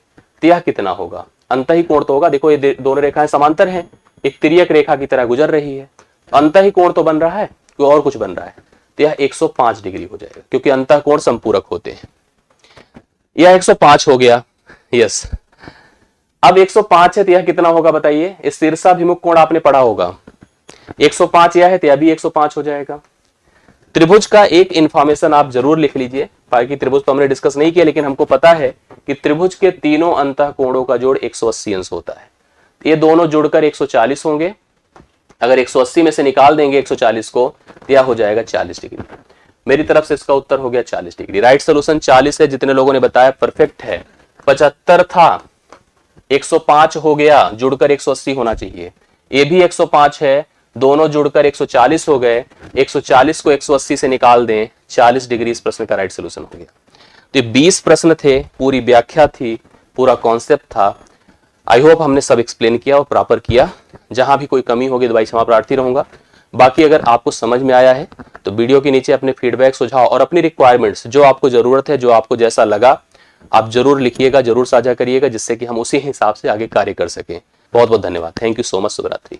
तो यह कितना होगा? अंतही कोण तो होगा। देखो ये दोनों रेखाएं समांतर हैं, एक तिर्यक रेखा की तरह गुजर रही है, अंतही कोण तो बन रहा है, कोई और कुछ बन रहा है, तो यह 105 डिग्री हो जाएगा, क्योंकि अंतः कोण संपूरक होते हैं। यह 105 हो गया। यस, अब 105 है तो यह कितना होगा बताइए? इस शीर्षाभिमुख कोण आपने पढ़ा होगा, 105 यह है तो यह भी 105 हो जाएगा। त्रिभुज का एक इंफॉर्मेशन आप जरूर लिख लीजिए, बाकी त्रिभुज तो हमने डिस्कस नहीं किया, लेकिन हमको पता है कि त्रिभुज के तीनों अंतः कोणों का जोड़ 180 अंश होता है। ये दोनों जुड़कर 140 होंगे। अगर 180 में से निकाल देंगे 140 को तो यह हो जाएगा 40 डिग्री। मेरी तरफ से इसका उत्तर हो गया 40 डिग्री। राइट सोल्यूशन 40 है, जितने लोगों ने बताया परफेक्ट है। 75 था, 105 हो गया, जुड़कर 180 होना चाहिए। ये भी 105 है, दोनों जुड़कर 140 हो गए। 140 को 180 से निकाल दें, 40 डिग्री इस प्रश्न का राइट सोल्यूशन हो गया। तो 20 प्रश्न थे, पूरी व्याख्या थी, पूरा कॉन्सेप्ट था। आई होप हमने सब एक्सप्लेन किया और प्रॉपर किया। जहां भी कोई कमी होगी तो भाई क्षमा प्रार्थी रहूंगा। बाकी अगर आपको समझ में आया है तो वीडियो के नीचे अपने फीडबैक, सुझाव और अपनी रिक्वायरमेंट्स, जो आपको जरूरत है, जो आपको जैसा लगा, आप जरूर लिखिएगा, जरूर साझा करिएगा, जिससे कि हम उसी हिसाब से आगे कार्य कर सकें। बहुत बहुत धन्यवाद। Thank you so much. शुभरात्रि।